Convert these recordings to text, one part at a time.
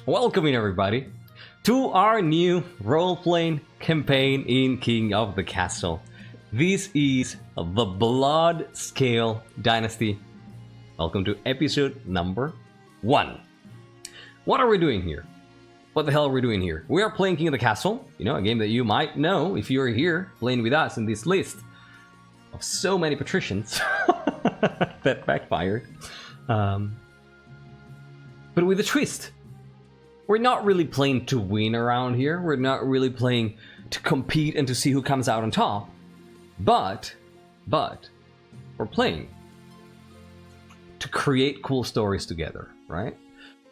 Welcoming everybody to our new role-playing campaign in King of the Castle. This is the Bloodscale Dynasty. Welcome to episode number 1. What are we doing here? What the hell are we doing here? We are playing King of the Castle, a game that you might know if you're here playing with us in this list of so many patricians that backfired. But with a twist. We're not really playing to win around here. We're not really playing to compete and to see who comes out on top. But we're playing to create cool stories together, right?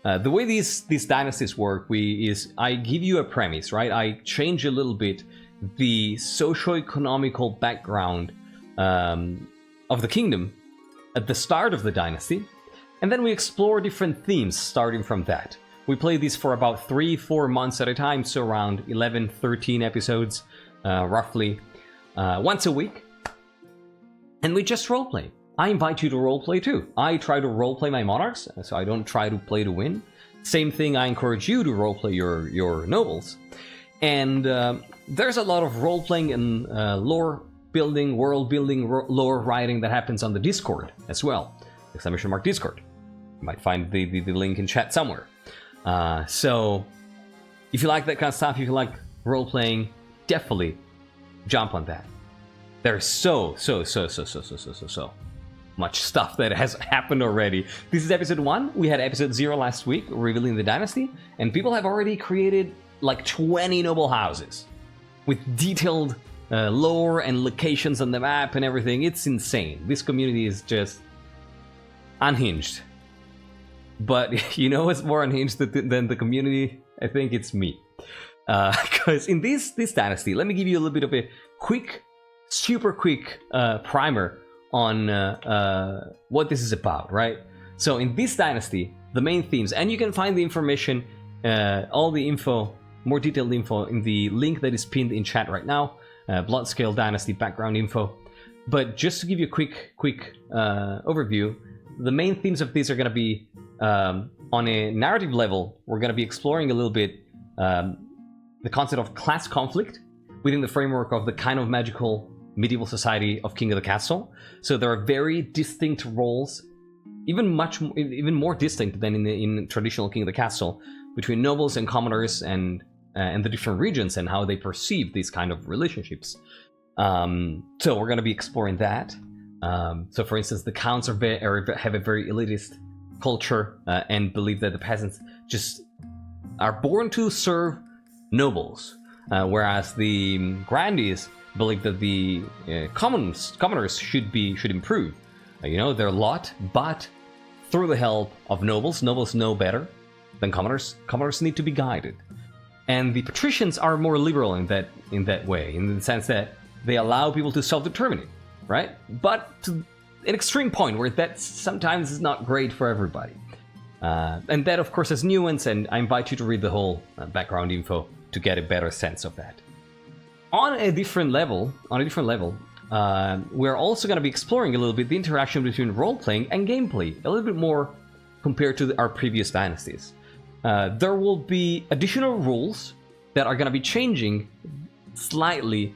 The way these dynasties work is I give you a premise, right? I change a little bit the socio-economical background of the kingdom at the start of the dynasty, and then we explore different themes starting from that. We play these for about 3-4 months at a time, so around 11-13 episodes, roughly, once a week. And we just roleplay. I invite you to roleplay too. I try to roleplay my monarchs, so I don't try to play to win. Same thing, I encourage you to roleplay your nobles. And there's a lot of roleplaying and lore building, world building, lore writing that happens on the Discord as well. Exclamation mark Discord. You might find the link in chat somewhere. So, if you like that kind of stuff, if you like role-playing, definitely jump on that. There's so much stuff that has happened already. This is episode 1. We had episode 0 last week, revealing the dynasty, and people have already created like 20 noble houses with detailed lore and locations on the map and everything. It's insane. This community is just unhinged. But you know what's more unhinged than the community? I think it's me. Because in this dynasty, let me give you a little bit of a super quick primer on what this is about, right? So in this dynasty, the main themes, and you can find the information, all the info, more detailed info in the link that is pinned in chat right now, Bloodscale Dynasty background info. But just to give you a quick overview, the main themes of these are going to be, on a narrative level, we're going to be exploring a little bit the concept of class conflict within the framework of the kind of magical medieval society of King of the Castle. So there are very distinct roles, even more distinct than in traditional King of the Castle, between nobles and commoners and the different regions and how they perceive these kind of relationships. So we're going to be exploring that. So for instance, the counts have a very elitist culture and believe that the peasants just are born to serve nobles, whereas the grandees believe that the commoners should improve their lot, but through the help of nobles. Nobles know better than commoners. Commoners need to be guided, and the patricians are more liberal in that way, in the sense that they allow people to self-determine, right? But to an extreme point where that sometimes is not great for everybody. And that, of course, has nuance, and I invite you to read the whole background info to get a better sense of that. On a different level, we're also going to be exploring a little bit the interaction between role-playing and gameplay, a little bit more compared to our previous dynasties. There will be additional rules that are going to be changing slightly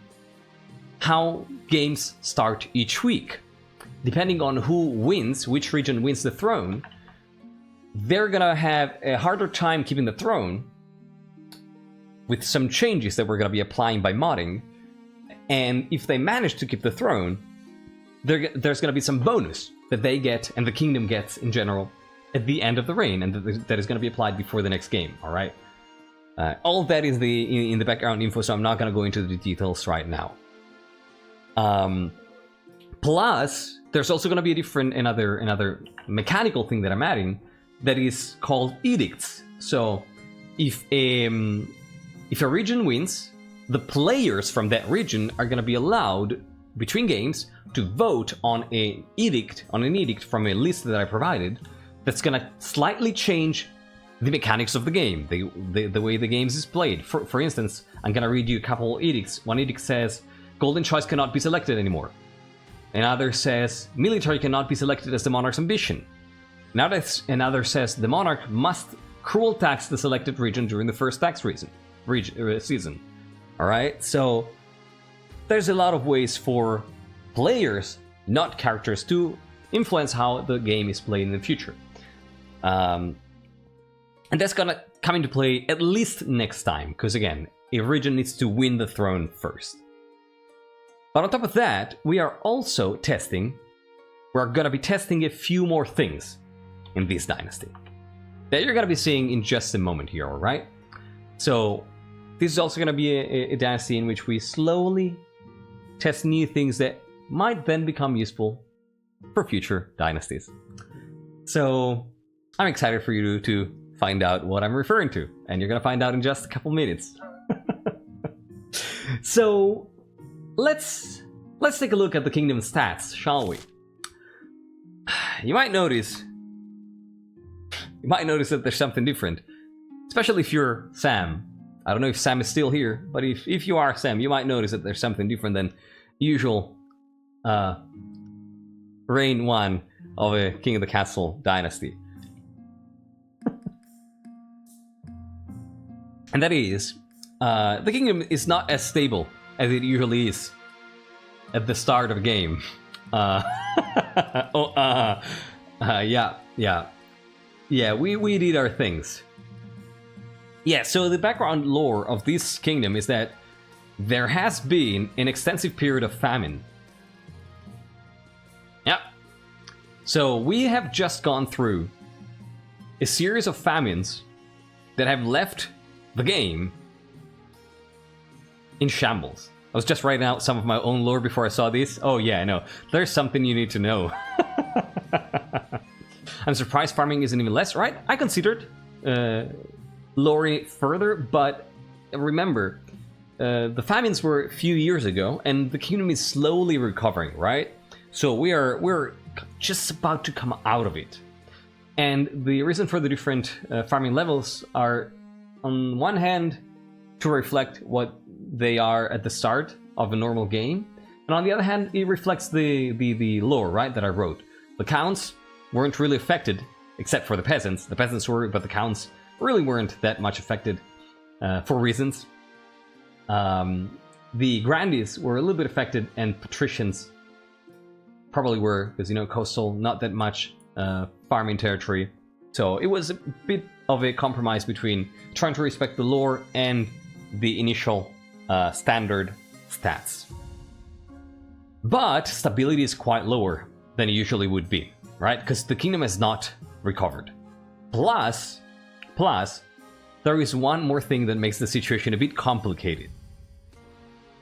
how games start each week. Depending on who wins, which region wins the throne, they're gonna have a harder time keeping the throne, with some changes that we're gonna be applying by modding. And if they manage to keep the throne, there's gonna be some bonus that they get and the kingdom gets in general at the end of the reign, and that is gonna be applied before the next game. All right, all of that is in the background info, so I'm not gonna go into the details right now. Plus, there's also going to be another mechanical thing that I'm adding that is called edicts. So, if a region wins, the players from that region are going to be allowed between games to vote on an edict from a list that I provided that's going to slightly change the mechanics of the game, the way the game is played. For instance, I'm going to read you a couple edicts. One edict says golden choice cannot be selected anymore. Another says military cannot be selected as the monarch's ambition. Another says the monarch must cruel tax the selected region during the first tax season. Alright, so there's a lot of ways for players, not characters, to influence how the game is played in the future. And that's gonna come into play at least next time, because again, a region needs to win the throne first. But on top of that, we are also we're gonna be testing a few more things in this dynasty that you're gonna be seeing in just a moment here, alright? So, this is also gonna be a dynasty in which we slowly test new things that might then become useful for future dynasties. So, I'm excited for you to find out what I'm referring to, and you're gonna find out in just a couple minutes. So, let's take a look at the kingdom stats, shall we? You might notice that there's something different, especially if you're Sam. I don't know if Sam is still here, but if you are Sam, you might notice that there's something different than usual reign 1 of a King of the Castle dynasty. And that is, the kingdom is not as stable as it usually is at the start of a game. Yeah, we did our things. Yeah, so the background lore of this kingdom is that there has been an extensive period of famine. Yeah. So we have just gone through a series of famines that have left the game in shambles. I was just writing out some of my own lore before I saw this. Oh yeah, no, there's something you need to know. I'm surprised farming isn't even less, right? I considered lowering it further, but remember, the famines were a few years ago, and the kingdom is slowly recovering, right? So we're just about to come out of it. And the reason for the different farming levels are, on one hand, to reflect what they are at the start of a normal game, and on the other hand, it reflects the lore, right, that I wrote. The counts weren't really affected, except for the peasants. The peasants were, but the counts really weren't that much affected for reasons. The grandees were a little bit affected, and patricians probably were, because, you know, coastal, not that much farming territory. So it was a bit of a compromise between trying to respect the lore and the initial standard stats. But stability is quite lower than it usually would be, right? Because the kingdom has not recovered. Plus, there is one more thing that makes the situation a bit complicated.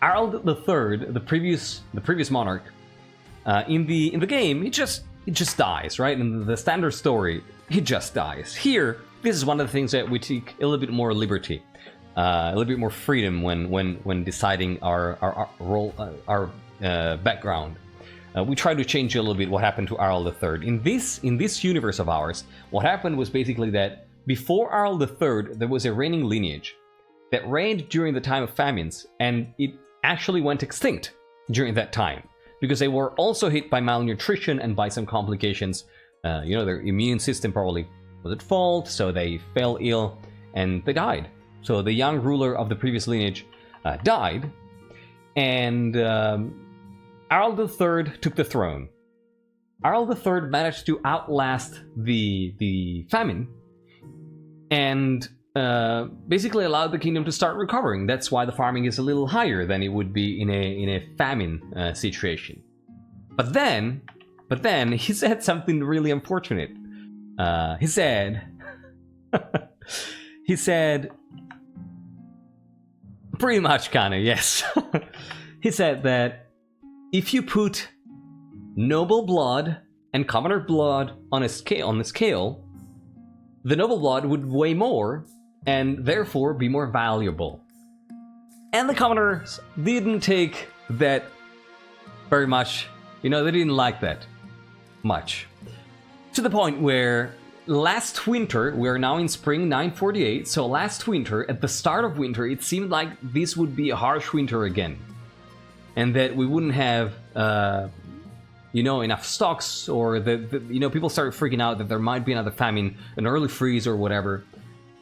Harald III, the previous monarch, in the game, he just dies, right? In the standard story, he just dies. Here, this is one of the things that we take a little bit more liberty, a little bit more freedom when deciding our role, our background. We try to change a little bit what happened to Harald III. In this universe of ours, what happened was basically that before Harald III, there was a reigning lineage that reigned during the time of famines, and it actually went extinct during that time because they were also hit by malnutrition and by some complications. You know, their immune system probably was at fault, so they fell ill and they died. So the young ruler of the previous lineage died, and Harald III took the throne. Harald III managed to outlast the famine and basically allowed the kingdom to start recovering. That's why the farming is a little higher than it would be in a famine situation. But then he said something really unfortunate. He said, pretty much, kinda, yes. He said that if you put noble blood and commoner blood on the scale, the noble blood would weigh more and therefore be more valuable. And the commoners didn't take that very much. You know, they didn't like that much. To the point where last winter, we are now in spring 948, so last winter, at the start of winter, it seemed like this would be a harsh winter again. And that we wouldn't have, you know, enough stocks, or you know, people started freaking out that there might be another famine, an early freeze or whatever.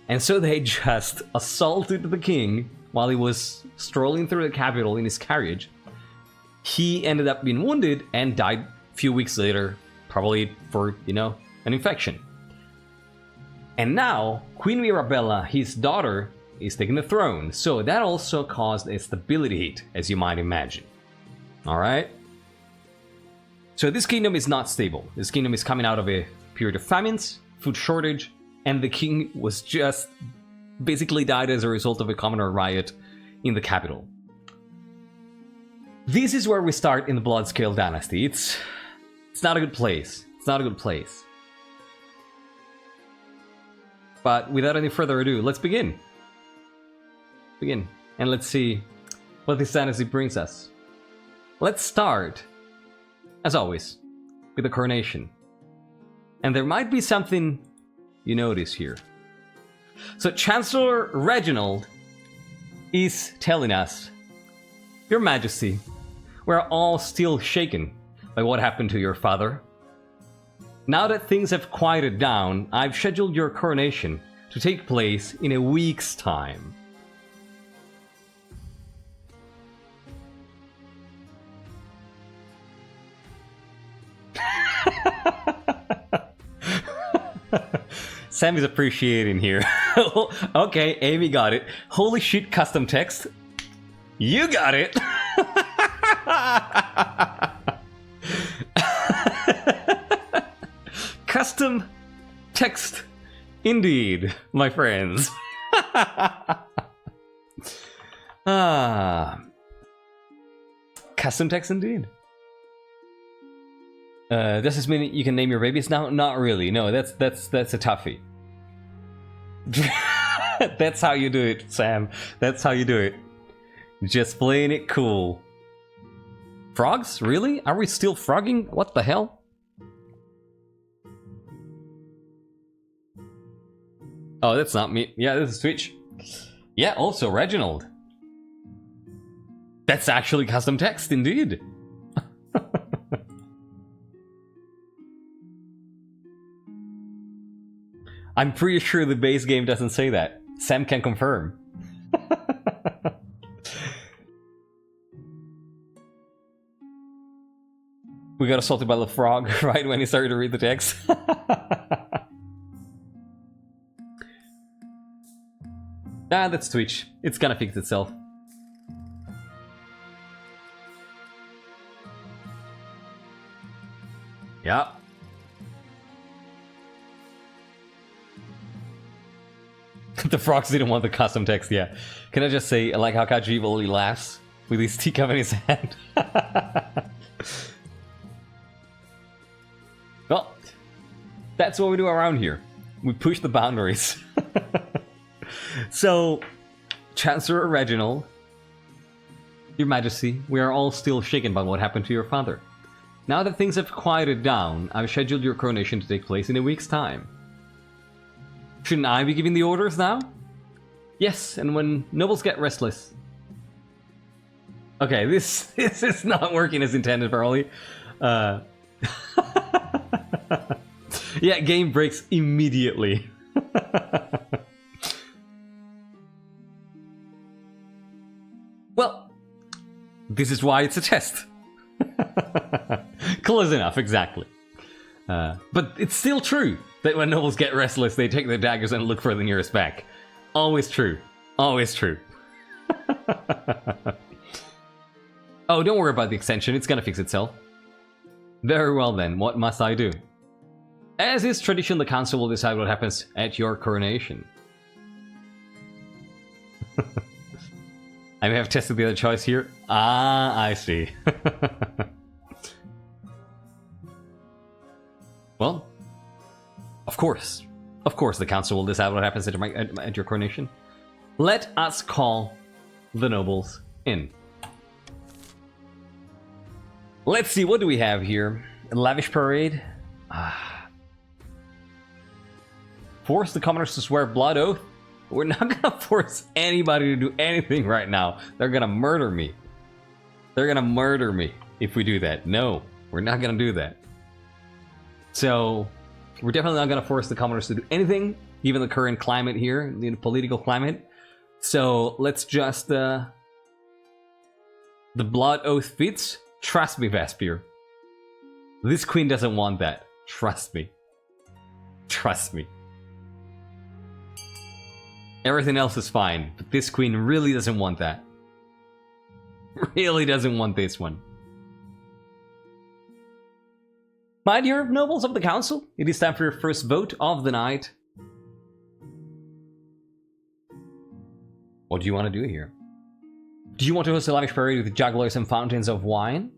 And so they just assaulted the king while he was strolling through the capital in his carriage. He ended up being wounded and died a few weeks later, probably for, an infection. And now, Queen Mirabella, his daughter, is taking the throne. So that also caused a stability hit, as you might imagine. Alright? So this kingdom is not stable. This kingdom is coming out of a period of famines, food shortage, and the king was just basically died as a result of a commoner riot in the capital. This is where we start in the Bloodscale Dynasty. It's not a good place. It's not a good place. But without any further ado, let's begin. And let's see what this dynasty brings us. Let's start, as always, with the coronation. And there might be something you notice here. So Chancellor Reginald is telling us, Your Majesty, we're all still shaken by what happened to your father. Now that things have quieted down, I've scheduled your coronation to take place in a week's time. Sam is appreciating here. Okay, Amy got it. Holy shit, custom text. You got it! Custom text indeed, my friends. Custom text indeed. Does this mean you can name your babies now? Not really. No, that's a toughie. That's how you do it, Sam. That's how you do it. Just playing it cool. Frogs? Really? Are we still frogging? What the hell? Oh, that's not me. Yeah, this is Twitch. Yeah, also Reginald. That's actually custom text, indeed. I'm pretty sure the base game doesn't say that. Sam can confirm. We got assaulted by the frog right when he started to read the text. That's Twitch. It's gonna fix itself. Yeah. The frogs didn't want the custom text, yeah. Can I just say, I like how Kaji only laughs with his teacup in his hand. Well, that's what we do around here. We push the boundaries. So, Chancellor Reginald, Your Majesty, we are all still shaken by what happened to your father. Now that things have quieted down, I've scheduled your coronation to take place in a week's time. Shouldn't I be giving the orders now? Yes, and when nobles get restless. Okay, this is not working as intended, Farley. Yeah, game breaks immediately. Well, this is why it's a test. Close enough, exactly. But it's still true that when nobles get restless, they take their daggers and look for the nearest back. Always true. Always true. Oh, don't worry about the extension. It's gonna fix itself. Very well then, what must I do? As is tradition, the council will decide what happens at your coronation. I may have tested the other choice here. Ah, I see. Well, of course the council will decide what happens at your coronation. Let us call the nobles in. Let's see, what do we have here? A lavish parade. Force the commoners to swear blood oath. We're not gonna force anybody to do anything right now. They're gonna murder me. They're gonna murder me if we do that. No, we're not gonna do that. So, we're definitely not gonna force the commoners to do anything. given the current climate here, the political climate. So let's just the blood oath fits. Trust me, Vespier. This queen doesn't want that. Trust me. Trust me. Everything else is fine, but this queen really doesn't want that. Really doesn't want this one. My dear nobles of the council, it is time for your first vote of the night. What do you want to do here? Do you want to host a lavish parade with jugglers and fountains of wine?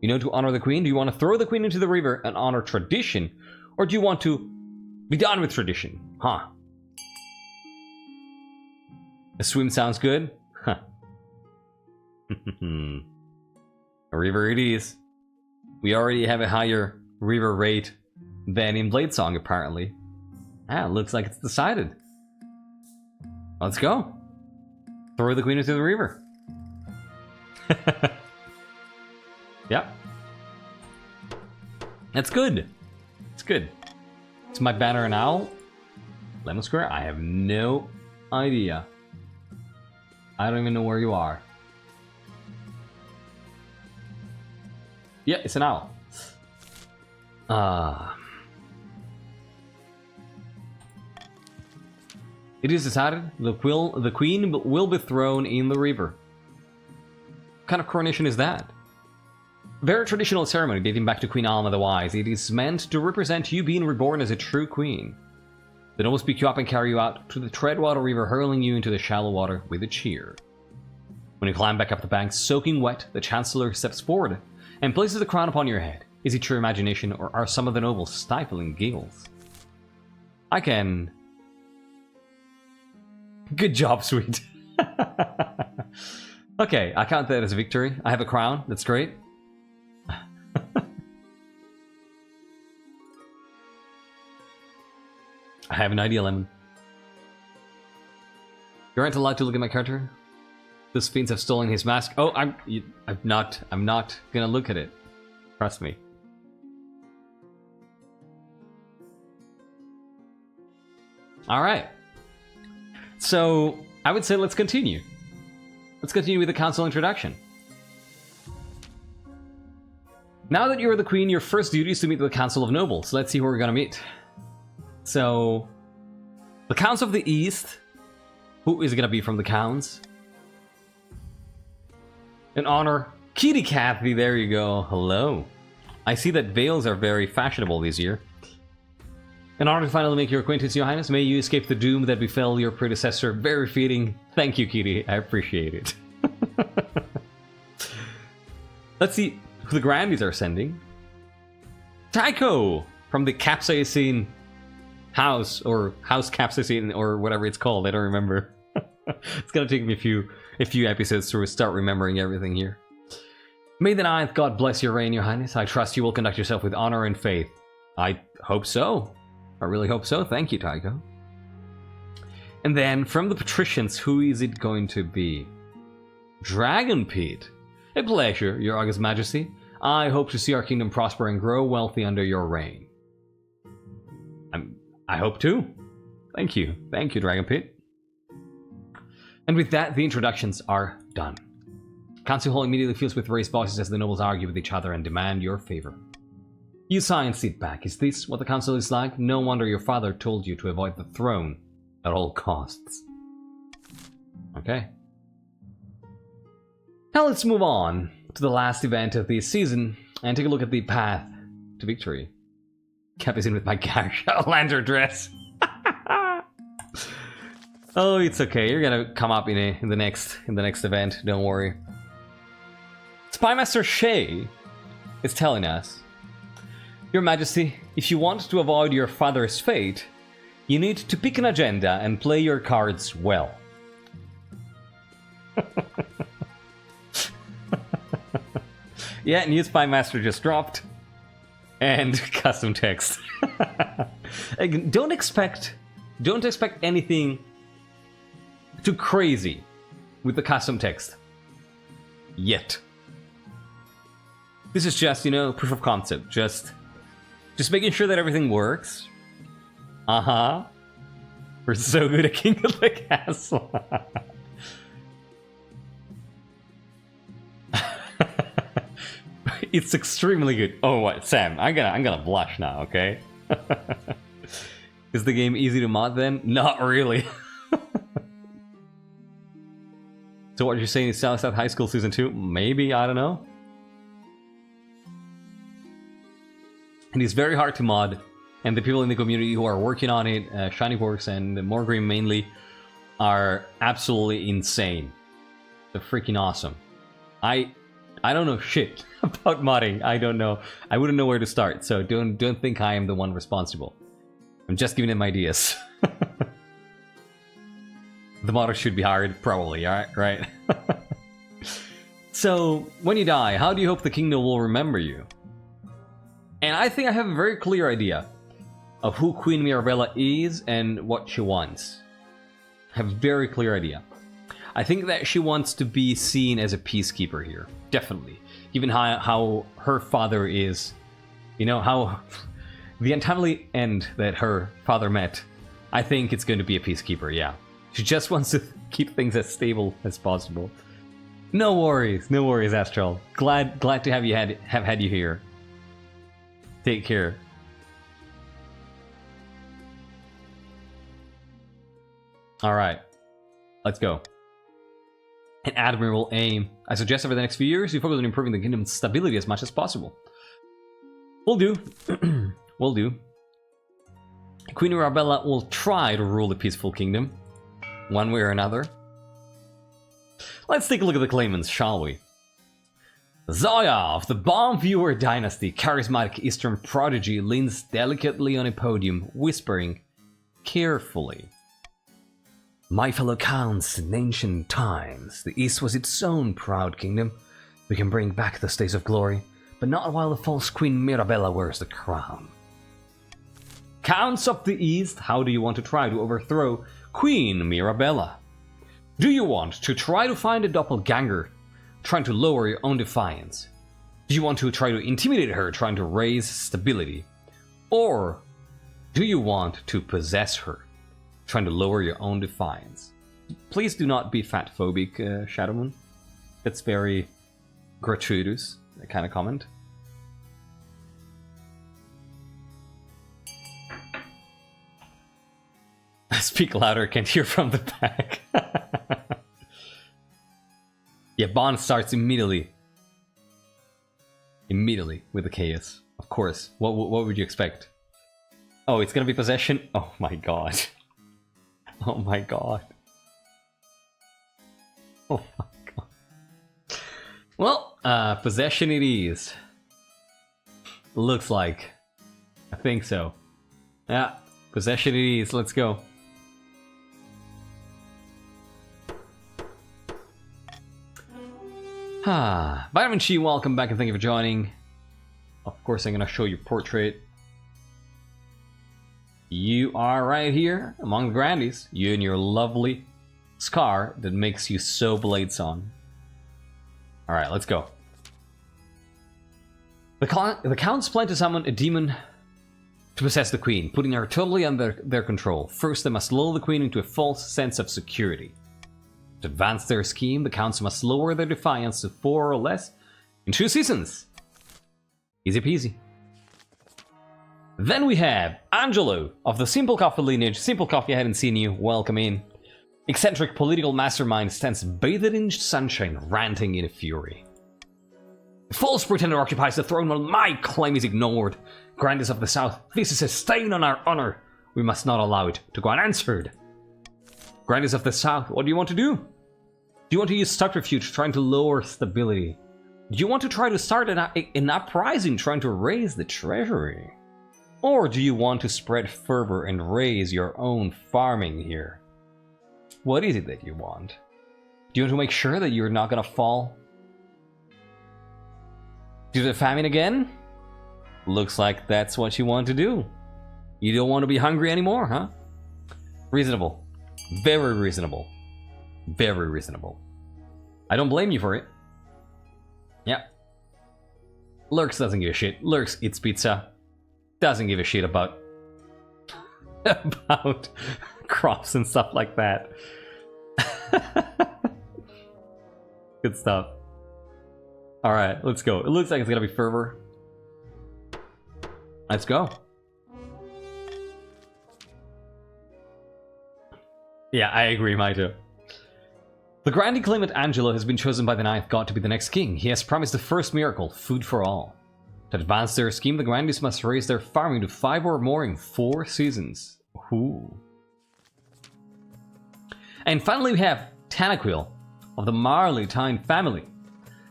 You know, to honor the queen, do you want to throw the queen into the river and honor tradition? Or do you want to be done with tradition? Huh. A swim sounds good? Huh. A river it is. We already have a higher river rate than in Bladesong, apparently. Ah, looks like it's decided. Let's go. Throw the queen into the river. Yep. That's good. It's good. It's my banner and owl. Lemon Square? I have no idea. I don't even know where you are. Yeah, it's an owl. It is decided the queen will be thrown in the river. What kind of coronation is that? Very traditional ceremony dating back to Queen Alma the Wise. It is meant to represent you being reborn as a true queen. The nobles pick you up and carry you out to the Treadwater River, hurling you into the shallow water with a cheer. When you climb back up the bank, soaking wet, the Chancellor steps forward and places the crown upon your head. Is it your imagination, or are some of the nobles stifling giggles? I can... Good job, sweet. Okay, I count that as a victory. I have a crown, that's great. I have an idea, Lemon. You aren't allowed to look at my character. Those fiends have stolen his mask. Oh, I'm not gonna look at it. Trust me. All right. So I would say let's continue. Let's continue with the council introduction. Now that you are the queen, your first duty is to meet the Council of Nobles. Let's see who we're gonna meet. So, the Counts of the East. Who is it gonna be from the Counts? In honor, Kitty Cathy, there you go. Hello. I see that veils are very fashionable this year. In order to finally make your acquaintance, Your Highness, may you escape the doom that befell your predecessor. Very fitting. Thank you, Kitty. I appreciate it. Let's see who the Grandies are sending. Tycho from the Capsaicin House, or House Capsaicin, or whatever it's called. I don't remember. It's gonna take me a few episodes to start remembering everything here. May the 9th God bless your reign, Your Highness. I trust you will conduct yourself with honor and faith. I hope so. I really hope so. Thank you, Tycho. And then, from the patricians, who is it going to be? Dragon Pete. A pleasure, Your August Majesty. I hope to see our kingdom prosper and grow wealthy under your reign. I hope too. Thank you. Thank you, Dragon Pete. And with that, the introductions are done. Council Hall immediately fills with raised voices as the nobles argue with each other and demand your favor. You sigh and sit back. Is this what the council is like? No wonder your father told you to avoid the throne at all costs. Okay. Now let's move on to the last event of this season and take a look at the path to victory. Kept us in with my Outlander dress. Oh, it's okay. You're gonna come up in the next event. Don't worry. Spymaster Shay is telling us, Your Majesty, if you want to avoid your father's fate, you need to pick an agenda and play your cards well. Yeah, new Spymaster just dropped. And custom text. Don't expect anything too crazy with the custom text. Yet. This is just, proof of concept. Just making sure that everything works. We're so good at King of the Castle. It's extremely good. Oh, what, Sam? I'm gonna blush now, okay? Is the game easy to mod then? Not really. So what you're saying is South High School Season 2? Maybe, I don't know. And it's very hard to mod, and the people in the community who are working on it, Shinyworks and Moregreen mainly, are absolutely insane. They're freaking awesome. I don't know shit about modding. I don't know. I wouldn't know where to start, so don't think I am the one responsible. I'm just giving them ideas. The modder should be hired, probably, right? So, when you die, how do you hope the kingdom will remember you? And I think I have a very clear idea of who Queen Mirabella is and what she wants. I have a very clear idea. I think that she wants to be seen as a peacekeeper here, definitely. Given how her father is, you know, how the untimely end that her father met, I think it's going to be a peacekeeper, yeah. She just wants to keep things as stable as possible. No worries, Astral. Glad to have had you here. Take care. All right, let's go. An admirable aim. I suggest over the next few years you focus on improving the kingdom's stability as much as possible. Will do. Will do. Queen Mirabella will try to rule the peaceful kingdom, one way or another. Let's take a look at the claimants, shall we? Zoya of the Bomb Viewer Dynasty, charismatic Eastern prodigy, leans delicately on a podium, whispering carefully. My fellow counts, in ancient times, the East was its own proud kingdom. We can bring back the days of glory, but not while the false Queen Mirabella wears the crown. Counts of the East, how do you want to try to overthrow Queen Mirabella? Do you want to try to find a doppelganger, trying to lower your own defiance? Do you want to try to intimidate her, trying to raise stability? Or do you want to possess her, trying to lower your own defiance? Please do not be fat-phobic, Shadowmoon. That's very gratuitous, that kind of comment. Speak louder, can't hear from the back. Yeah, Bond starts immediately. Immediately with the chaos. Of course. What would you expect? Oh, it's gonna be possession? Oh my god. Oh my god. Oh my god. Well, possession it is. Looks like. I think so. Yeah, possession it is. Let's go. Vitamin Chi, welcome back and thank you for joining. Of course, I'm gonna show your portrait. You are right here among the Grandies. You and your lovely scar that makes you so Bladesong. Alright, let's go. The Counts plan to summon a demon to possess the Queen, putting her totally under their control. First, they must lull the Queen into a false sense of security. To advance their scheme, the Counts must lower their defiance to 4 or less in 2 seasons. Easy peasy. Then we have Angelo of the Simple Coffee lineage. Simple Coffee, I hadn't seen you. Welcome in. Eccentric political mastermind stands bathed in sunshine, ranting in a fury. The false pretender occupies the throne while my claim is ignored. Grandees of the South, this is a stain on our honor. We must not allow it to go unanswered. Grandees of the South, what do you want to do? Do you want to use subterfuge trying to lower stability? Do you want to try to start an uprising trying to raise the treasury? Or do you want to spread fervor and raise your own farming here? What is it that you want? Do you want to make sure that you're not gonna fall to the famine again? Looks like that's what you want to do. You don't want to be hungry anymore, huh? Reasonable. Very reasonable. Very reasonable. I don't blame you for it. Yeah. Lurks doesn't give a shit. Lurks eats pizza. Doesn't give a shit about crops and stuff like that. Good stuff. Alright, let's go. It looks like it's gonna be fervor. Let's go. Yeah, I agree, Maito. The Grand Claimant Angelo has been chosen by the Ninth God to be the next king. He has promised the first miracle, food for all. To advance their scheme, the Grandees must raise their farming to 5 or more in 4 seasons. Ooh. And finally we have Tanaquil, of the Marley-Tyne family.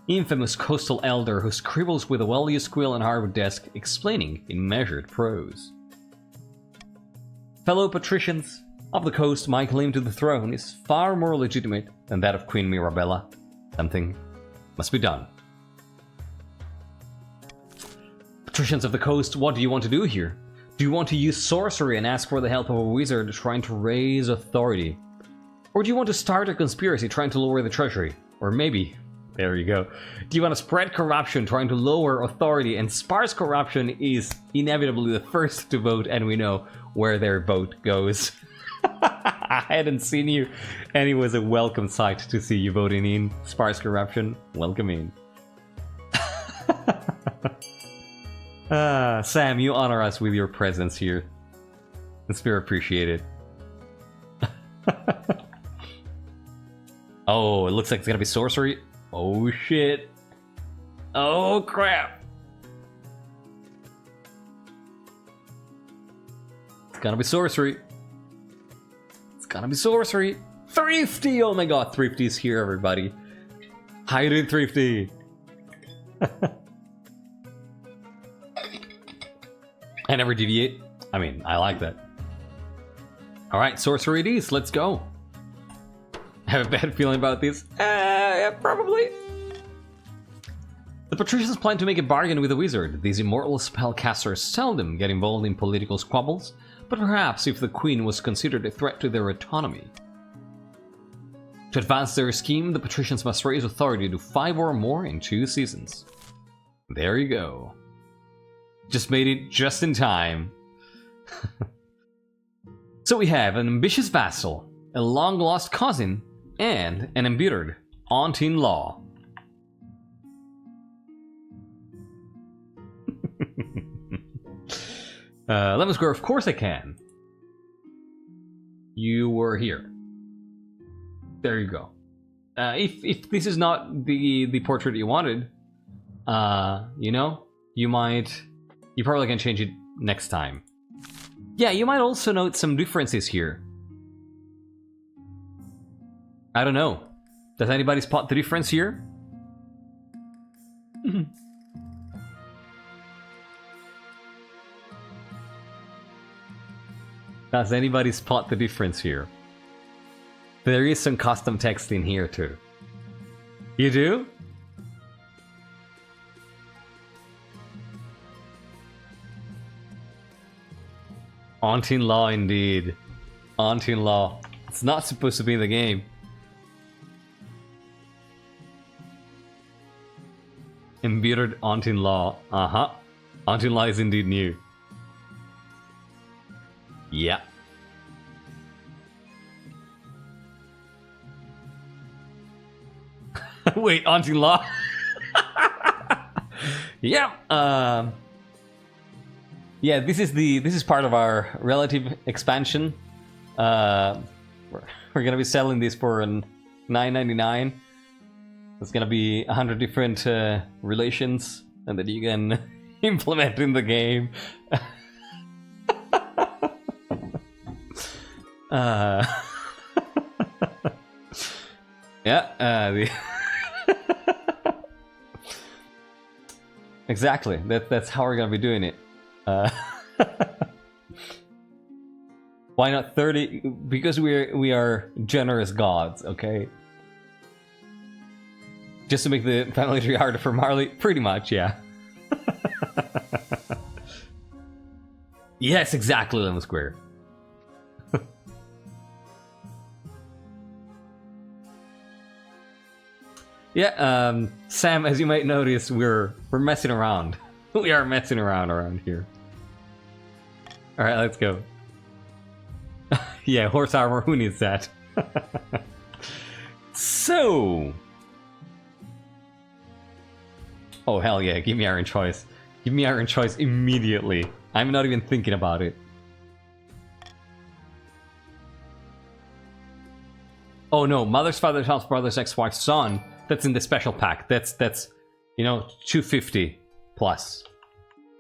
Infamous coastal elder who scribbles with a well-used quill on hardwood desk, explaining in measured prose. Fellow patricians of the coast, my claim to the throne is far more legitimate than that of Queen Mirabella. Something must be done. Patricians of the coast, what do you want to do here? Do you want to use sorcery and ask for the help of a wizard trying to raise authority? Or do you want to start a conspiracy trying to lower the treasury? Or maybe, there you go, do you want to spread corruption trying to lower authority? And sparse corruption is inevitably the first to vote, and we know where their vote goes. I hadn't seen you, and it was a welcome sight to see you voting in sparse corruption. Welcome in. Sam, you honor us with your presence here. It's very appreciated. Oh, it looks like it's gonna be sorcery. Oh shit. Oh crap. It's gonna be sorcery. It's gonna be sorcery. Thrifty! Oh my god, Thrifty's here, everybody. How you doing, Thrifty? I never deviate. I mean, I like that. Alright, sorcery it is. Let's go. I have a bad feeling about this. Yeah, probably. The patricians plan to make a bargain with the wizard. These immortal spellcasters seldom get involved in political squabbles, but perhaps if the queen was considered a threat to their autonomy. To advance their scheme, the patricians must raise authority to 5 or more in 2 seasons. There you go. Just made it just in time. So we have an ambitious vassal, a long-lost cousin, and an embittered aunt-in-law. Lemon Square, of course I can. You were here. There you go. If this is not the portrait you wanted, you know, you probably can change it next time. Yeah, you might also note some differences here. I don't know. Does anybody spot the difference here? Does anybody spot the difference here? There is some custom text in here too. You do? Aunt-in-law indeed. Aunt-in-law. It's not supposed to be in the game. Embittered aunt-in-law. Uh-huh. Aunt-in-law is indeed new. Yeah. Wait, aunt-in-law? Yeah. Yeah, this is part of our relative expansion. We're gonna be selling this for $9.99. It's gonna be 100 different relations, and that you can implement in the game. Yeah. Exactly. That's how we're gonna be doing it. Why not 30? Because we are generous gods, okay? Just to make the family tree harder for Marley? Pretty much, yeah. Yes, exactly, Lemon Square. Yeah, Sam, as you might notice, we're messing around. We are messing around here. Alright, let's go. Yeah, horse armor, who needs that? So... Oh, hell yeah, give me Iron Choice. Give me Iron Choice immediately. I'm not even thinking about it. Oh no, mother's father's house, brother's ex-wife's son. That's in the special pack. That's you know, 250 plus.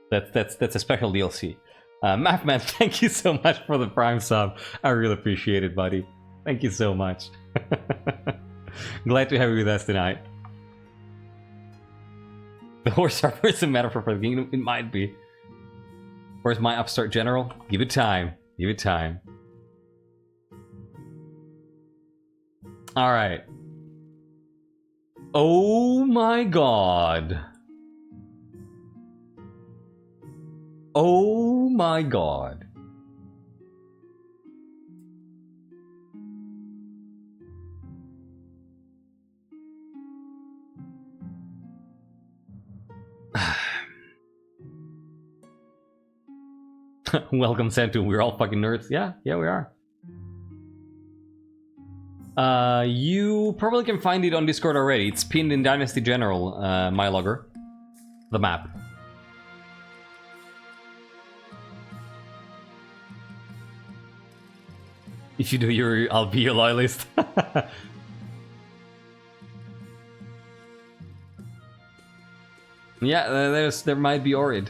That's a special DLC. Mathman, thank you so much for the Prime sub. I really appreciate it, buddy. Thank you so much. Glad to have you with us tonight. The horse armor is a metaphor for the kingdom. It might be. Where's my upstart general? Give it time. Give it time. Alright. Oh my god. Oh my god. Welcome, Santu. We're all fucking nerds. Yeah, we are. You probably can find it on Discord already. It's pinned in Dynasty General, my logger. The map. If you do, I'll be your loyalist. Yeah, there might be Orid.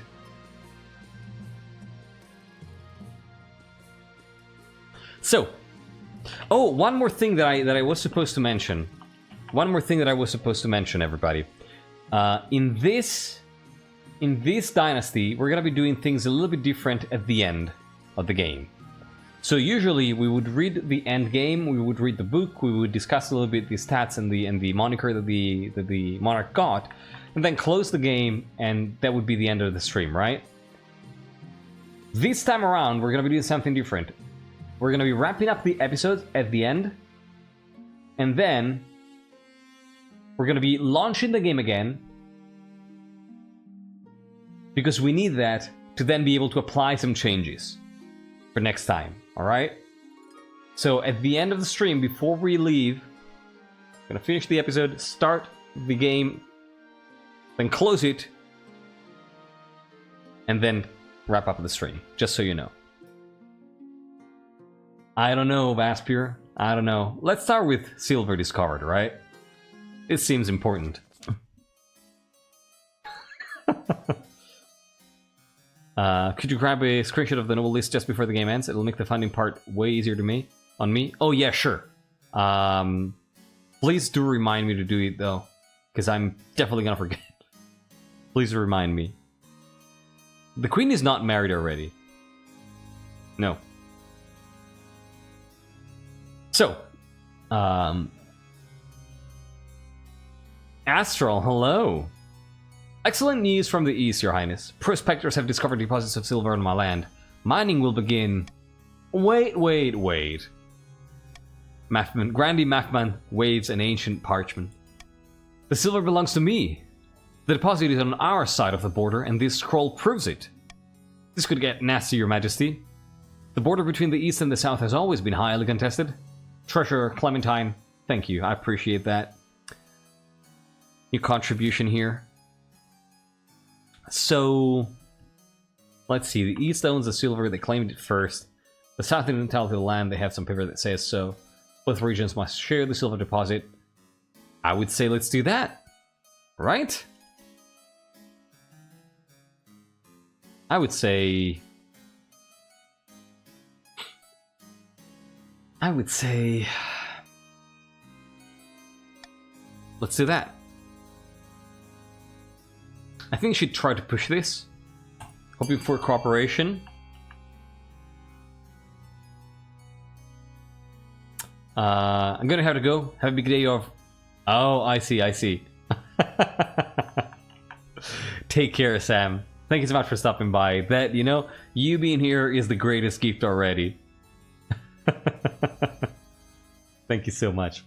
So, oh, one more thing that I was supposed to mention. One more thing that I was supposed to mention, everybody. In this dynasty, we're gonna be doing things a little bit different at the end of the game. So usually we would read the end game, we would read the book, we would discuss a little bit the stats and the moniker that the monarch got, and then close the game, and that would be the end of the stream, right? This time around, we're gonna be doing something different. We're gonna be wrapping up the episode at the end, and then we're gonna be launching the game again, because we need that to then be able to apply some changes for next time, alright? So at the end of the stream, before we leave, I'm gonna finish the episode, start the game, then close it, and then wrap up the stream, just so you know. I don't know, Vaspir. I don't know. Let's start with silver discovered, right? It seems important. Could you grab a screenshot of the noble list just before the game ends? It'll make the finding part way easier to me. On me? Oh yeah, sure. Please do remind me to do it though, because I'm definitely gonna forget. Please remind me. The queen is not married already. No. So, Astral, hello. Excellent news from the east, Your Highness. Prospectors have discovered deposits of silver on my land. Mining will begin. Wait. Mathman, Grandy Mathman waves an ancient parchment. The silver belongs to me. The deposit is on our side of the border, and this scroll proves it. This could get nasty, Your Majesty. The border between the east and the south has always been highly contested. Treasurer Clementine, thank you. I appreciate that. Your contribution here. So, let's see. The east owns the silver. They claimed it first. The south didn't tell the land. They have some paper that says so. Both regions must share the silver deposit. I would say let's do that. Right? I would say... let's do that. I think you should try to push this. Hoping for cooperation. I'm gonna have to go. Have a big day of... Oh, I see. Take care, Sam. Thank you so much for stopping by. That, you know, you being here is the greatest gift already. Thank you so much.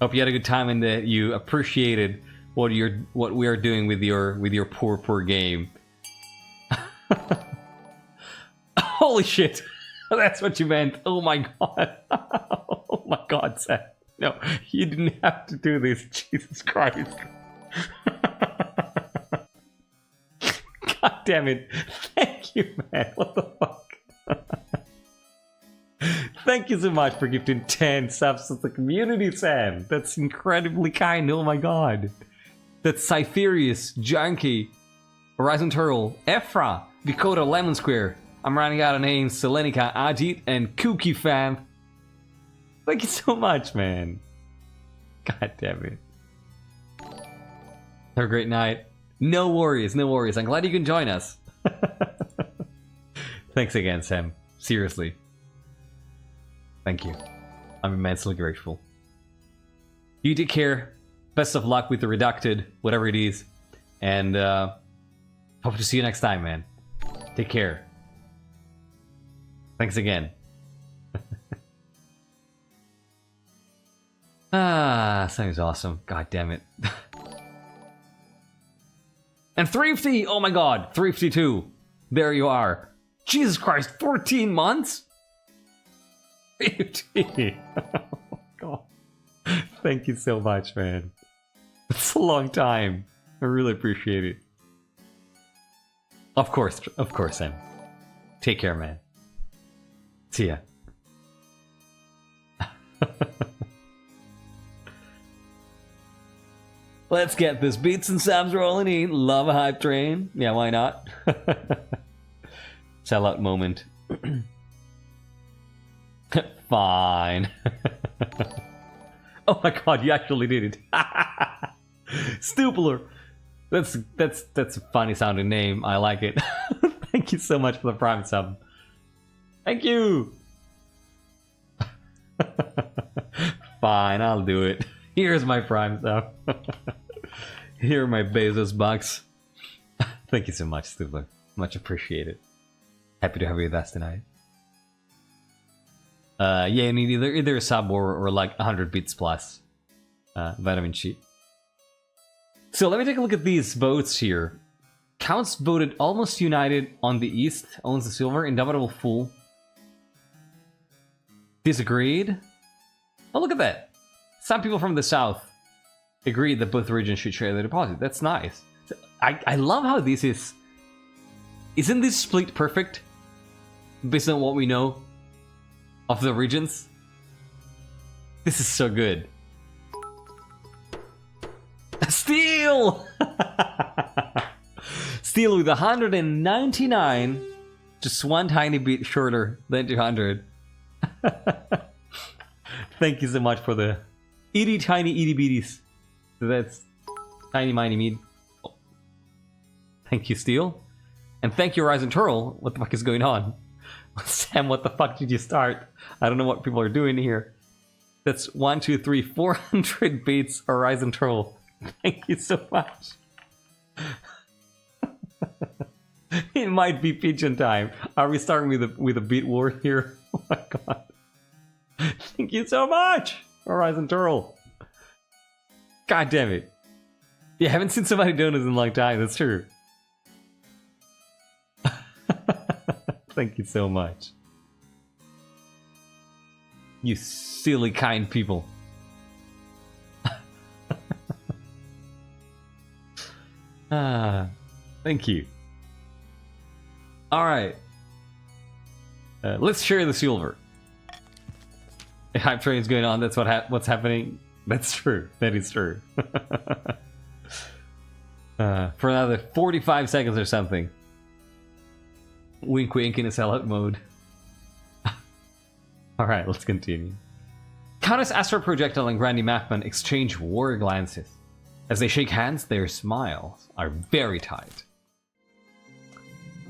Hope you had a good time and that you appreciated what we are doing with your poor game. Holy shit! That's what you meant. Oh my god. Oh my god, Seth. No, you didn't have to do this. Jesus Christ. God damn it. Thank you, man. What the fuck? Thank you so much for gifting 10 subs to the community, Sam. That's incredibly kind. Oh my god. That's Cypherius, Junkie, Horizon Turtle, Ephra, Dakota Lemon Square. I'm running out of names. Selenica, Ajit, and Kooky Fam. Thank you so much, man. God damn it. Have a great night. No worries, no worries. I'm glad you can join us. Thanks again, Sam. Seriously. Thank you. I'm immensely grateful. You take care. Best of luck with the Reducted, whatever it is. And hope to see you next time, man. Take care. Thanks again. Sounds awesome. God damn it. And Thrifty! Oh my god, Thrifty too. There you are. Jesus Christ, 14 months? 50. Oh god. Thank you so much, man. It's a long time. I really appreciate it. Of course, Sam. Take care, man. See ya. Let's get this beats and subs rolling in. Love a hype train. Yeah, why not? Sellout moment. Fine. Oh my god, you actually did it. Stupler. That's a funny sounding name. I like it. Thank you so much for the prime sub. Thank you. Fine, I'll do it. Here's my prime sub. Here are my Bezos bucks. Thank you so much, Stubler. Much appreciated. Happy to have you with us tonight. Yeah, you need either a sub or like 100 bits plus. Vitamin sheet. So let me take a look at these votes here. Counts voted Almost United on the East, owns the silver, Indomitable Fool. Disagreed. Oh, look at that. Some people from the South agreed that both regions should share the deposit. That's nice. I love how this is. Isn't this split perfect? Based on what we know of the regions? This is so good. Steel! Steel with 199. Just one tiny bit shorter than 200. Thank you so much for the itty tiny itty bitties. So that's tiny miny meat. Oh. Thank you, Steel. And thank you, Horizon Turtle. What the fuck is going on? Sam, what the fuck did you start? I don't know what people are doing here. That's 1, 2, 3, 400 beats, Horizon Turtle. Thank you so much. It might be pigeon time. Are we starting with a beat war here? Oh my god. Thank you so much, Horizon Turtle. God damn it. Yeah, I haven't seen somebody doing this in a long time, that's true. Thank you so much. You silly kind people. Thank you. Alright. Let's share the silver. A hype train is going on, that's what's happening. That's true. That is true. For another 45 seconds or something. Wink wink in a sellout mode. Alright, let's continue. Countess Astro Projectile and Granny Mapman exchange war glances. As they shake hands, their smiles are very tight.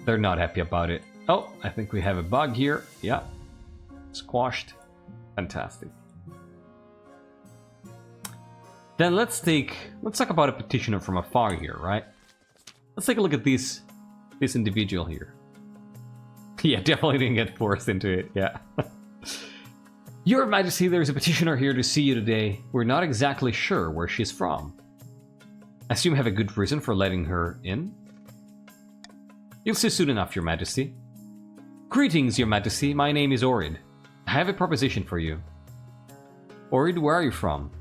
They're not happy about it. Oh, I think we have a bug here. Yeah. Squashed. Fantastic. Then let's talk about a petitioner from afar here, right? Let's take a look at this individual here. Yeah, definitely didn't get forced into it, yeah. Your Majesty, there is a petitioner here to see you today. We're not exactly sure where she's from. I assume you have a good reason for letting her in? You'll see soon enough, Your Majesty. Greetings, Your Majesty. My name is Orid. I have a proposition for you. Orid, where are you from?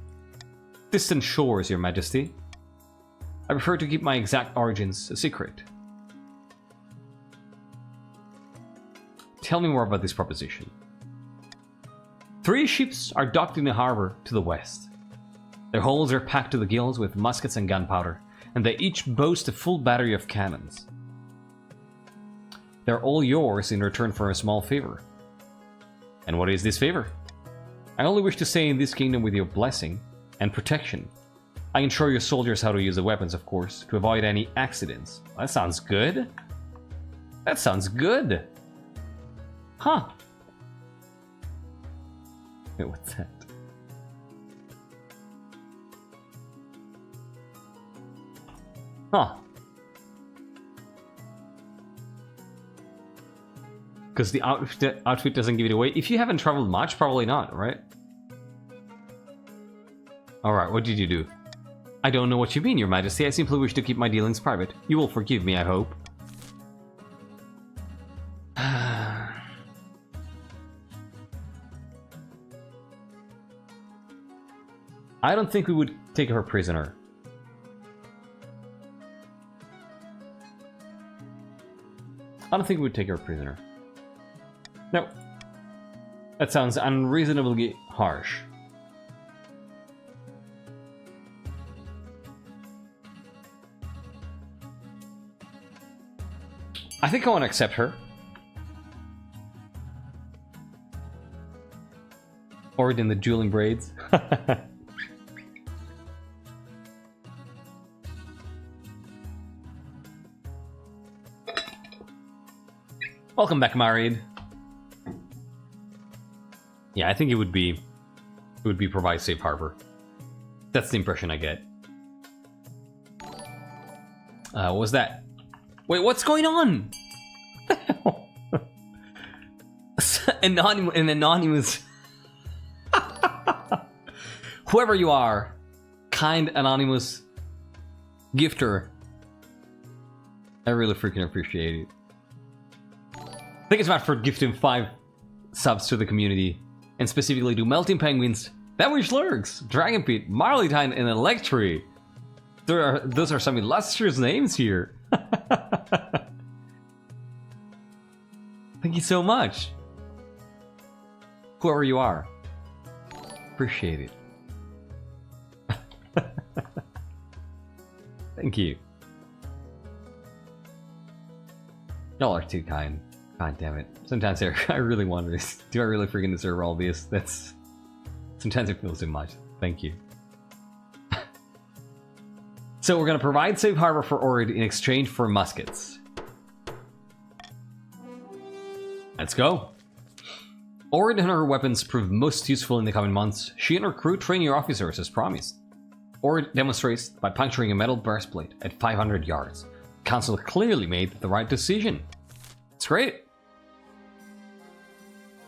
Distant shores, Your Majesty. I prefer to keep my exact origins a secret. Tell me more about this proposition. 3 ships are docked in the harbor to the west. Their holds are packed to the gills with muskets and gunpowder, and they each boast a full battery of cannons. They're all yours in return for a small favor. And what is this favor? I only wish to stay in this kingdom with your blessing and protection. I can show your soldiers how to use the weapons, of course, to avoid any accidents. That sounds good. That sounds good. Huh. Wait, what's that? Huh. Because the outfit doesn't give it away. If you haven't traveled much, probably not, right? Alright, what did you do? I don't know what you mean, Your Majesty. I simply wish to keep my dealings private. You will forgive me, I hope. I don't think we would take her prisoner. I don't think we would take her prisoner. No. That sounds unreasonably harsh. I think I want to accept her. Or in the dueling braids. Welcome back, Marid. Yeah, I think it would be provide safe harbor. That's the impression I get. What was that? Wait, what's going on? An anonymous whoever you are, kind anonymous gifter. I really freaking appreciate it. Thank you so much for gifting 5 subs to the community, and specifically to Melting Penguins, Damage Lurks, Dragon Pit, Marleytine, and Electri. Those are some illustrious names here. Thank you so much. Whoever you are. Appreciate it. Thank you. Y'all are too kind. God damn it. Sometimes I really wonder this. Do I really freaking deserve all this? That's... Sometimes it feels too much. Thank you. So we're gonna provide safe harbor for Orid in exchange for muskets. Let's go. Orid and her weapons prove most useful in the coming months. She and her crew train your officers as promised. Orid demonstrates by puncturing a metal breastplate at 500 yards. The council clearly made the right decision. It's great.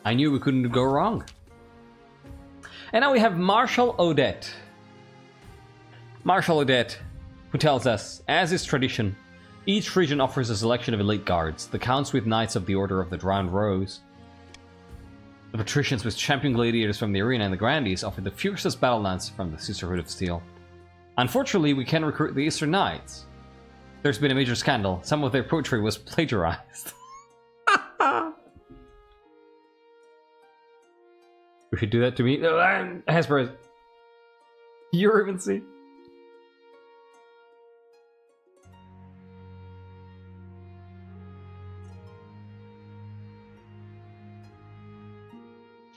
I knew we couldn't go wrong. And now we have Marshal Odette. Marshal Odette, who tells us, as is tradition, each region offers a selection of elite guards, the counts with Knights of the Order of the Drowned Rose, the patricians with champion gladiators from the arena, and the grandees offer the fiercest battle lance from the Sisterhood of Steel. Unfortunately, we can't recruit the Eastern Knights. There's been a major scandal. Some of their poetry was plagiarized. We should do that to me. Hesper, you're even see.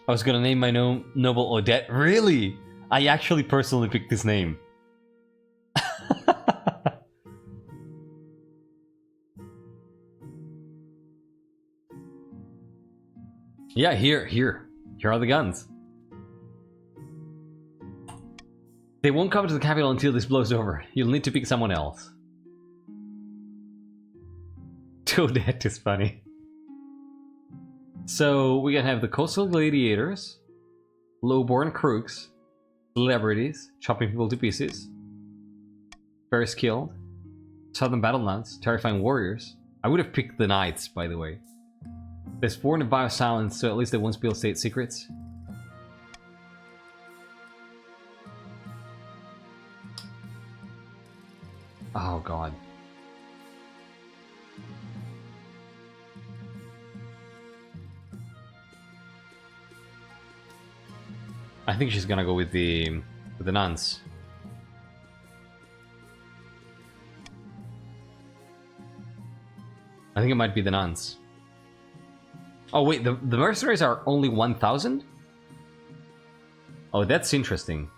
I was gonna name my noble Odette. Really? I actually personally picked this name. Yeah, here are the guns. They won't come to the capital until this blows over. You'll need to pick someone else. Odette is funny. So we can have the coastal gladiators, lowborn crooks, celebrities chopping people to pieces, very skilled, southern battle lance, terrifying warriors. I would have picked the knights, by the way. There's 4 in biosilence, so at least they won't spill state secrets. Oh god. I think she's gonna go with the nuns. I think it might be the nuns. Oh wait, the mercenaries are only 1,000? Oh, that's interesting.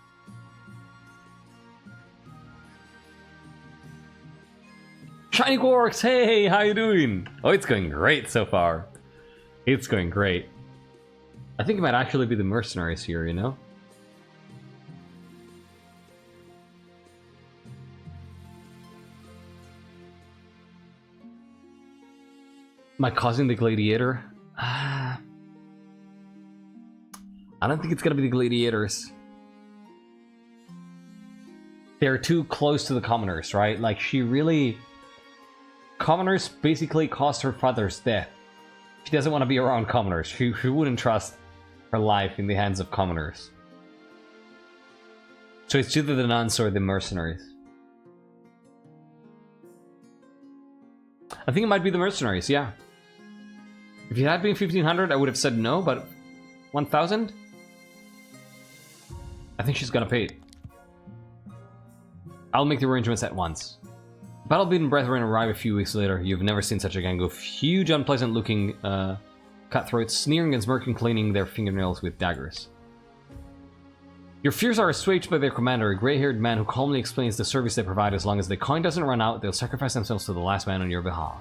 Shiny Quarks, hey, how you doing? Oh, it's going great so far. It's going great. I think it might actually be the mercenaries here, you know? My cousin, the gladiator? I don't think it's gonna be the gladiators. They're too close to the commoners, right? Like, she really... Commoners basically caused her father's death. She doesn't want to be around commoners. She wouldn't trust her life in the hands of commoners. So it's either the nuns or the mercenaries. I think it might be the mercenaries, yeah. If it had been 1,500, I would have said no, but 1,000? I think she's gonna pay it. I'll make the arrangements at once. Battle-beaten brethren arrive a few weeks later. You've never seen such a gang of huge, unpleasant-looking cutthroats, sneering and smirking, cleaning their fingernails with daggers. Your fears are assuaged by their commander, a grey-haired man who calmly explains the service they provide. As long as the coin doesn't run out, they'll sacrifice themselves to the last man on your behalf.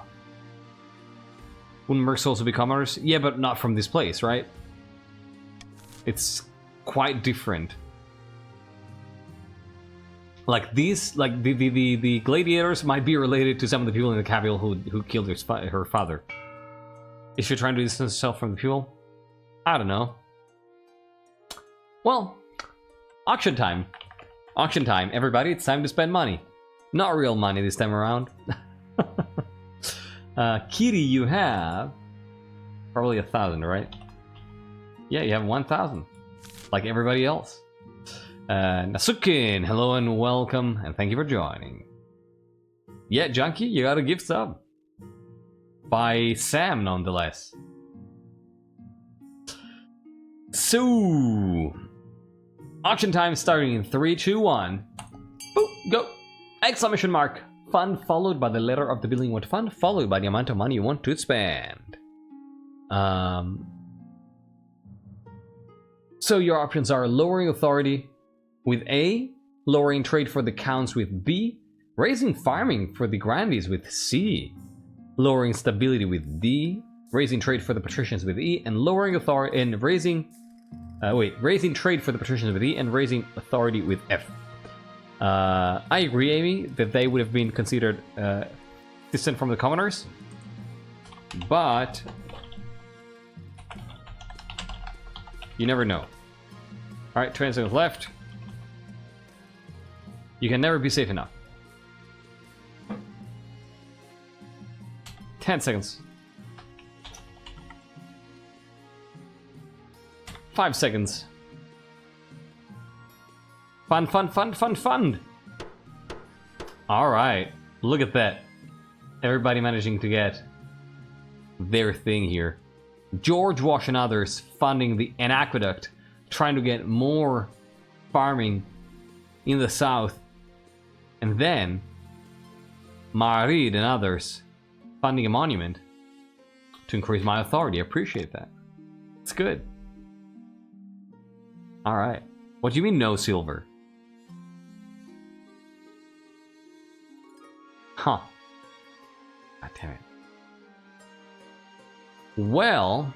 Wouldn't mercs also be commoners? Yeah, but not from this place, right? It's quite different. Like these, like the gladiators might be related to some of the people in the capital who killed her father. Is she trying to distance herself from the people? I don't know. Well, auction time. Auction time, everybody, it's time to spend money. Not real money this time around. Kitty, you have probably 1,000, right? Yeah, you have 1,000, like everybody else. Nasukin, hello and welcome, and thank you for joining. Yeah, Junkie, you got a gift sub. By Sam, nonetheless. So, auction time starting in 3, 2, 1. Boop, go! Exclamation mark! Fund followed by the letter of the bill you want to fund, followed by the amount of money you want to spend. So your options are lowering authority with A, lowering trade for the counts with B, raising farming for the grandees with C, lowering stability with D, raising trade for the patricians with E, and lowering authority and raising trade for the patricians with E and raising authority with F. I agree, Amy, that they would have been considered distant from the commoners, but you never know. Alright, 20 seconds left. You can never be safe enough. 10 seconds. 5 seconds. Fund, fund, fund, fund, fund! Alright, look at that. Everybody managing to get their thing here. George Wash and others funding an aqueduct, trying to get more farming in the south. And then Marid and others funding a monument to increase my authority. I appreciate that. It's good. Alright. What do you mean no silver? Huh. God damn it. Well,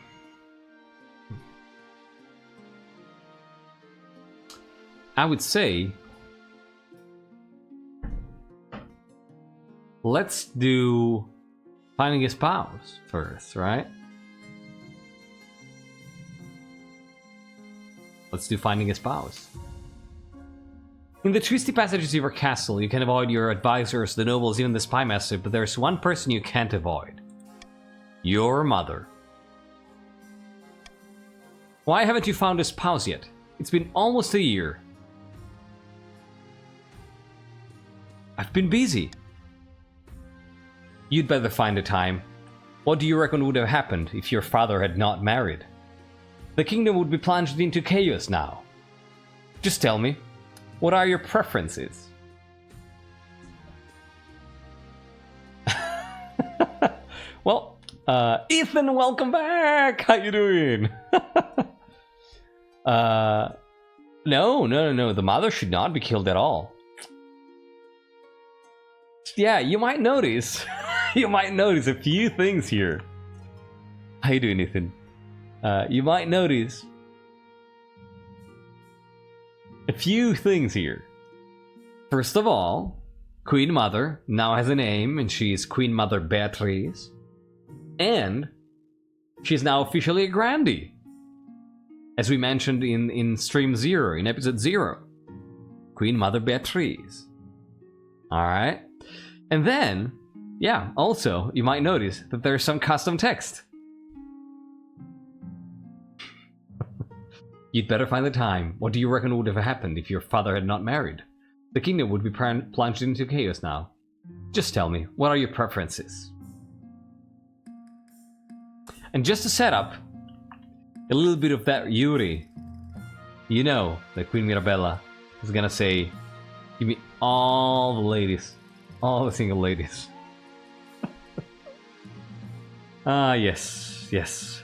I would say let's do finding a spouse first, right? Let's do finding a spouse. In the twisty passages of your castle, you can avoid your advisors, the nobles, even the spy master, but there's one person you can't avoid. Your mother. Why haven't you found a spouse yet? It's been almost a year. I've been busy. You'd better find a time. What do you reckon would have happened if your father had not married? The kingdom would be plunged into chaos now. Just tell me, what are your preferences? Well, Ethan, welcome back! How you doing? No. The mother should not be killed at all. Yeah, you might notice. You might notice a few things here. How you doing, Ethan? You might notice a few things here. First of all, Queen Mother now has a name, and she's Queen Mother Beatrice. And she's now officially a Grandee. As we mentioned in Stream 0, in Episode 0. Queen Mother Beatrice. Alright. And then, yeah, also, you might notice that there's some custom text. You'd better find the time. What do you reckon would have happened if your father had not married? The kingdom would be plunged into chaos now. Just tell me, what are your preferences? And just to set up a little bit of that Yuri, you know that Queen Mirabella is gonna say, give me all the ladies. All the single ladies. Yes. This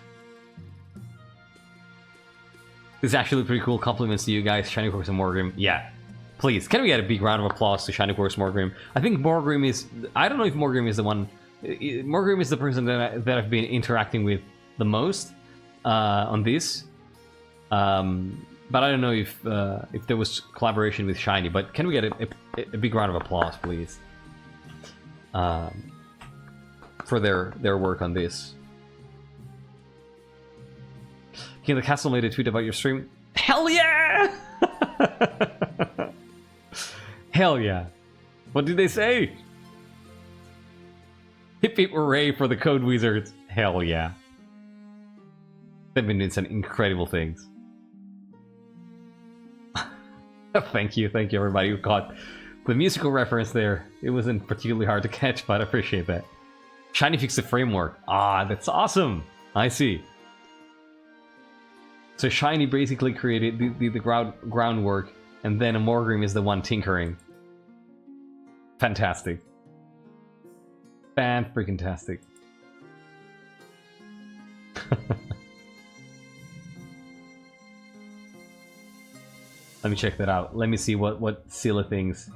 is actually pretty cool. Compliments to you guys, Shiny Course and Morgrim. Yeah. Please, can we get a big round of applause to Shiny Course Morgrim? I think Morgrim is... I don't know if Morgrim is the one... Morgrim is the person that I've been interacting with the most on this. But I don't know if there was collaboration with Shiny. But can we get a big round of applause, please? For their work on this. King of the Castle made a tweet about your stream. Hell yeah! Hell yeah. What did they say? Hip hip hooray for the Code Wizards. Hell yeah. They've been doing some incredible things. Thank you everybody who caught the musical reference there. It wasn't particularly hard to catch, but I appreciate that. Shiny fixed the framework. Ah, that's awesome. I see. So Shiny basically created the groundwork, and then Morgrim is the one tinkering. Fantastic. Fan-freaking-tastic. Let me check that out. Let me see what Scylla thinks.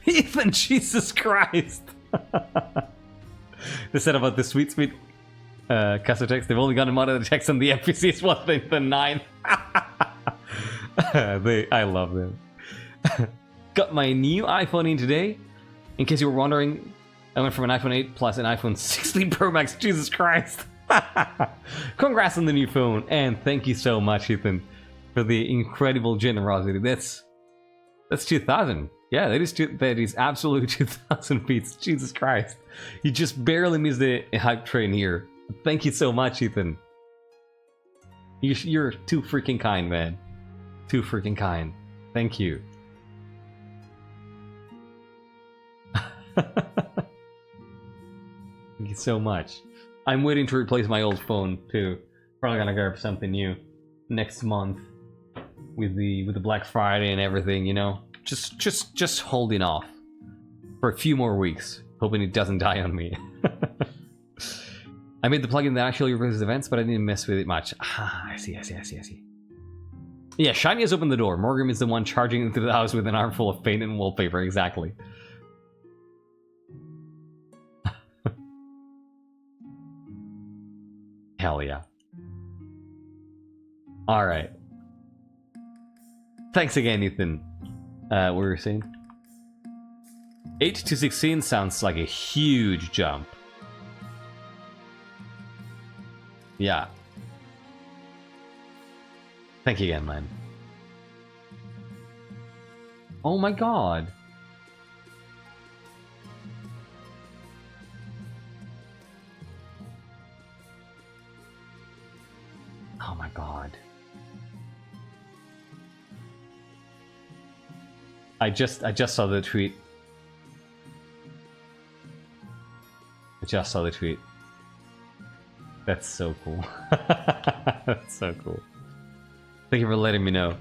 Ethan, Jesus Christ! They said about the sweet custom text, they've only got a mod of the text on the NPCs, what the 9. I love them. Got my new iPhone in today. In case you were wondering, I went from an iPhone 8 plus an iPhone 16 Pro Max. Jesus Christ! Congrats on the new phone, and thank you so much, Ethan, for the incredible generosity. That's 2,000. Yeah, that is absolutely 2,000 beats. Jesus Christ. You just barely missed the hype train here. Thank you so much, Ethan. You're too freaking kind, man. Too freaking kind. Thank you. Thank you so much. I'm waiting to replace my old phone too. Probably gonna grab something new next month with the Black Friday and everything, you know. Just holding off for a few more weeks, hoping it doesn't die on me. I made the plugin that actually replaces events, but I didn't mess with it much. Ah, I see. Yeah, Shiny has opened the door. Morgrim is the one charging into the house with an armful of paint and wallpaper. Exactly. Hell yeah. Alright. Thanks again, Ethan. What were you saying? 8 to 16 sounds like a huge jump. Yeah. Thank you again, man. Oh my god. Oh my god. I just saw the tweet. I just saw the tweet. That's so cool. That's so cool. Thank you for letting me know.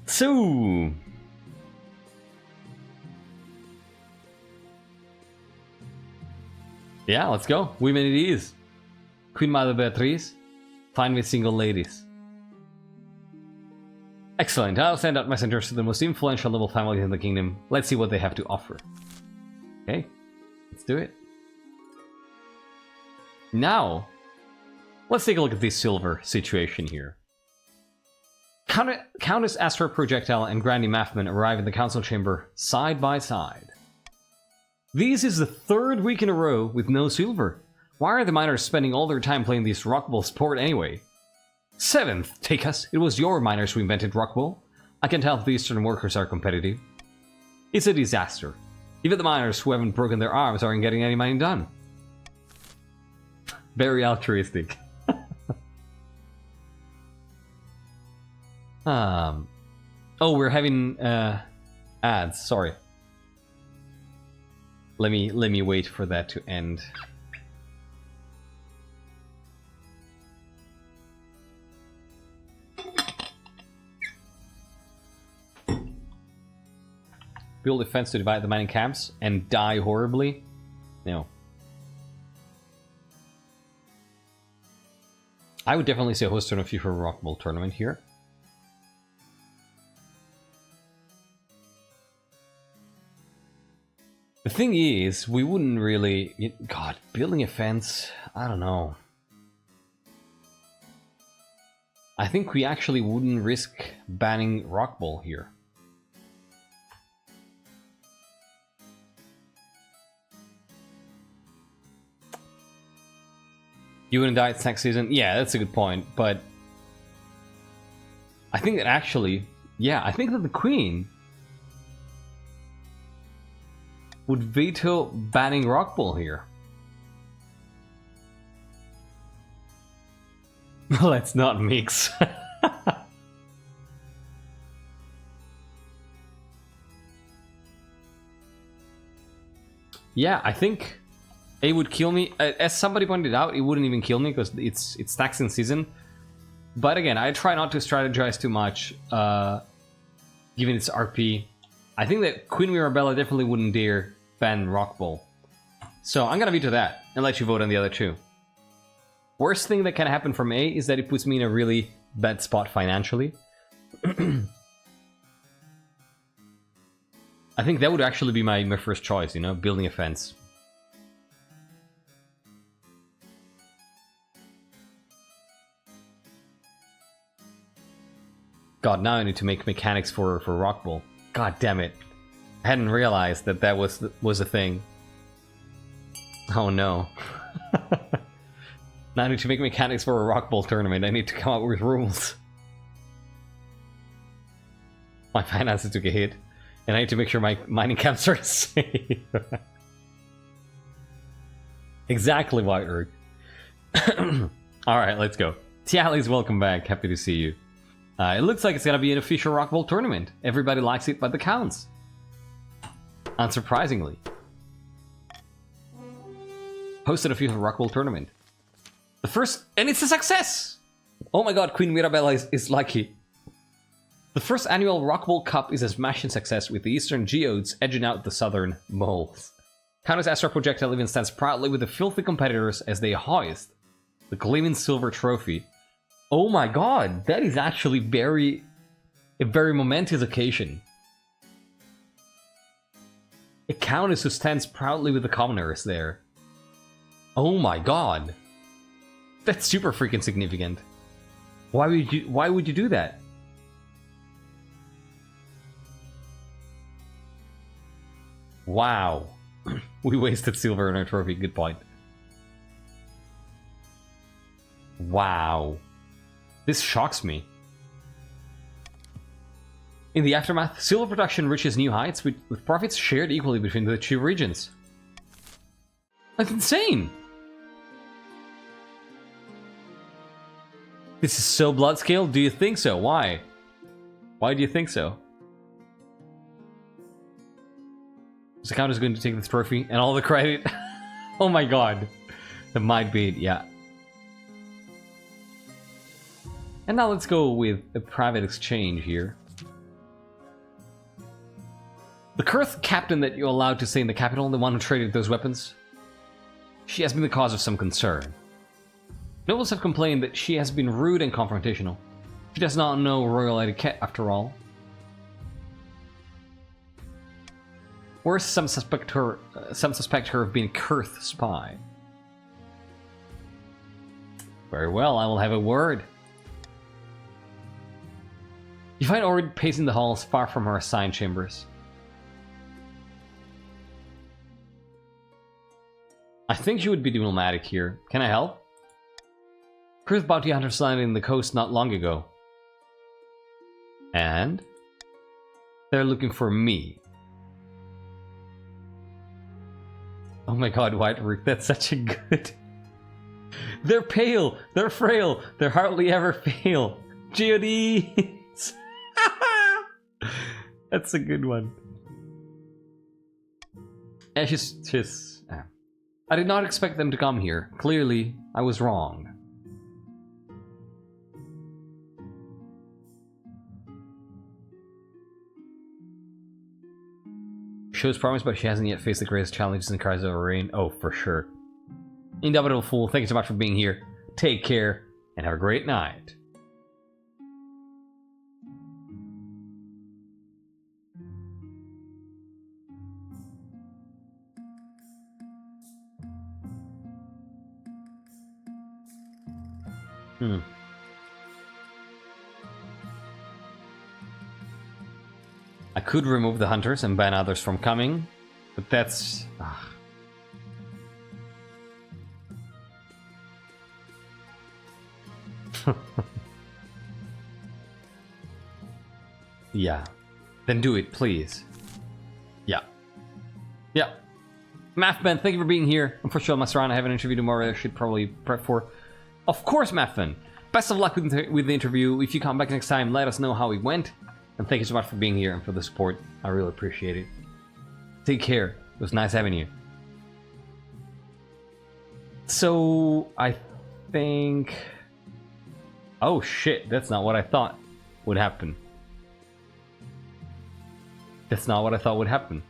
So... yeah, let's go. Women it is. Queen Mother Beatrice. Fine with single ladies. Excellent. I'll send out messengers to the most influential noble families in the kingdom. Let's see what they have to offer. Okay, let's do it. Now, let's take a look at this silver situation here. Countess Astro Projectile and Granny Mathman arrive in the council chamber side by side. This is the third week in a row with no silver. Why are the miners spending all their time playing this rockball sport anyway? 7th, take us. It was your miners who invented rockball. I can tell if the Eastern workers are competitive. It's a disaster. Even the miners who haven't broken their arms aren't getting any money done. Very altruistic. Oh, we're having ads. Sorry. Let me wait for that to end. Build a fence to divide the mining camps and die horribly? No. I would definitely say host on a FIFA Rockball tournament here. The thing is, we wouldn't really... God, building a fence... I don't know. I think we actually wouldn't risk banning Rockball here. You wouldn't die it's next season? Yeah, that's a good point, but... I think that actually... Yeah, I think that the Queen... would veto banning Rockball here. Let's not mix. Yeah, I think it would kill me. As somebody pointed out, it wouldn't even kill me because it's taxing season. But again, I try not to strategize too much, given its RP. I think that Queen Mirabella definitely wouldn't dare ban Rockball. So I'm gonna veto that and let you vote on the other two. Worst thing that can happen from A is that it puts me in a really bad spot financially. I think that would actually be my first choice, you know, building a fence. God, now I need to make mechanics for Rockball. God damn it. I hadn't realized that that was a thing. Oh no. Now I need to make mechanics for a Rockball tournament. I need to come up with rules. My finances took a hit. And I need to make sure my mining camps are safe. Exactly, White Rook. Alright, let's go. Tialis, welcome back. Happy to see you. It looks like it's gonna be an official Rockball tournament. Everybody likes it but the counts. Unsurprisingly. Hosted a FIFA Rockball tournament. The first... and it's a success! Oh my god, Queen Mirabella is lucky. The first annual Rockball Cup is a smashing success with the Eastern Geodes edging out the Southern Moles. Countess Astra Projectile even stands proudly with the filthy competitors as they hoist the gleaming silver trophy. Oh my god, that is actually a very momentous occasion. A countess who stands proudly with the commoners there. Oh my god. That's super freaking significant. Why would you do that? Wow. We wasted silver on our trophy, good point. Wow. This shocks me. In the aftermath, silver production reaches new heights with profits shared equally between the two regions. That's insane! This is so Bloodscale? Do you think so? Why? Why do you think so? This account is going to take this trophy and all the credit. Oh my god. That might be it, yeah. And now let's go with a private exchange here. The Kurth captain that you allowed to stay in the capital, the one who traded those weapons, she has been the cause of some concern. Nobles have complained that she has been rude and confrontational. She does not know royal etiquette, after all. Worse, some suspect her of being a Kurth spy. Very well, I will have a word. You find Ord pacing the halls far from her assigned chambers. I think you would be diplomatic here. Can I help? Kurth bounty hunters landed in the coast not long ago. And? They're looking for me. Oh my god, White Rook, that's such a good... They're pale, they're frail, they're hardly ever fail. GODs! That's a good one. Yeah, she's... I did not expect them to come here. Clearly, I was wrong. Shows promise, but she hasn't yet faced the greatest challenges and cries of her reign. Oh, for sure. Indomitable Fool, thank you so much for being here. Take care, and have a great night. I could remove the hunters and ban others from coming, but that's... Yeah. Then do it, please. Yeah. Yeah. Mathman, thank you for being here. Unfortunately, Master Ron, I have an interview tomorrow I should probably prep for. Of course, Mathman. Best of luck with the interview. If you come back next time, let us know how it went. And thank you so much for being here and for the support. I really appreciate it. Take care. It was nice having you. So, I think... Oh shit, that's not what I thought would happen. That's not what I thought would happen.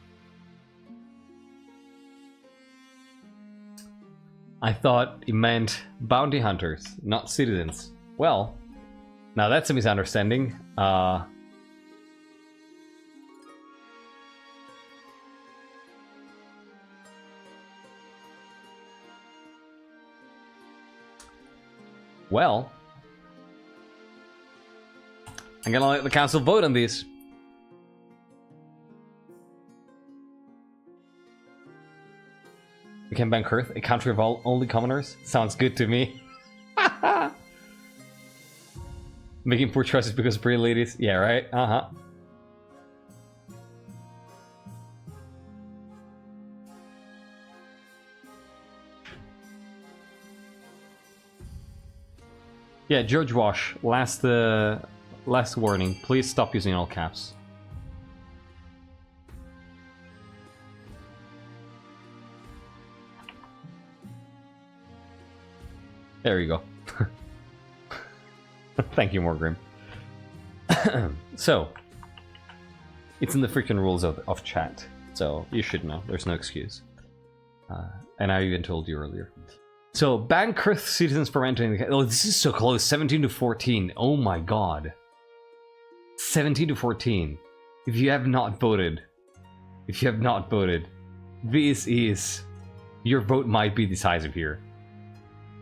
I thought it meant bounty hunters, not citizens. Well, now that's a misunderstanding. Well, I'm gonna let the council vote on this. We can ban Kurth, a country of only commoners. Sounds good to me. Making poor choices because of pretty ladies. Yeah, right? Uh-huh. Yeah, George Wash, last warning. Please stop using all caps. There you go. Thank you, Morgrim. So, it's in the freaking rules of chat, so you should know. There's no excuse. And I even told you earlier. So, ban Kurth citizens from entering the... Oh, this is so close. 17 to 14. Oh my god. 17 to 14. If you have not voted... This is... Your vote might be decisive here.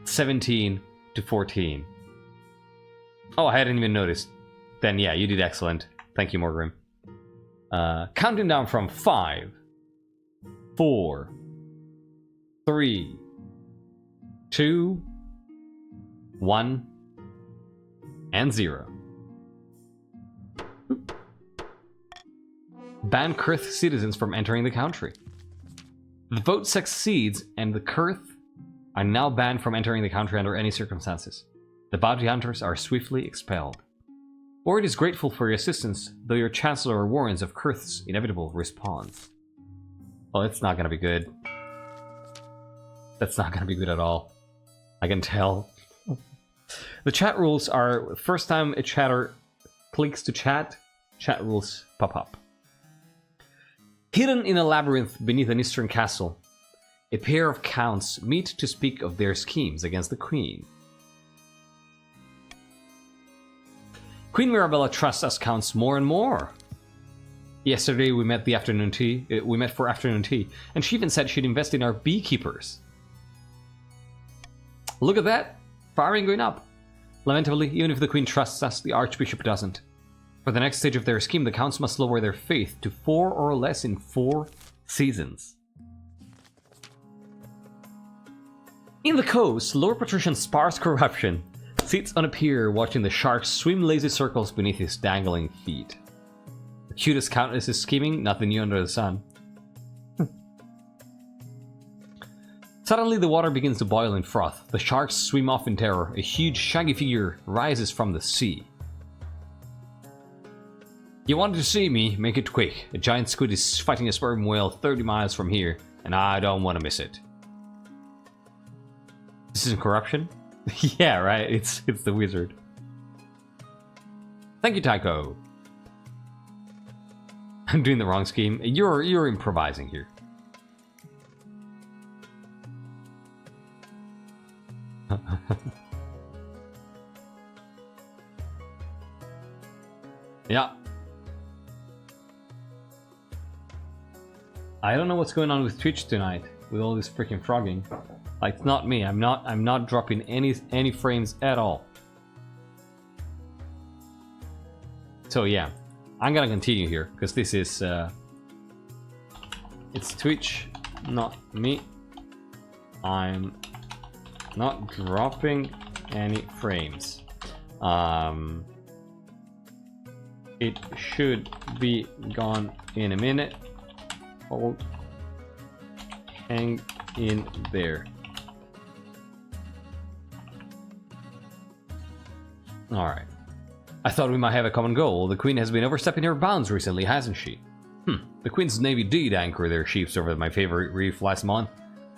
17 to 14. Oh, I hadn't even noticed. Then yeah, you did excellent. Thank you, Morgrim. Counting down from 5, 4, 3, 2, 1, and 0. Ban Kurth citizens from entering the country. The vote succeeds, and the Kurth are now banned from entering the country under any circumstances. The bounty hunters are swiftly expelled. Ord is grateful for your assistance, though your Chancellor warns of Kurth's inevitable response. Well, it's not gonna be good. That's not gonna be good at all. I can tell. The chat rules are, first time a chatter clicks to chat rules pop up. Hidden in a labyrinth beneath an eastern castle, a pair of counts meet to speak of their schemes against the Queen. Queen Mirabella trusts us counts more and more. Yesterday we met for afternoon tea, and she even said she'd invest in our beekeepers. Look at that! Firing going up. Lamentably, even if the Queen trusts us, the Archbishop doesn't. For the next stage of their scheme, the counts must lower their faith to 4 or less in 4 seasons. In the coast, Lord Patrician Sparse Corruption sits on a pier watching the sharks swim lazy circles beneath his dangling feet. The cutest countess is scheming, nothing new under the sun. Suddenly the water begins to boil in froth. The sharks swim off in terror. A huge shaggy figure rises from the sea. You wanted to see me? Make it quick. A giant squid is fighting a sperm whale 30 miles from here, and I don't want to miss it. This isn't corruption? Yeah, right, it's the wizard. Thank you, Tycho. I'm doing the wrong scheme. You're improvising here. Yeah. I don't know what's going on with Twitch tonight with all this freaking frogging. Like, it's not me. I'm not dropping any frames at all. So yeah, I'm gonna continue here because this is it's Twitch, not me. I'm not dropping any frames. It should be gone in a minute. Hold. Hang in there. Alright. I thought we might have a common goal. The Queen has been overstepping her bounds recently, hasn't she? The Queen's Navy did anchor their ships over my favorite reef last month.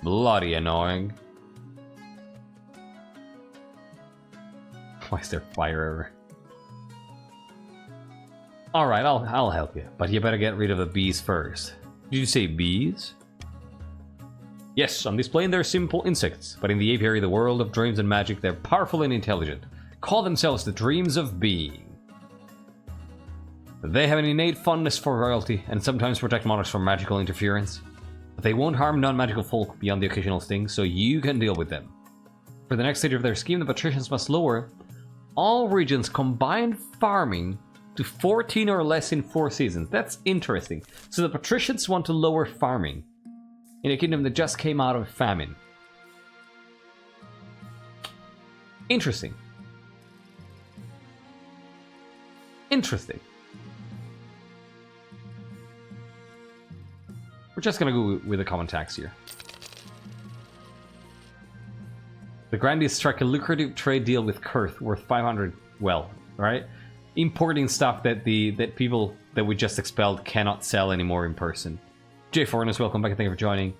Bloody annoying. Why is there fire ever? Alright, I'll help you. But you better get rid of the bees first. Did you say bees? Yes, on this plane they're simple insects, but in the apiary, the world of dreams and magic, they're powerful and intelligent. Call themselves the dreams of being. They have an innate fondness for royalty, and sometimes protect monarchs from magical interference. But they won't harm non-magical folk beyond the occasional sting, so you can deal with them. For the next stage of their scheme, the patricians must lower all regions' combined farming to 14 or less in 4 seasons. That's interesting. So the patricians want to lower farming in a kingdom that just came out of famine. Interesting. Interesting. We're just gonna go with a common tax here. The Grandees struck a lucrative trade deal with Kurth worth 500. Well, right? Importing stuff that people that we just expelled cannot sell anymore in person. Jay Foreigners, welcome back and thank you for joining.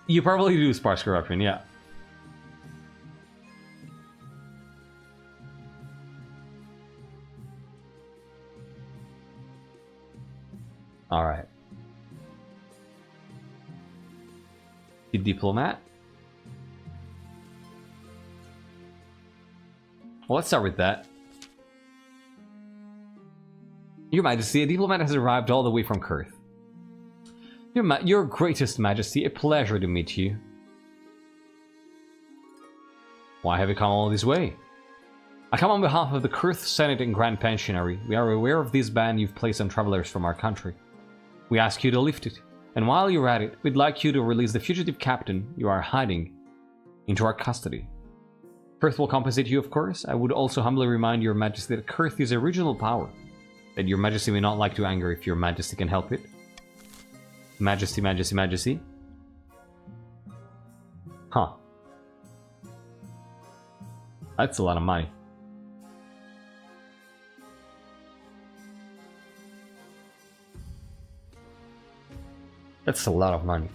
You probably do sparse corruption, yeah. Alright. The diplomat. Well, let's start with that. Your Majesty, a diplomat has arrived all the way from Kurth. Your greatest Majesty, a pleasure to meet you. Why have you come all this way? I come on behalf of the Kurth Senate and Grand Pensionary. We are aware of this ban you've placed on travelers from our country. We ask you to lift it, and while you're at it, we'd like you to release the fugitive captain you are hiding into our custody. Kurth will compensate you, of course. I would also humbly remind your Majesty that Kurth is a regional power, that your Majesty may not like to anger if your Majesty can help it. Majesty, Majesty, Majesty. Huh. That's a lot of money. That's a lot of money.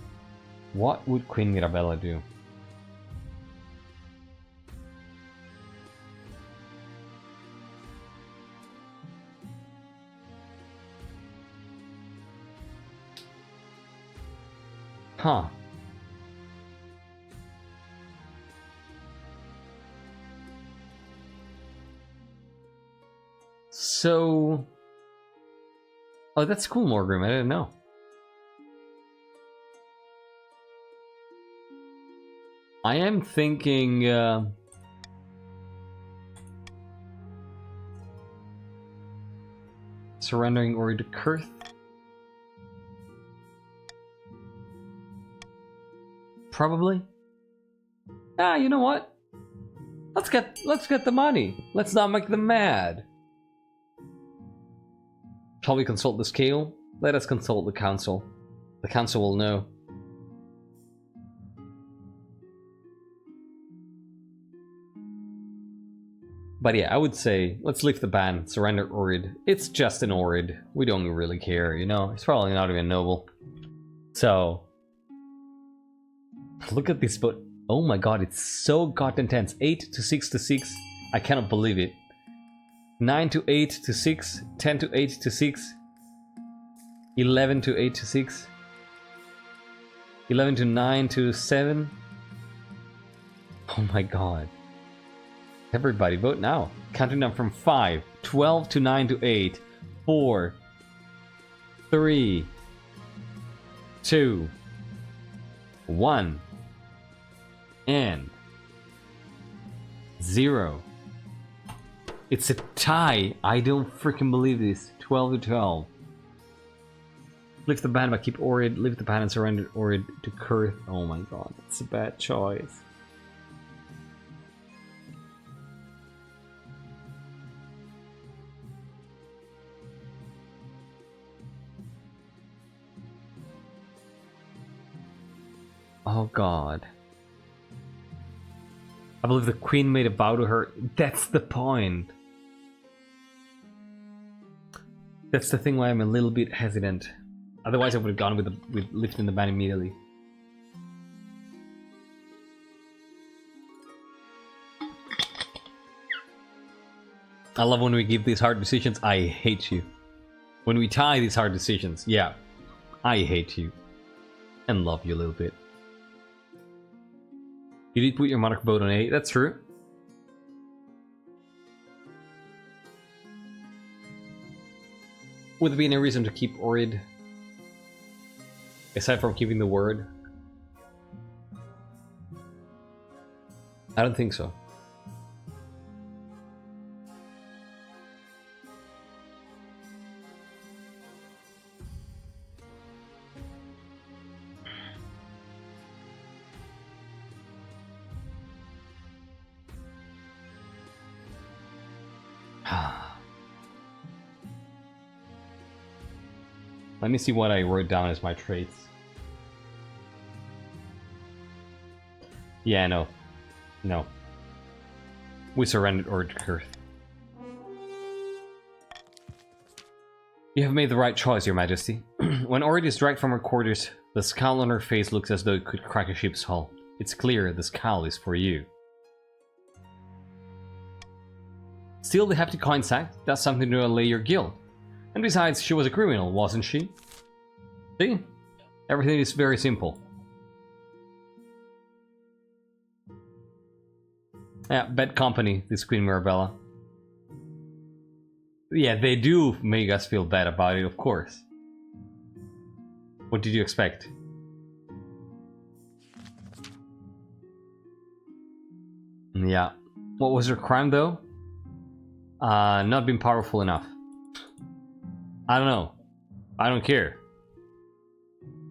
What would Queen Mirabella do? Huh. So... Oh, that's cool, Morgrim. I didn't know. I am thinking... surrendering Ori to Kurth. Probably. Ah, you know what? Let's get the money. Let's not make them mad. Shall we consult the scale? Let us consult the council. The council will know. But yeah, I would say let's lift the ban, surrender Orid. It's just an Orid. We don't really care, you know? It's probably not even noble. So look at this, but oh my god, it's so goddamn tense. 8 to 6 to 6. I cannot believe it. 9 to 8 to 6. 10 to 8 to 6. 11 to 8 to 6. 11 to 9 to 7. Oh my god. Everybody vote now. Counting down from 5. 12 to 9 to 8. 4. 3. 2. 1. And 0. It's a tie. I don't freaking believe this. 12 to 12. Lift the ban but keep Orid. Lift the ban and surrender Orid to Kurth. Oh my god, that's a bad choice. Oh god. I believe the queen made a vow to her. That's the point. That's the thing why I'm a little bit hesitant. Otherwise I would have gone with lifting the ban immediately. I love when we give these hard decisions. I hate you. When we tie these hard decisions, yeah. I hate you. And love you a little bit. You did put your monarch vote on 8, that's true. Would there be any reason to keep Orid? Aside from keeping the word? I don't think so. Let me see what I wrote down as my traits. Yeah, no. No. We surrendered Orid to Kurth. You have made the right choice, Your Majesty. When Orid is dragged from her quarters, the scowl on her face looks as though it could crack a ship's hull. It's clear the scowl is for you. Steal the hefty coin sack, that's something to allay your guilt. And besides, she was a criminal, wasn't she? See? Everything is very simple. Yeah, bad company, this Queen Mirabella. Yeah, they do make us feel bad about it, of course. What did you expect? Yeah. What was her crime, though? Not being powerful enough. I don't know. I don't care.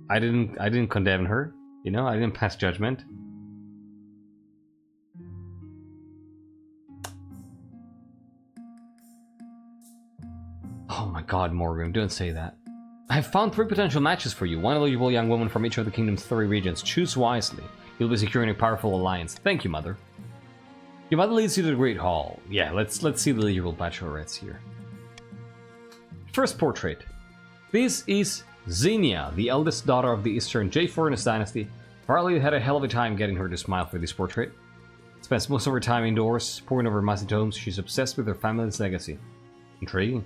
I didn't condemn her. You know, I didn't pass judgment. Oh my god, Morgan, don't say that. I have found 3 potential matches for you. One eligible young woman from each of the kingdom's 3 regions. Choose wisely. You'll be securing a powerful alliance. Thank you, Mother. Your mother leads you to the Great Hall. Yeah, let's see the liberal bachelorettes here. First portrait. This is Xenia, the eldest daughter of the Eastern J. Furnace dynasty. Farley had a hell of a time getting her to smile for this portrait. Spends most of her time indoors, poring over massive tomes. She's obsessed with her family's legacy. Intriguing.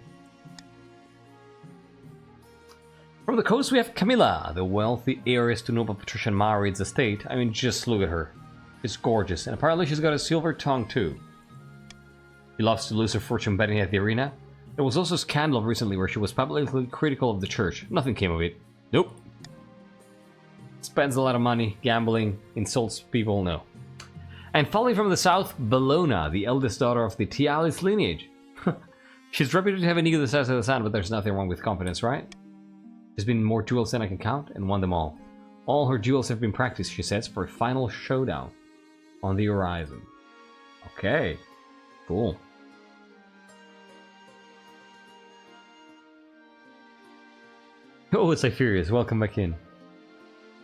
From the coast we have Camilla, the wealthy heiress to noble patrician Maurid's estate. I mean, just look at her. She's gorgeous, and apparently she's got a silver tongue too. She loves to lose her fortune betting at the arena. There was also a scandal recently where she was publicly critical of the church. Nothing came of it. Nope. Spends a lot of money, gambling, insults people, no. And following from the south, Bellona, the eldest daughter of the Tialis lineage. She's reputed to have an ego the size of the sun, but there's nothing wrong with confidence, right? There's been more duels than I can count, and won them all. All her duels have been practiced, she says, for a final showdown on the horizon. Okay, cool. Oh, it's Furious. Welcome back in.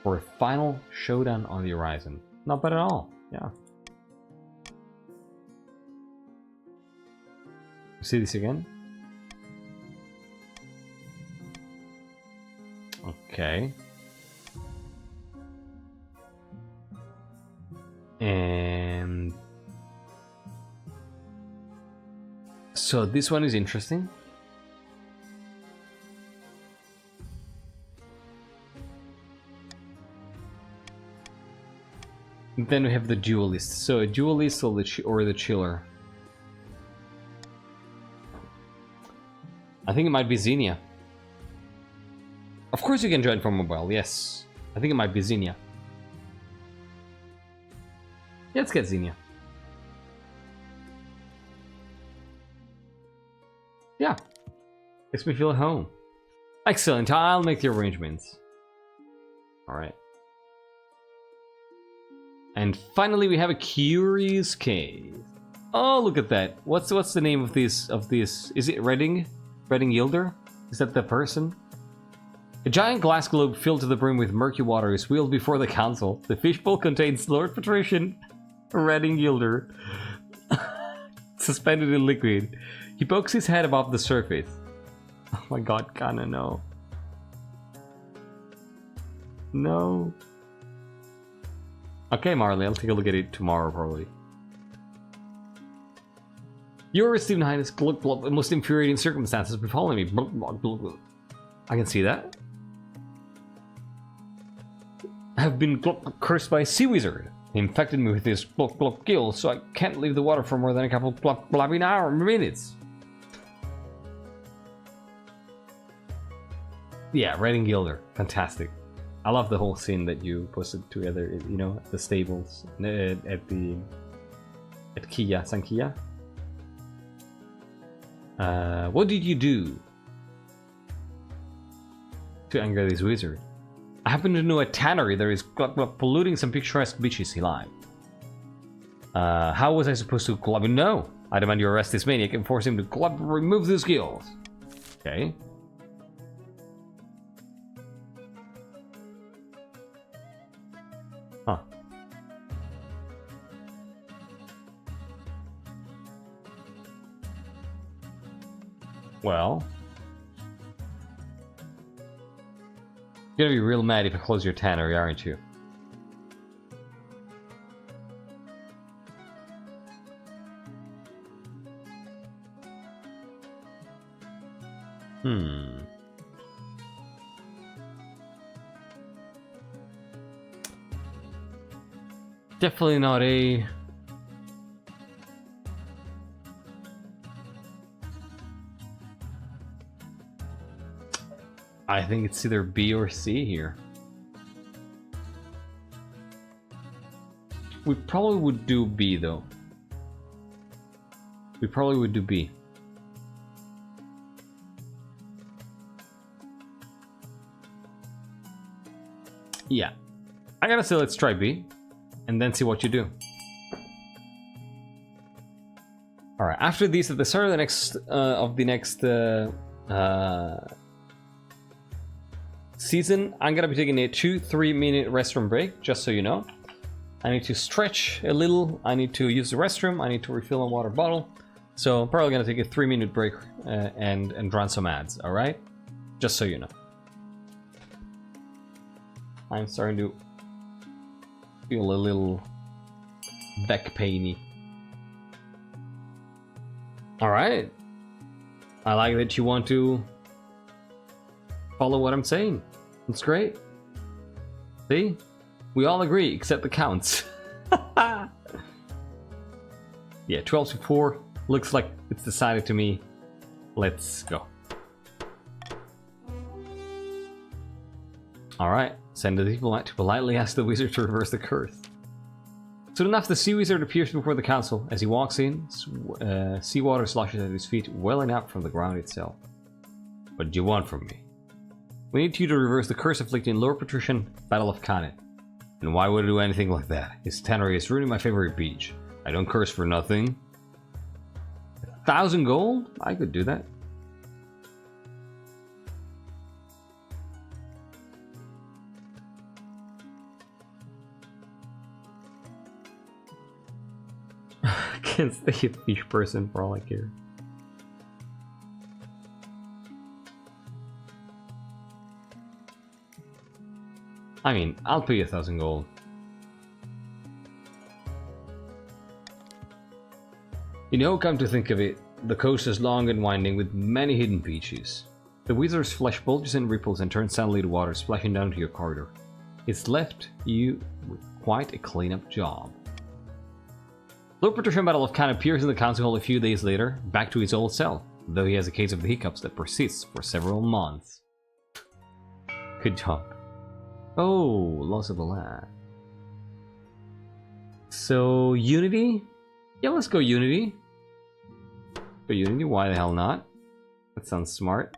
For a final showdown on the horizon. Not bad at all. Yeah. See this again? Okay. And so this one is interesting. Then we have the duelist. So a duelist or the chiller. I think it might be Xenia. Of course you can join from mobile, yes. I think it might be Xenia. Yeah, let's get Xenia. Yeah. Makes me feel at home. Excellent, I'll make the arrangements. Alright. And finally we have a curious case. Oh, look at that. What's the name of this is it Redding? Redding Yilder? Is that the person? A giant glass globe filled to the brim with murky water is wheeled before the council. The fishbowl contains Lord Patrician Redding Yilder, suspended in liquid. He pokes his head above the surface. Oh my god, Kana, no. No. Okay, Marley, I'll take a look at it tomorrow, probably. Your esteemed highness, glug glug, the most infuriating circumstances befalling me. Glug, glug, glug, glug. I can see that. I have been cursed by a sea wizard. He infected me with his glug glug gill, so I can't leave the water for more than a couple of blabbing minutes. Yeah, Redding Gilder, fantastic. I love the whole scene that you posted together, you know, at the stables, at Kia, San Kia. What did you do to anger this wizard? I happen to know a tannery that is polluting some picturesque beaches, he lied. How was I supposed to club him? No. I demand you arrest this maniac and force him to remove these gills. Okay. Huh. Well, you're gonna be real mad if I close your tannery, aren't you? Definitely not a... I think it's either B or C here. We probably would do B though. We probably would do B. Yeah. I gotta say let's try B and then see what you do. Alright, after these at the start of the next season, I'm gonna be taking a 2-3 minute restroom break, just so you know. I need to stretch a little. I need to use the restroom. I need to refill a water bottle. So I'm probably gonna take a 3-minute break and run some ads. All right, just so you know. I'm starting to feel a little back painy. All right, I like that you want to follow what I'm saying. It's great. See, we all agree except the counts. Yeah, 12 to 4 looks like it's decided to me. Let's go. All right, send the diplomat to politely ask the wizard to reverse the curse. Soon enough, the sea wizard appears before the council. As he walks in, seawater sloshes at his feet, welling up from the ground itself. What do you want from me? We need you to reverse the curse afflicting Lord Patrician, Battle of Cannet. And why would I do anything like that? His tannery is ruining my favorite beach. I don't curse for nothing. 1,000 gold? I could do that. I can't stay a fish person for all I care. I mean, I'll pay 1,000 gold. You know, come to think of it, the coast is long and winding with many hidden beaches. The wizard's flesh bulges and ripples and turns suddenly to water, splashing down to your corridor. It's left you with quite a cleanup job. Lord Patrician Battle of Cannet appears in the council hall a few days later, back to his old self, though he has a case of the hiccups that persists for several months. Good job. Oh, loss of a lad. So, Unity? Yeah, let's go Unity. But Unity, why the hell not? That sounds smart.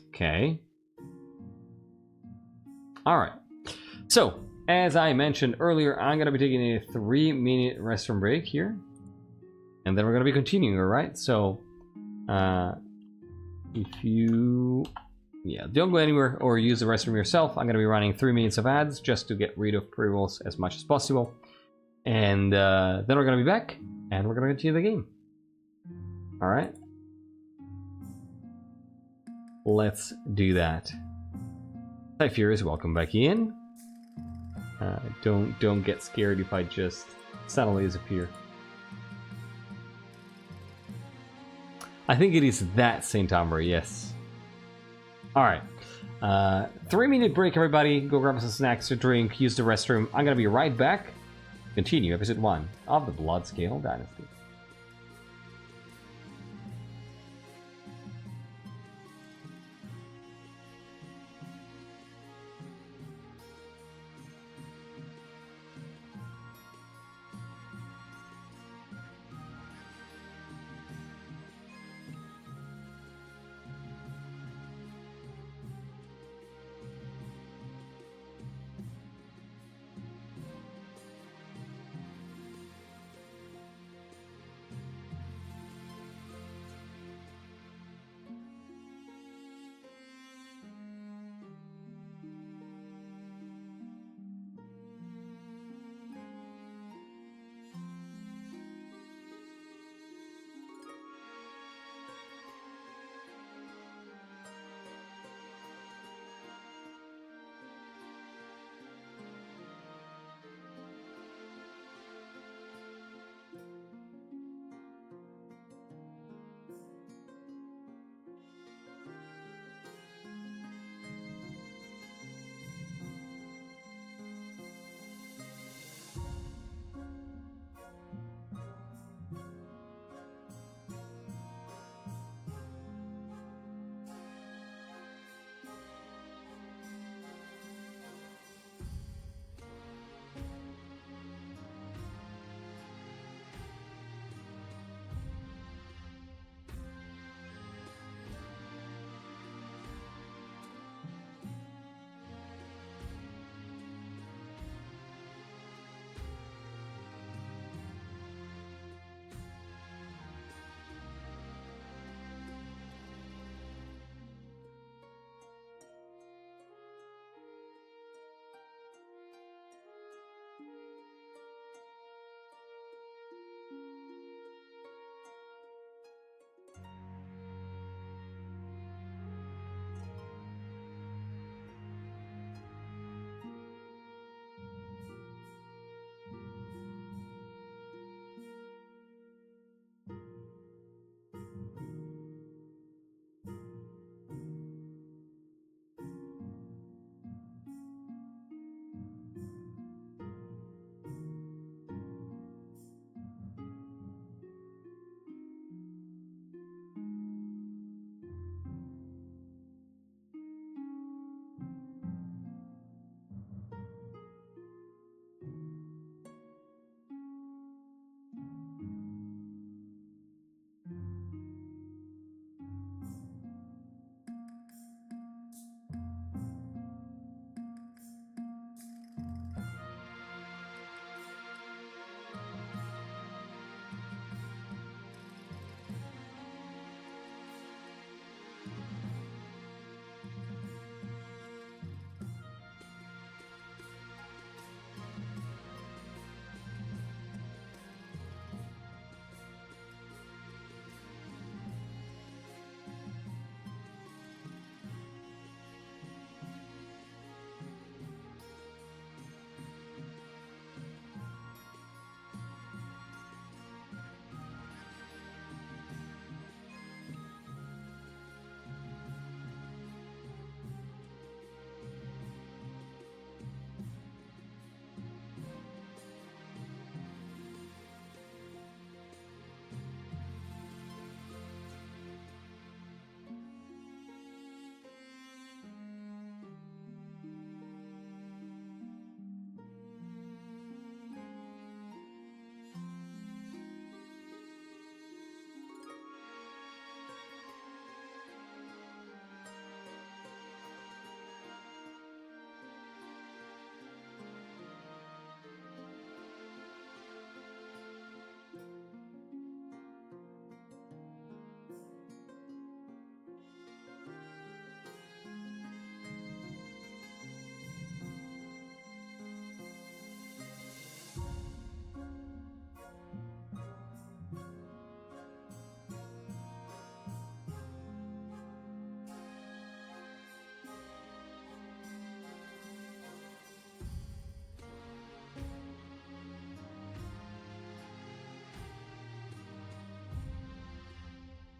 Okay. Alright. So, as I mentioned earlier, I'm going to be taking a 3-minute restroom break here. And then we're going to be continuing, alright? So, if you... yeah, don't go anywhere or use the restroom yourself. I'm going to be running 3 minutes of ads just to get rid of pre-rolls as much as possible. And then we're going to be back and we're going to continue the game. Alright. Let's do that. Hi Furious, welcome back in. Don't get scared if I just suddenly disappear. I think it is that St. Ombre, yes. Alright. 3-minute break, everybody. Go grab some snacks to drink, use the restroom. I'm gonna be right back. Continue episode 1 of the Bloodscale Dynasty.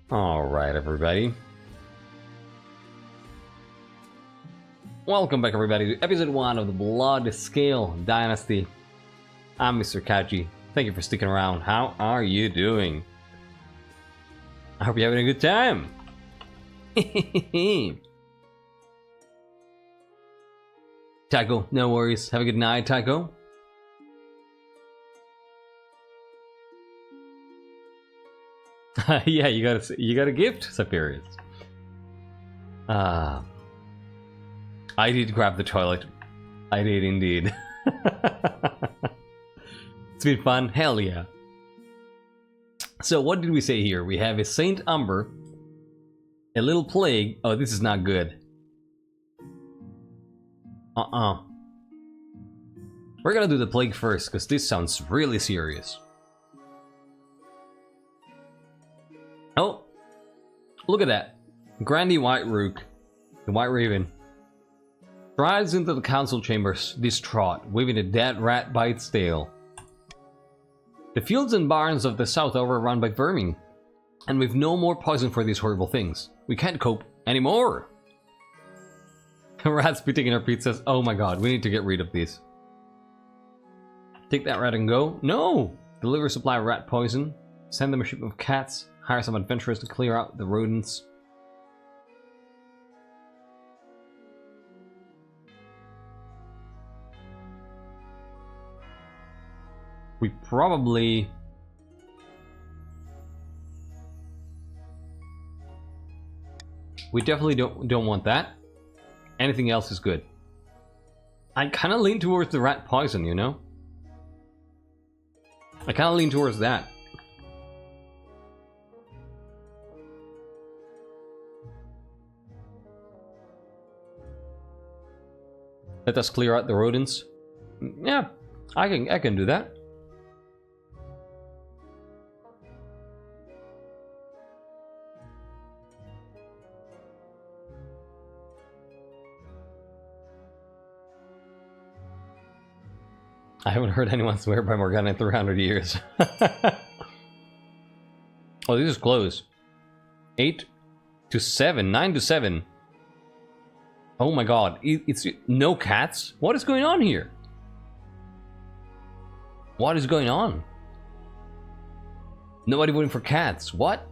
Alright, everybody. Welcome back, everybody, to episode 1 of the Bloodscale Dynasty. I'm MrKaji. Thank you for sticking around. How are you doing? I hope you're having a good time. Taco, no worries. Have a good night, Taco. Yeah, you got a gift, Superiors. I did grab the toilet. I did indeed. It's been fun. Hell yeah. So what did we say here? We have a Saint Umber, a little plague. Oh, this is not good. We're gonna do the plague first, because this sounds really serious. Oh, look at that. Grandy White Rook, the White Raven, strides into the council chambers, distraught, waving a dead rat by its tail. The fields and barns of the south are overrun by vermin, and we've no more poison for these horrible things. We can't cope anymore. Rats spitting in our pizzas. Oh my god, we need to get rid of these. Take that rat and go. No! Deliver supply of rat poison. Send them a shipment of cats. Hire some adventurers to clear out the rodents. We probably... We definitely don't want that. Anything else is good. I kind of lean towards the rat poison, you know? I kind of lean towards that. Let us clear out the rodents. Yeah, I can do that. I haven't heard anyone swear by Morgana in 300 years. Oh, this is close. 8 to 7, 9 to 7. Oh my god, it's no cats? What is going on here? What is going on? Nobody voting for cats, what?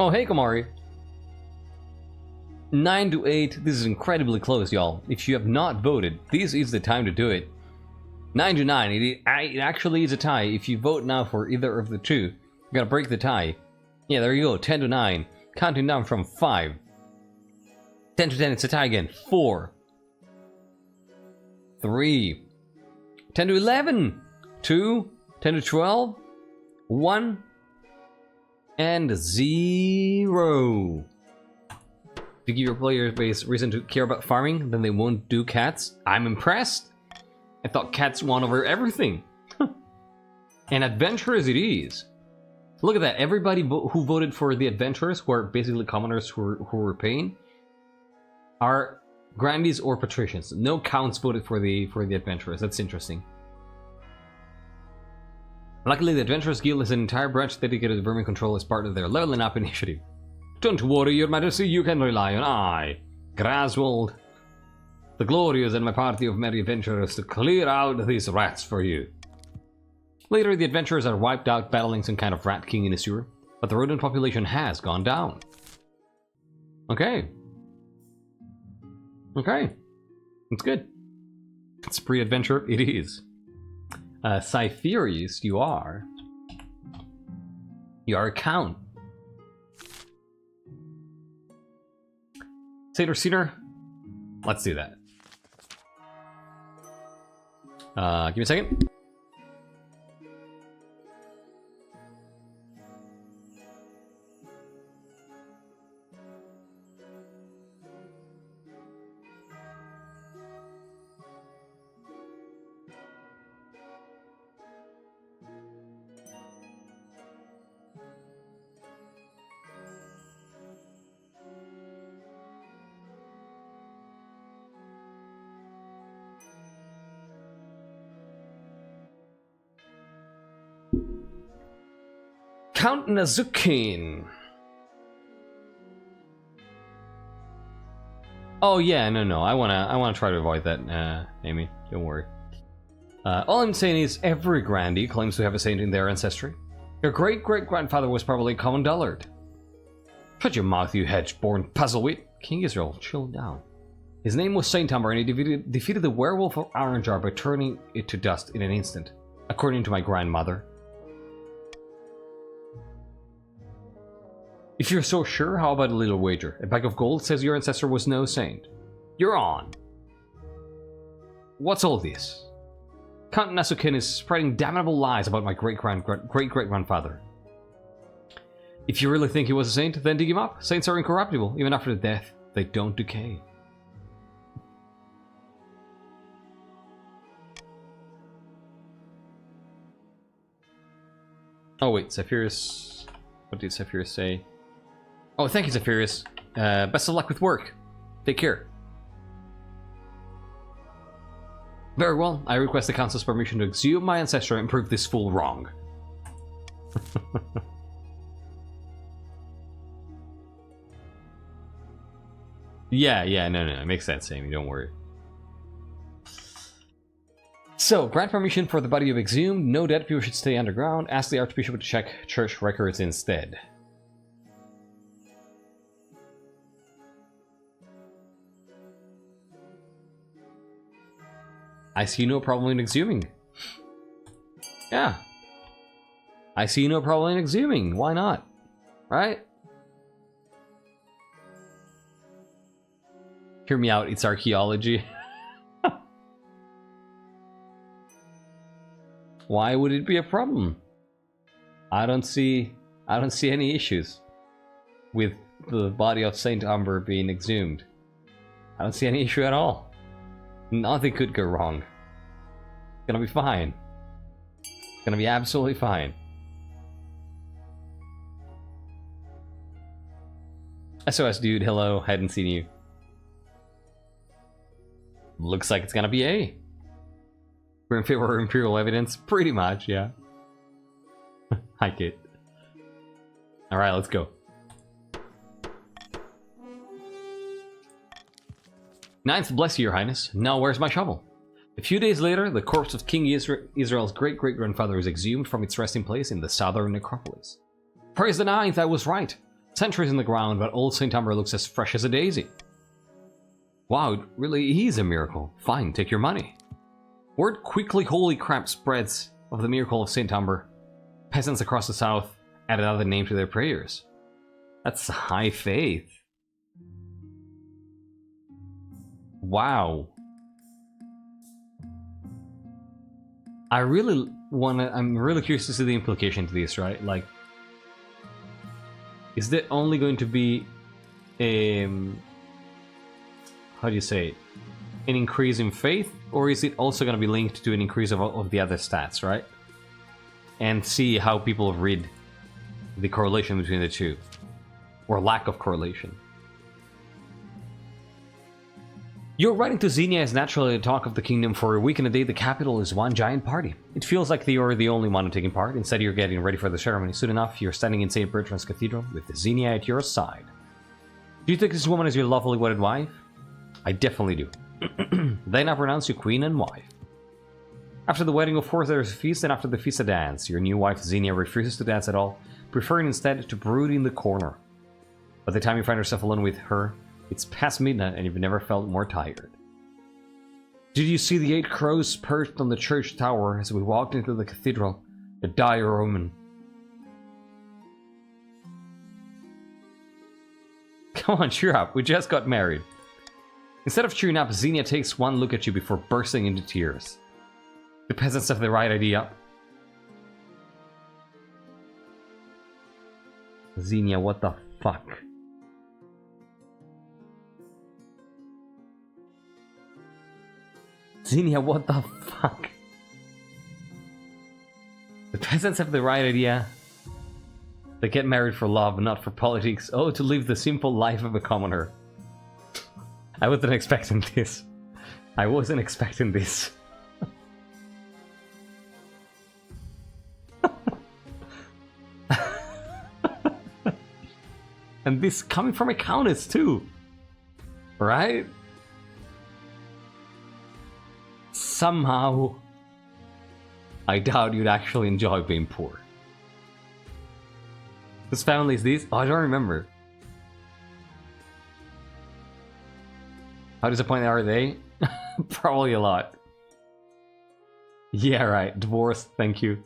Oh, hey Kamari. 9 to 8, this is incredibly close, y'all. If you have not voted, this is the time to do it. 9 to 9, it actually is a tie. If you vote now for either of the two, you gotta break the tie. Yeah, there you go, 10 to 9. Counting down from 5. 10 to 10, it's a tie again. 4. 3. 10 to 11. 2. 10 to 12. 1. And 0. To give your player base reason to care about farming, then they won't do cats. I'm impressed. I thought cats won over everything. And adventurers it is. Look at that. Everybody who voted for the adventurers, who are basically commoners who were paying, are grandees or patricians. No counts voted for the adventurers. That's interesting. Luckily, the Adventurers Guild has an entire branch dedicated to vermin control as part of their leveling up initiative. Don't worry, your majesty, you can rely on I, Graswold, the Glorious, and my party of merry adventurers to clear out these rats for you. Later, the adventurers are wiped out battling some kind of rat king in the sewer, but the rodent population has gone down. Okay. Okay. It's good. It's pre-adventure, it is. Cypherius, you are a count. Satyr Cedar, let's do that. Give me a second. Count Nazukin. Oh yeah, no. I wanna try to avoid that, Amy. Don't worry. All I'm saying is every grandee claims to have a saint in their ancestry. Your great-great-grandfather was probably a common dullard. Shut your mouth, you hedge-born puzzlewit. King Israel, chill down. His name was Saint Umber, and he defeated the werewolf of Aranjar by turning it to dust in an instant, according to my grandmother. If you're so sure, how about a little wager? A bag of gold says your ancestor was no saint. You're on. What's all this? Count Nasukin is spreading damnable lies about my great-great-grandfather. If you really think he was a saint, then dig him up. Saints are incorruptible. Even after death, they don't decay. Oh wait, Zephyrus... What did Zephyrus say? Oh, thank you, Zephyrus. Best of luck with work. Take care. Very well, I request the council's permission to exhume my ancestor and prove this fool wrong. Yeah, no, it makes sense, Amy, don't worry. So, grant permission for the body you've exhumed, no dead people should stay underground, ask the Archbishop to check church records instead. I see no problem in exhuming. Yeah. I see no problem in exhuming. Why not? Right? Hear me out, it's archaeology. Why would it be a problem? I don't see any issues with the body of Saint Umber being exhumed. I don't see any issue at all. Nothing could go wrong. It's gonna be fine. It's gonna be absolutely fine. SOS dude, hello, hadn't seen you. Looks like it's gonna be A. We're in favor of imperial evidence? Pretty much, yeah. Hi, Kate. Alright, let's go. Ninth, bless you, your highness. Now where's my shovel? A few days later, the corpse of King Israel's great-great-grandfather is exhumed from its resting place in the southern necropolis. Praise the ninth, I was right. Centuries in the ground, but old St. Umber looks as fresh as a daisy. Wow, it really is a miracle. Fine, take your money. Word quickly holy crap spreads of the miracle of St. Umber. Peasants across the south add another name to their prayers. That's high faith. Wow. I'm really curious to see the implication to this, right? Like, is that only going to be how do you say it? An increase in faith, or is it also going to be linked to an increase of the other stats, right? And see how people read the correlation between the two, or lack of correlation. Your writing to Xenia is naturally the talk of the kingdom. For a week and a day, the capital is one giant party. It feels like you're the only one taking part. Instead, you're getting ready for the ceremony. Soon enough, you're standing in St. Bertrand's Cathedral with Xenia at your side. Do you think this woman is your lawfully wedded wife? I definitely do. Then I pronounce you queen and wife. After the wedding, of course, there's a feast, and after the feast, a dance. Your new wife, Xenia, refuses to dance at all, preferring instead to brood in the corner. By the time you find yourself alone with her, it's past midnight, and you've never felt more tired. Did you see the 8 crows perched on the church tower as we walked into the cathedral? A dire omen. Come on, cheer up. We just got married. Instead of cheering up, Xenia takes one look at you before bursting into tears. The peasants have the right idea. Xenia, what the fuck? Xenia, what the fuck? The peasants have the right idea. They get married for love, not for politics. Oh, to live the simple life of a commoner. I wasn't expecting this. I wasn't expecting this. And this coming from a countess too. Right? Somehow, I doubt you'd actually enjoy being poor. Whose family is this? Oh, I don't remember. How disappointed are they? Probably a lot. Yeah, right. Divorced, thank you.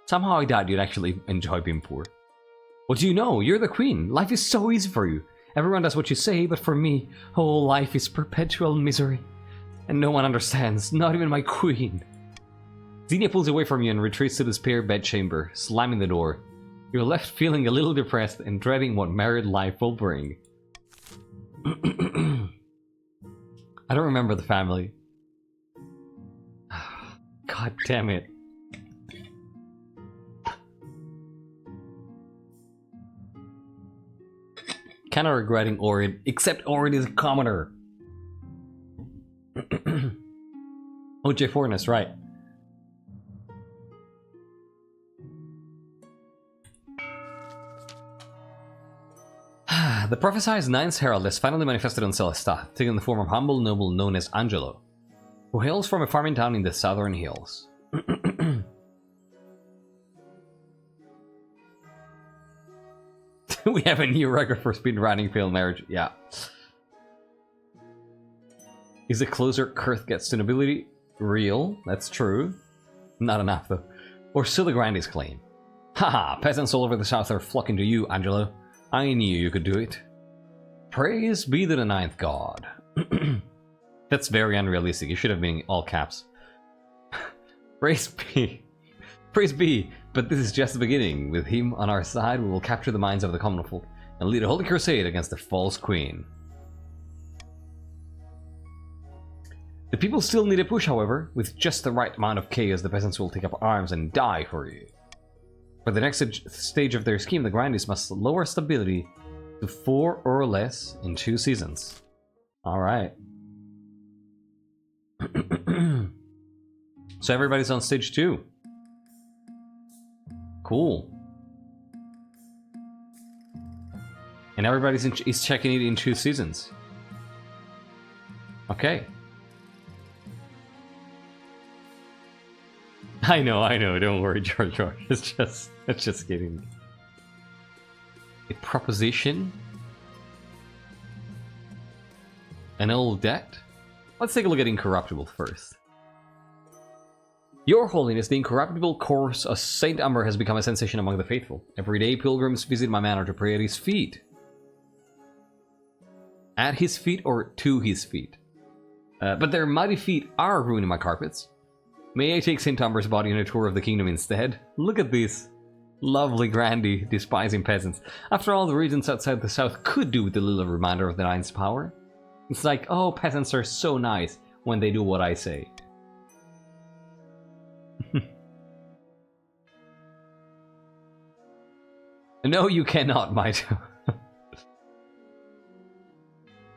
Somehow I doubt you'd actually enjoy being poor. What do you know? You're the queen. Life is so easy for you. Everyone does what you say, but for me, whole life is perpetual misery. And no one understands, not even my queen. Xenia pulls away from you and retreats to the spare bedchamber, slamming the door. You're left feeling a little depressed and dreading what married life will bring. I don't remember the family. God damn it. Kinda regretting Orid, except Orid is a commoner. OJ Fortness, right. The prophesied Ninth Herald has finally manifested on Celesta, taking the form of humble noble known as Angelo, who hails from a farming town in the southern hills. We have a new record for speedrunning failed marriage. Yeah. Is the closer Kurth gets to nobility real? That's true. Not enough though. Or still the Grandy's claim. Haha, peasants all over the south are flocking to you, Angelo. I knew you could do it. Praise be to the ninth god. That's very unrealistic. It should have been all caps. Praise be. Praise be. But this is just the beginning. With him on our side, we will capture the minds of the common folk and lead a holy crusade against the false queen. The people still need a push, however. With just the right amount of chaos, the peasants will take up arms and die for you. For the next stage of their scheme, the Grandies must lower stability to 4 or less in 2 seasons. Alright. So everybody's on stage 2. Cool. And everybody's is checking it in 2 seasons. Okay. I know, don't worry, George. It's just kidding. A proposition? An old debt? Let's take a look at Incorruptible first. Your Holiness, the incorruptible corpse of Saint Umber has become a sensation among the faithful. Every day pilgrims visit my manor to pray at his feet. At his feet or to his feet? But their mighty feet are ruining my carpets. May I take Saint Umber's body on a tour of the kingdom instead? Look at this. Lovely Grandy, despising peasants. After all, the regions outside the south could do with a little reminder of the Nine's power. It's like, oh, peasants are so nice when they do what I say. No, you cannot, might.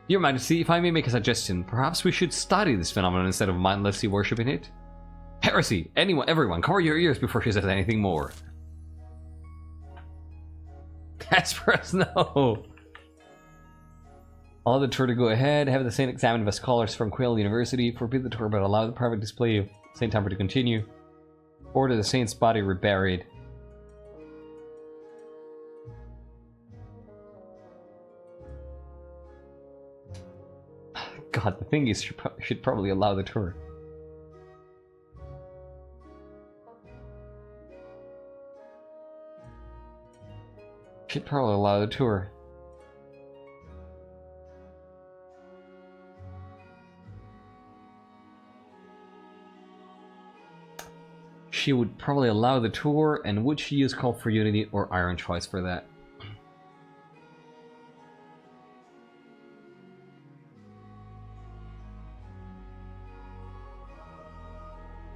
Your Majesty, if I may make a suggestion, perhaps we should study this phenomenon instead of mindlessly worshipping it. Heresy! Everyone, cover your ears before she says anything more. Hesperus, no! Allow the tour to go ahead, have the Saint examined by scholars from Quail University, forbid the tour but allow the private display of Saint Umber to continue. Order the Saint's body reburied. God, the thing is, should probably allow the tour. Should probably allow the tour. She would probably allow the tour, and would she use Call for Unity or Iron Choice for that?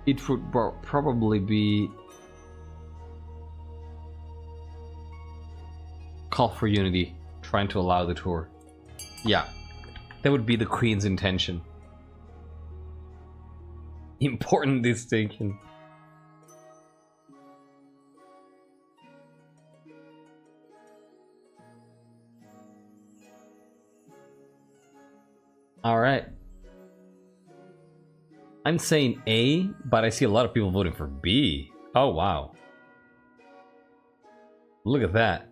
It would probably be Call for Unity, trying to allow the tour. Yeah, that would be the Queen's intention. Important distinction. Alright. I'm saying A, but I see a lot of people voting for B. Oh, wow. Look at that.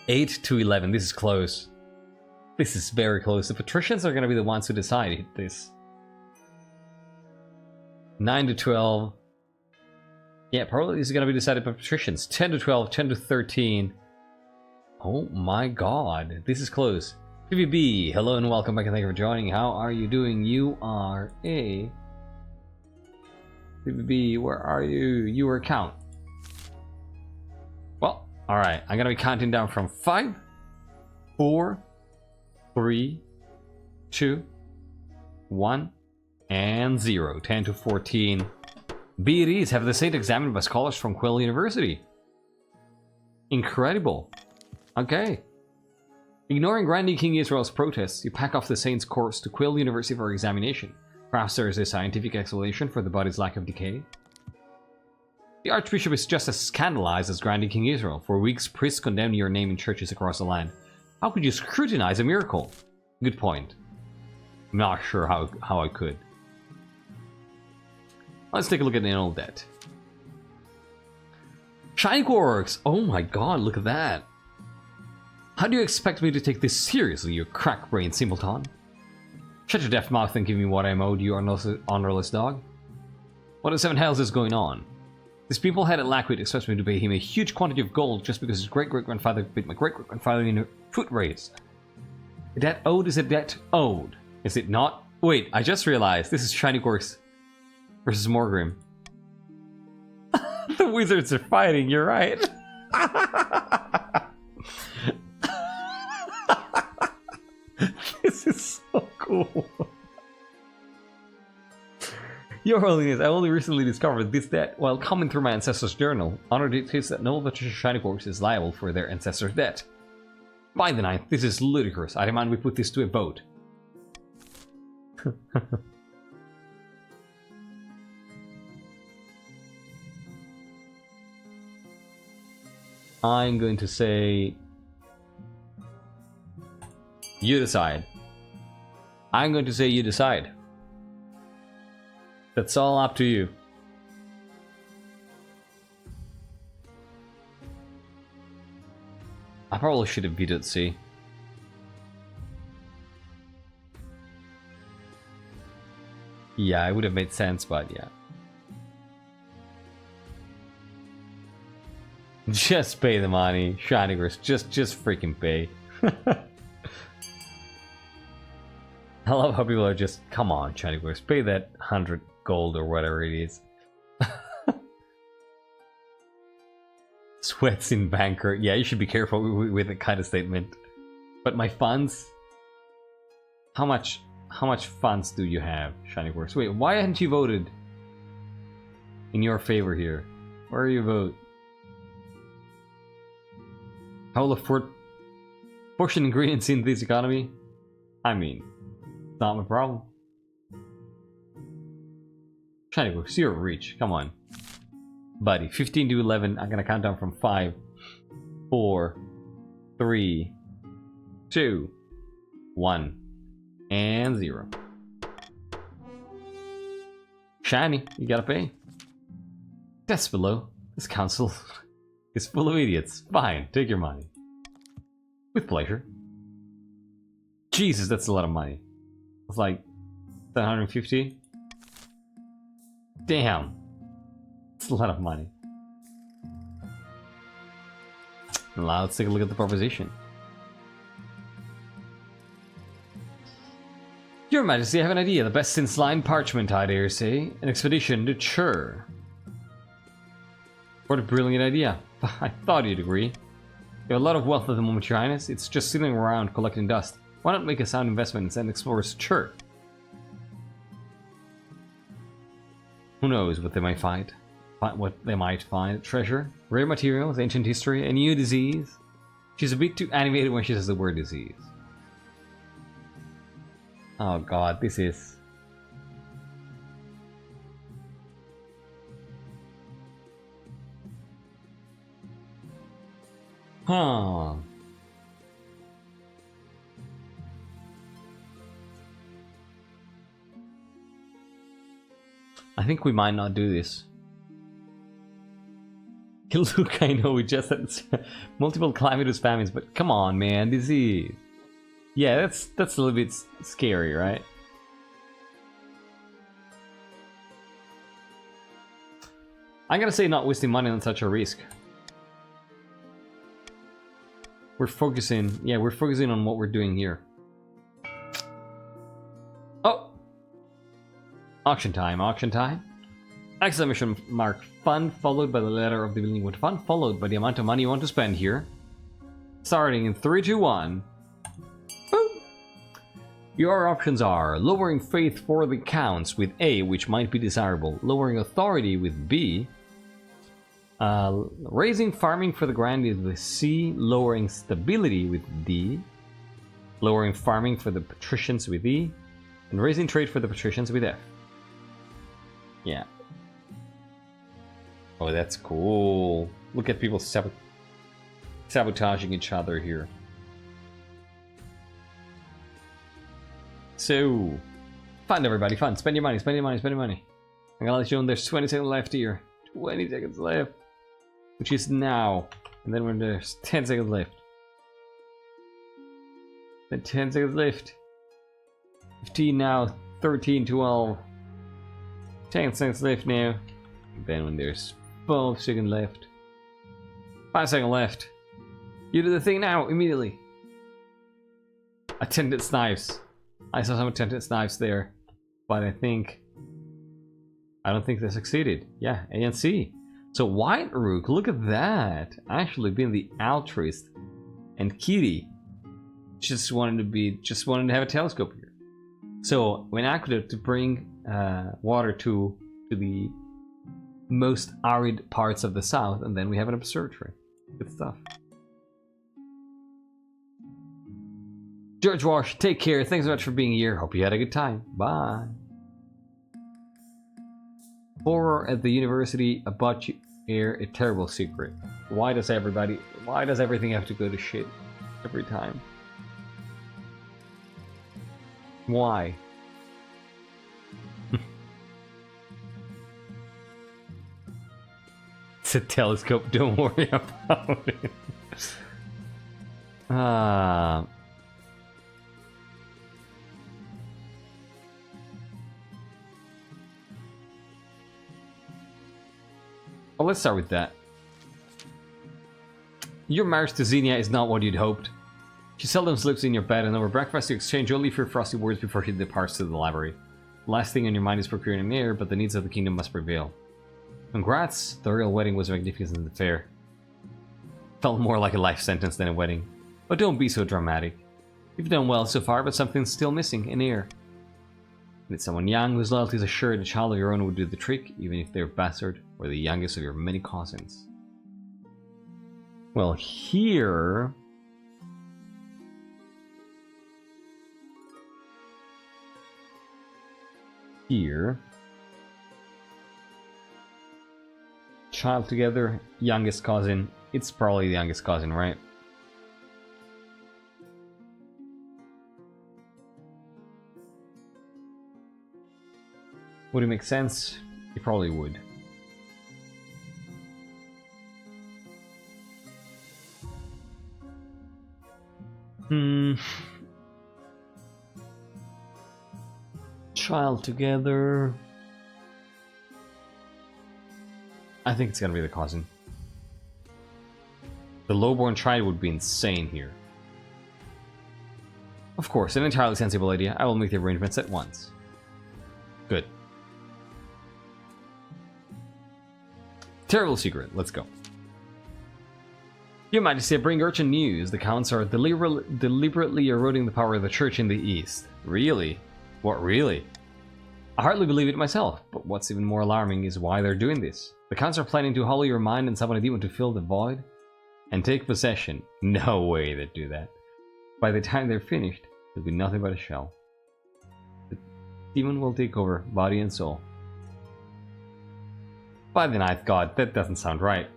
8 to 11. This is close. This is very close. The patricians are going to be the ones who decide this. 9 to 12. Yeah, probably this is going to be decided by patricians. 10 to 12, 10 to 13. Oh my god. This is close. PVB, hello and welcome back and thank you for joining. How are you doing? You are a... PVB, where are you? You are count. Well, alright. I'm going to be counting down from 5, 4, 3, 2, 1, and 0. 10 to 14. BEDs have the Saint examined by scholars from Quill University. Incredible. Okay. Ignoring Grandee King Israel's protests, you pack off the Saint's corpse to Quill University for examination. Perhaps there is a scientific explanation for the body's lack of decay. The Archbishop is just as scandalized as Grandee King Israel. For weeks, priests condemned your name in churches across the land. How could you scrutinize a miracle? Good point. I'm not sure how I could. Let's take a look at the old debt. Shiny Quarks! Oh my god, look at that. How do you expect me to take this seriously, you crack-brained simpleton? Shut your deaf mouth and give me what I'm owed, you honorless dog. What the seven hells is going on? These people had a lacquid expect me to pay him a huge quantity of gold just because his great-great-grandfather bit my great-great-grandfather in a foot race. A debt owed is a debt owed. Is it not? Wait, I just realized this is Shiny Quarks versus Morgrim. The wizards are fighting, you're right. This is so cool. Your Holiness, I only recently discovered this debt while combing through my ancestors' journal. Honor dictates that no Patricia Shiny Quarks is liable for their ancestors' debt. By the ninth, this is ludicrous. I demand we put this to a vote. I'm going to say... You decide. I'm going to say you decide. That's all up to you. I probably should have vetoed C. Yeah, it would have made sense, but yeah. Just pay the money, Shinigers. Just freaking pay. I love how people are just, come on, Shinigers, pay that 100 gold or whatever it is. Sweats in banker. Yeah, you should be careful with that kind of statement. But my funds? How much funds do you have, Shinigers? Wait, why hadn't you voted in your favor here? Where are your vote? How will afford portion ingredients in this economy? I mean, it's not my problem. Shiny Quarks, you're reach. Come on. Buddy, 15 to 11. I'm gonna count down from 5, 4, 3, 2, 1, and 0. Shiny, you gotta pay. That's below. This council is full of idiots. Fine, take your money. With pleasure. Jesus, that's a lot of money. It's like 750. Damn. It's a lot of money. Now let's take a look at the proposition. Your Majesty, I have an idea. The best since lined parchment, I dare say. An expedition to Chur. What a brilliant idea. I thought you'd agree. You have a lot of wealth at the moment, Your Highness. It's just sitting around collecting dust. Why not make a sound investment and send explorers to Chur? Who knows what they might find? What they might find? Treasure, rare materials, ancient history, a new disease. She's a bit too animated when she says the word disease. Oh god, this is... Huh. I think we might not do this. Look, I know we just had multiple calamitous famines, but come on, man, disease. Yeah, that's a little bit scary, right? I'm gonna say not wasting money on such a risk. We're focusing, yeah, we're focusing on what we're doing here. Oh! Auction time, auction time. Exclamation mark fund followed by the letter of the delinquent fund followed by the amount of money you want to spend here. Starting in 3, 2, 1. Boom. Your options are lowering faith for the counts with A, which might be desirable, lowering authority with B, raising farming for the grandees with C, lowering stability with D, lowering farming for the patricians with E, and raising trade for the patricians with F. Yeah. Oh, that's cool. Look at people sabotaging each other here. So, fun everybody, fun. Spend your money, spend your money, spend your money. I'm gonna let you know there's 20 seconds left here. 20 seconds left. Which is now. And then when there's 10 seconds left. Then 10 seconds left. 15 now. 13, 12. 10 seconds left now. And then when there's 12 seconds left. 5 seconds left. You do the thing now, immediately. Attendant snipes. I saw some attendant snipes there. But I don't think they succeeded. Yeah, A and C. So White Rook, look at that. Actually being the altruist. And Kitty just wanted to have a telescope here. So when Aqueduct to bring water to the most arid parts of the south, and then we have an observatory. Good stuff. George Wash, take care. Thanks so much for being here. Hope you had a good time. Bye. Horror at the university about you air a terrible secret. Why does everything have to go to shit every time? Why? It's a telescope, don't worry about it. Well, let's start with that. Your marriage to Xenia is not what you'd hoped. She seldom sleeps in your bed, and over breakfast you exchange only few frosty words before she departs to the library. The last thing on your mind is procuring an heir, but the needs of the kingdom must prevail. Congrats, the royal wedding was a magnificent affair. Felt more like a life sentence than a wedding. But don't be so dramatic. You've done well so far, but something's still missing, an heir. Need someone young whose loyalty is assured a child of your own would do the trick, even if they're a bastard or the youngest of your many cousins. Well, here... Child together, youngest cousin. It's probably the youngest cousin, right? Would it make sense? It probably would. Child together. I think it's gonna be the cousin. The lowborn child would be insane here. Of course, an entirely sensible idea. I will make the arrangements at once. Good. Terrible secret. Let's go. Your Majesty, I bring urgent news. The counts are deliberately eroding the power of the church in the east. Really? What, really? I hardly believe it myself, but what's even more alarming is why they're doing this. The counts are planning to hollow your mind and summon a demon to fill the void and take possession. No way they'd do that. By the time they're finished, there'll be nothing but a shell. The demon will take over, body and soul. By the ninth god, that doesn't sound right.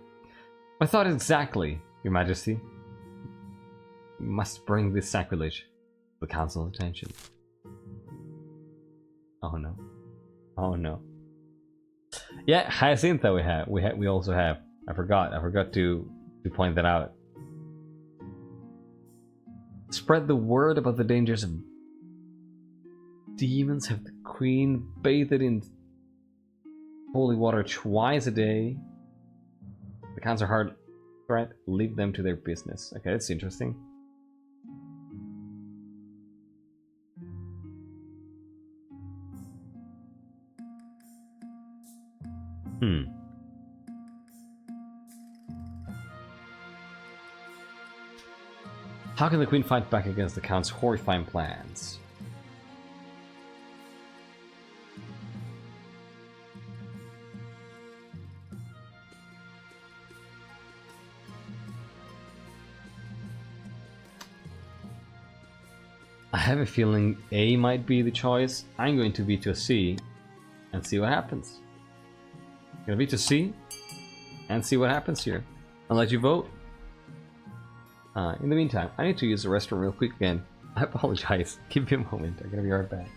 My thought is exactly, Your Majesty. We must bring this sacrilege to the council's attention. Oh no. Oh no. Yeah, Hyacinth we also have. I forgot to point that out. Spread the word about the dangers of demons. Have the queen bathed in holy water twice a day. The counts are hard threat. Leave them to their business. Okay, that's interesting. How can the queen fight back against the count's horrifying plans? I have a feeling A might be the choice. I'm going to veto C and see what happens. I'm gonna veto C and see what happens here. I'll let you vote. In the meantime, I need to use the restroom real quick again. I apologize. Give me a moment. I'm gonna be right back.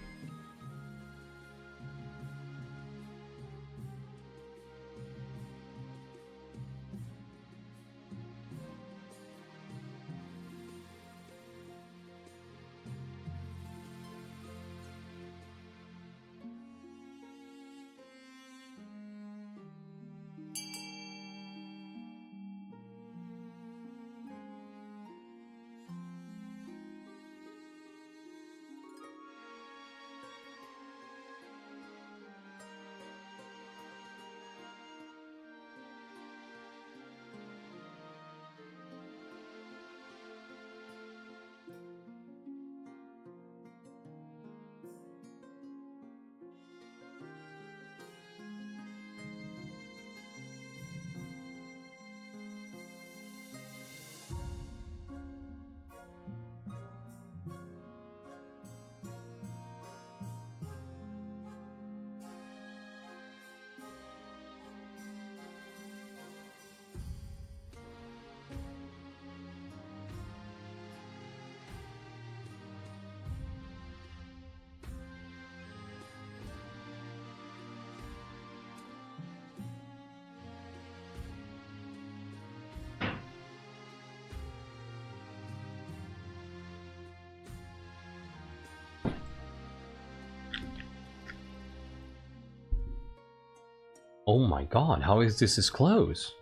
Oh my god, how is this close?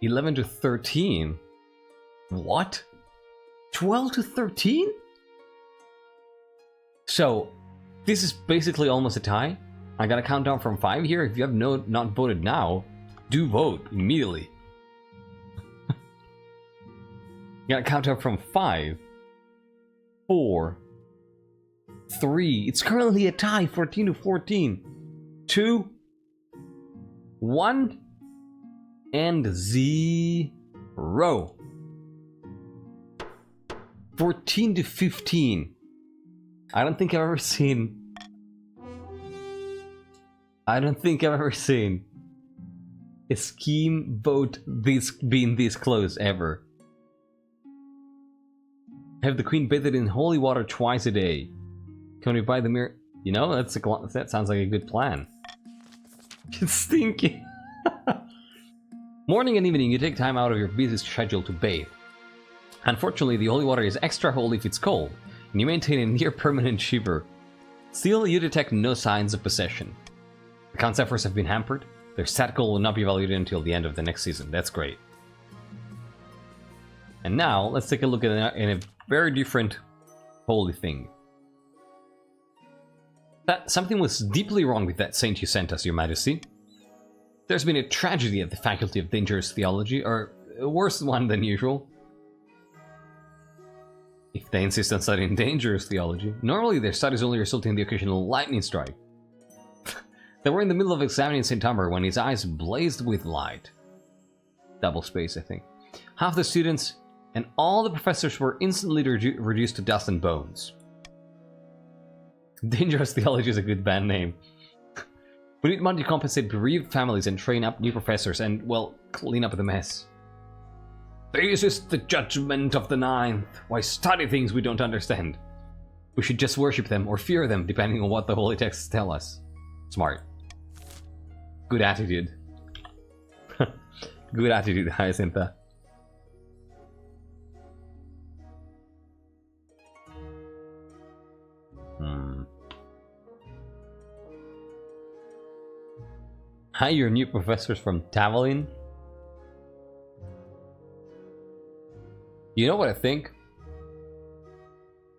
11 to 13? What? 12 to 13? So, this is basically almost a tie. I gotta count down from 5 here. If you have not voted now, do vote immediately. You gotta count down from 5, 4, 3. It's currently a tie, 14 to 14. 2, 1 and 0. 14 to 15. I don't think I've ever seen a scheme vote being this close ever. Have the queen bathed in holy water twice a day. Can we buy the mirror? You know, that sounds like a good plan. It's stinky. Morning and evening, you take time out of your busy schedule to bathe. Unfortunately, the holy water is extra cold if it's cold, and you maintain a near-permanent shiver. Still, you detect no signs of possession. The count's efforts have been hampered. Their stat goal will not be evaluated until the end of the next season. That's great. And now, let's take a look at a very different holy thing. Something was deeply wrong with that saint you sent us, Your Majesty. There's been a tragedy at the Faculty of Dangerous Theology, or a worse one than usual. If they insist on studying dangerous theology, normally their studies only result in the occasional lightning strike. They were in the middle of examining St. Humber when his eyes blazed with light. Double space, I think. Half the students and all the professors were instantly reduced to dust and bones. Dangerous Theology is a good band name. We need money to compensate bereaved families and train up new professors and, well, clean up the mess. This is the judgment of the ninth. Why study things we don't understand? We should just worship them or fear them, depending on what the holy texts tell us. Smart. Good attitude. Good attitude, Hyacintha. Hi, your new professors from Tavalin. You know what I think?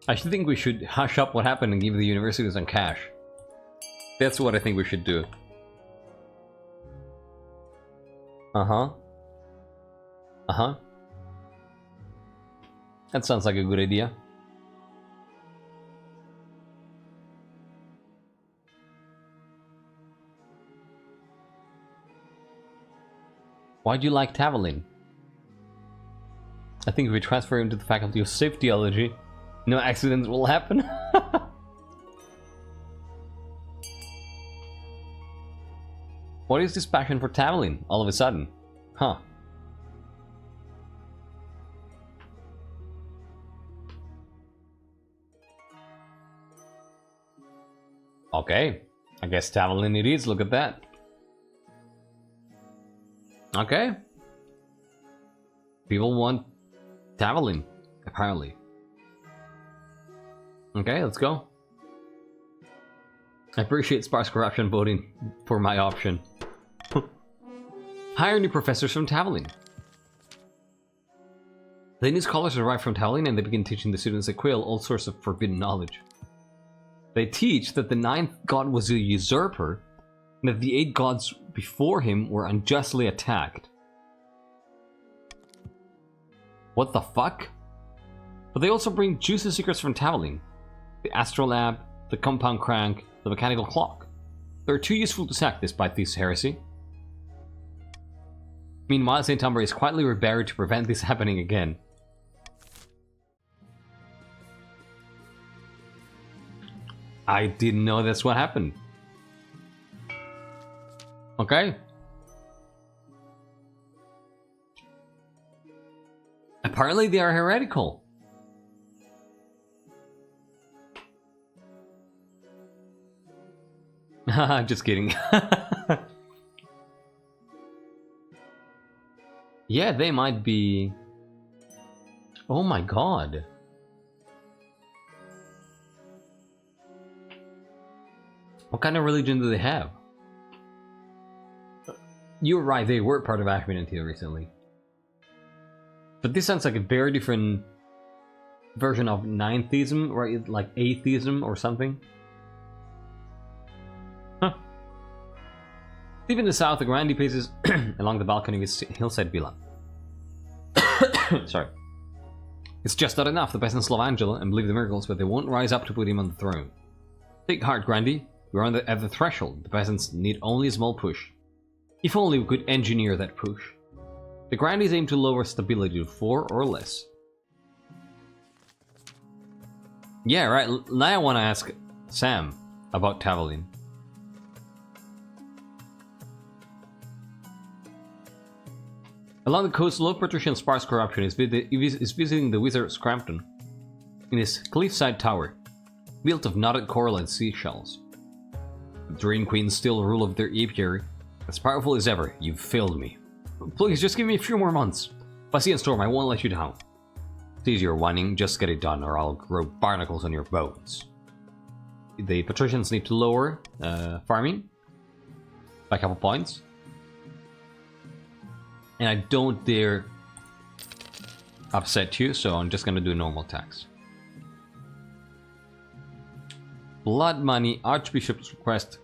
I should think we should hush up what happened and give the university some cash. That's what I think we should do. Uh-huh. Uh-huh. That sounds like a good idea. Why do you like Tavalin? I think if we transfer him to the Faculty of Safetyology, no accidents will happen. What is this passion for Tavalin all of a sudden? Huh. Okay. I guess Tavalin it is, look at that. Okay. People want Tavalin, apparently. Okay, let's go. I appreciate Sparse Corruption voting for my option. Hire new professors from Tavalin. The new scholars arrive from Tavalin and they begin teaching the students at Quill all sorts of forbidden knowledge. They teach that the 9th god was a usurper and that the 8 gods before him were unjustly attacked. What the fuck? But they also bring juicy secrets from Tavalin. The Astrolab, the Compound Crank, the Mechanical Clock. They're too useful to sack despite this heresy. Meanwhile, St. Umber is quietly reburied to prevent this happening again. I didn't know that's what happened. Okay. Apparently they are heretical. Just kidding. Yeah, they might be... Oh my god. What kind of religion do they have? You're right, they were part of Ashman until recently. But this sounds like a very different version of Ninetheism, right? Like Atheism or something. Huh. Deep in the south, the Grandi paces along the balcony of his hillside villa. Sorry. It's just not enough. The peasants love Angela and believe the miracles, but they won't rise up to put him on the throne. Take heart, Grandi. We're at the threshold. The peasants need only a small push. If only we could engineer that push. The Grandis aim to lower stability to 4 or less. Yeah, right. Now I want to ask Sam about Tavalin. Along the coast, low patrician sparse corruption is visiting the wizard Scrampton in his cliffside tower, built of knotted coral and seashells. The Dream Queens still rule of their apiary. As powerful as ever, you've failed me. Please, just give me a few more months. Fussy and Storm, I won't let you down. It's easier whining, just get it done or I'll grow barnacles on your bones. The patricians need to lower farming by a couple points. And I don't dare upset you, so I'm just gonna do normal tax. Blood money, Archbishop's request,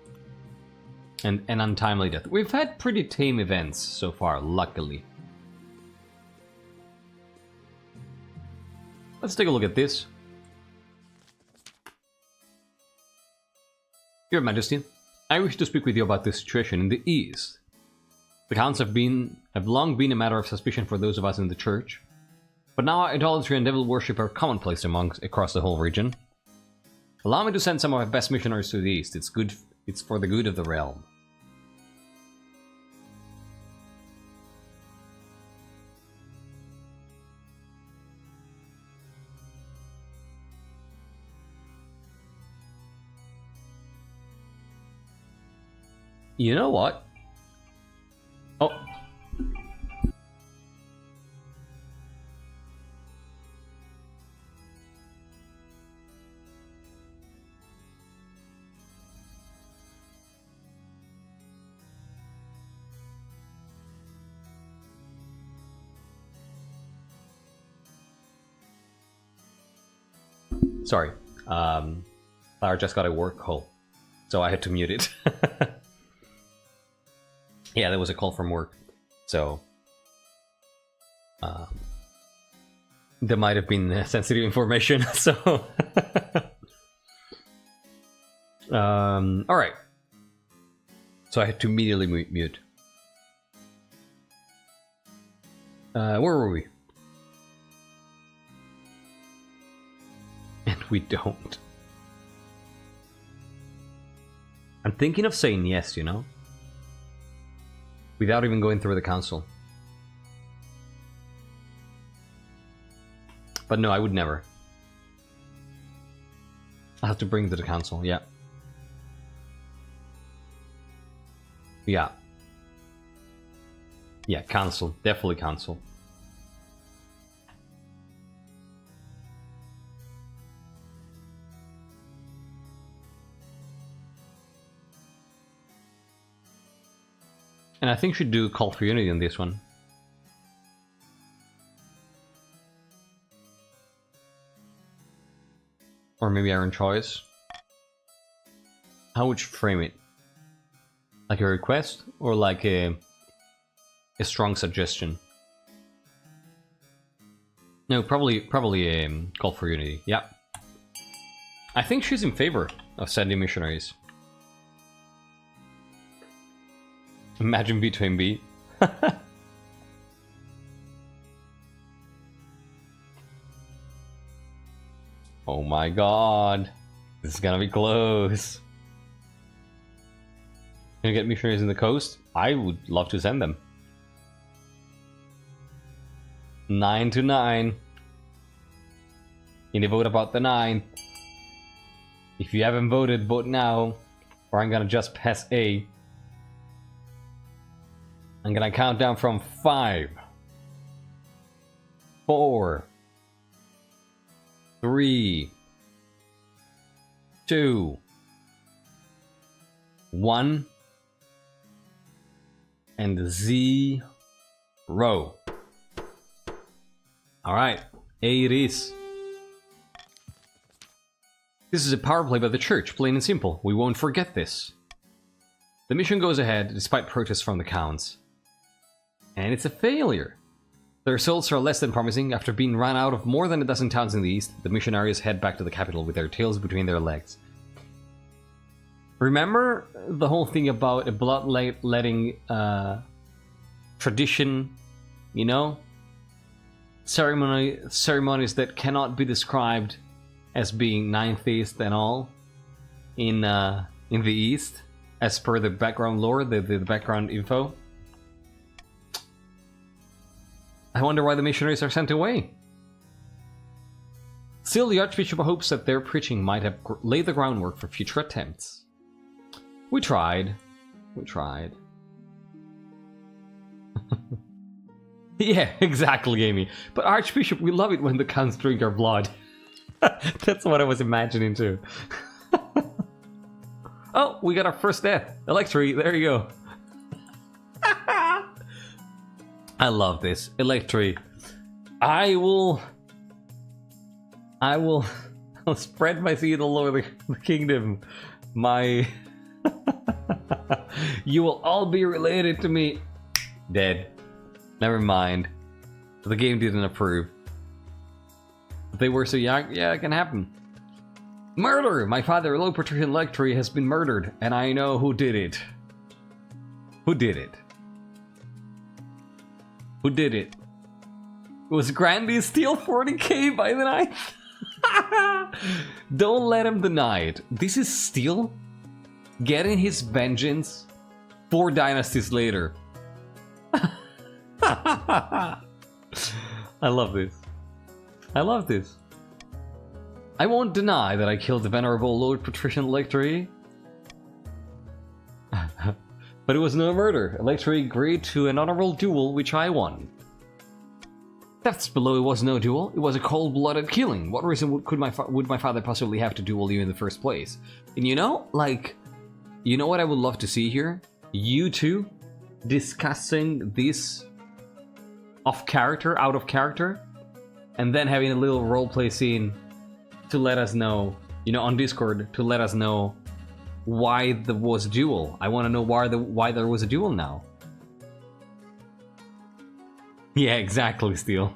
and an untimely death. We've had pretty tame events so far, luckily. Let's take a look at this. Your Majesty, I wish to speak with you about the situation in the East. The counts have long been a matter of suspicion for those of us in the Church, but now idolatry and devil worship are commonplace across the whole region. Allow me to send some of my best missionaries to the East. It's for the good of the realm. You know what? Sorry. Clara just got a work call, so I had to mute it. Yeah, there was a call from work, so there might have been sensitive information. So, all right. So I had to immediately mute. Where were we? And we don't. I'm thinking of saying yes, you know? Without even going through the council. But no, I would never. I'll have to bring it to the council, yeah. Yeah. Yeah, council. Definitely council. And I think we should do Call for Unity on this one. Or maybe Iron Choice. How would you frame it? Like a request or like a strong suggestion? No, probably a Call for Unity. Yeah. I think she's in favor of sending missionaries. Imagine between B. Oh my god. This is gonna be close. Gonna get missionaries in the coast? I would love to send them. 9 to 9. You need to vote about the 9. If you haven't voted, vote now. Or I'm gonna just pass A. I'm gonna count down from 5, 4, 3, 2, 1, and 0. Alright, A it is. This is a power play by the church, plain and simple. We won't forget this. The mission goes ahead despite protests from the counts. And it's a failure. The results are less than promising. After being run out of more than a dozen towns in the east, the missionaries head back to the capital with their tails between their legs. Remember the whole thing about a bloodletting tradition, you know? Ceremonies that cannot be described as being ninth east and all in the east, as per the background lore, the background info. I wonder why the missionaries are sent away. Still, the Archbishop hopes that their preaching might have laid the groundwork for future attempts. We tried. We tried. Yeah, exactly, Amy. But Archbishop, we love it when the counts drink our blood. That's what I was imagining too. Oh, we got our first death. Electri, there you go. I love this. Electri. I'll spread my seed all over the kingdom. You will all be related to me. Dead. Never mind. The game didn't approve. But they were so young. Yeah, it can happen. Murder! My father, Low Patrician Electri, has been murdered, and I know who did it. Who did it? Who did it? Was Grandy steal 40k by the night? Don't let him deny it. This is Steel getting his vengeance 4 dynasties later. I love this. I love this. I won't deny that I killed the venerable Lord Patrician Electri. But it was no murder. Electri agreed to an honorable duel, which I won. Thefts below was no duel. It was a cold-blooded killing. What reason would my father possibly have to duel you in the first place? And you know, like, you know what I would love to see here? You two discussing this off character, out of character, and then having a little roleplay scene to let us know, you know, on Discord, to let us know why there was a duel. I want to know why there was a duel now. Yeah, exactly, Steel.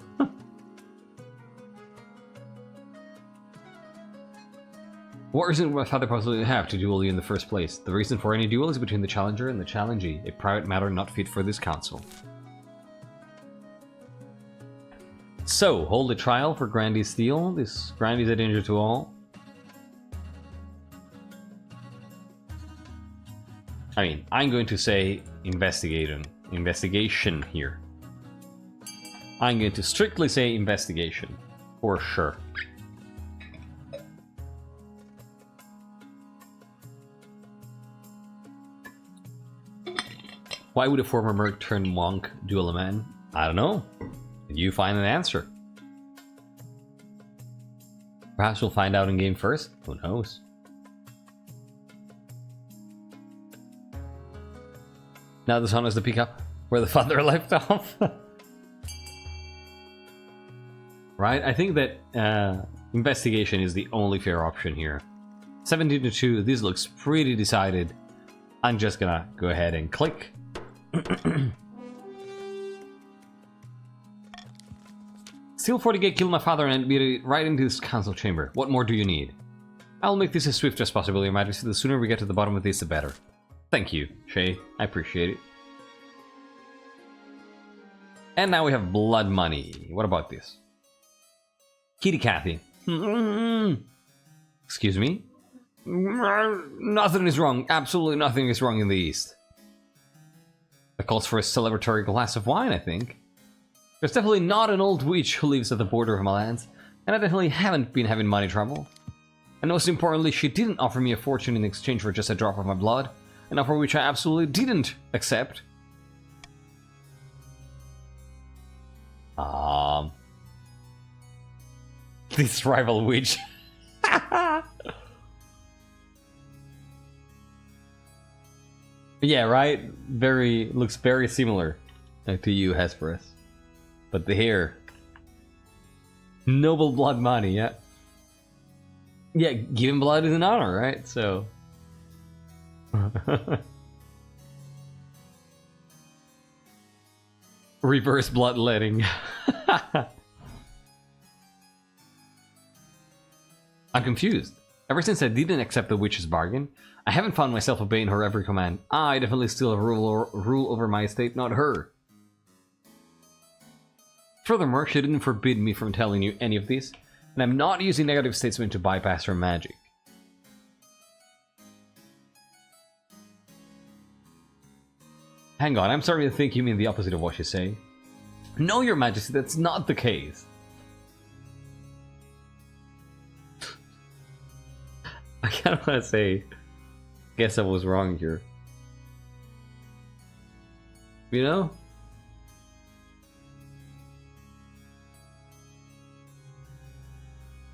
What reason would my father possibly have to duel you in the first place? The reason for any duel is between the challenger and the challengee, a private matter not fit for this council. So, hold a trial for Grandy Steel. This Grandy is a danger to all. I mean, I'm going to say investigation here. I'm going to strictly say investigation, for sure. Why would a former merc turned monk duel a man? I don't know. Did you find an answer? Perhaps we'll find out in game first? Who knows? Now the sun is to pick up where the father left off. Right? I think that investigation is the only fair option here. 17-2, this looks pretty decided. I'm just gonna go ahead and click. Steal 40k, kill my father and be right into this council chamber. What more do you need? I'll make this as swift as possible, Your Majesty. The sooner we get to the bottom of this, the better. Thank you, Shay. I appreciate it. And now we have blood money. What about this? Kitty Cathy. Excuse me? Nothing is wrong. Absolutely nothing is wrong in the East. That calls for a celebratory glass of wine, I think. There's definitely not an old witch who lives at the border of my lands, and I definitely haven't been having money trouble. And most importantly, she didn't offer me a fortune in exchange for just a drop of my blood, an offer which I absolutely didn't accept. This rival witch. Yeah, right? Looks very similar to you, Hesperus. But the hair. Noble blood money, yeah. Yeah, giving blood is an honor, right? So. Reverse bloodletting. I'm confused. Ever since I didn't accept the witch's bargain, I haven't found myself obeying her every command. I definitely still have rule over my estate, not her. Furthermore, she didn't forbid me from telling you any of this, and I'm not using negative statesman to bypass her magic. Hang on, I'm starting to think you mean the opposite of what you say. No, Your Majesty, that's not the case. I kind of want to say, guess I was wrong here. You know?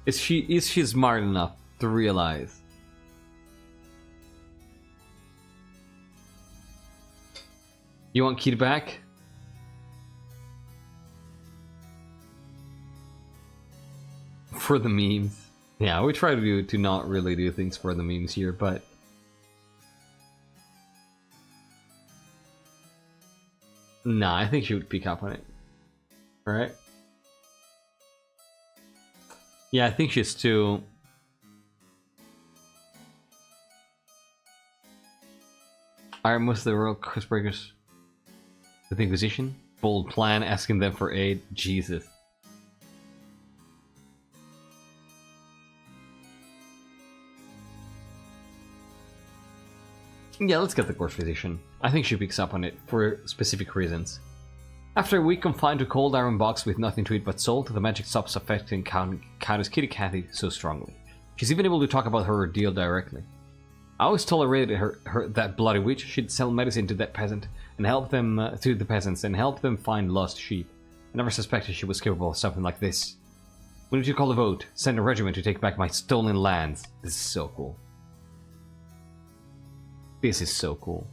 Is she smart enough to realize? You want Kitty back? For the memes. Yeah, we try to not really do things for the memes here, but nah, I think she would pick up on it. Right? Yeah, I think she's too. Are most of the royal curse breakers with the Inquisition? Bold plan, asking them for aid. Jesus. Yeah, let's get the court physician. I think she picks up on it for specific reasons. After a week confined to cold iron box with nothing to eat but salt, the magic stops affecting Countess Kitty Cathy so strongly. She's even able to talk about her ordeal directly. I always tolerated her that bloody witch. She'd sell medicine to that peasant and help them to the peasants and help them find lost sheep. I never suspected she was capable of something like this. We need to call a vote. Send a regiment to take back my stolen lands. This is so cool. This is so cool.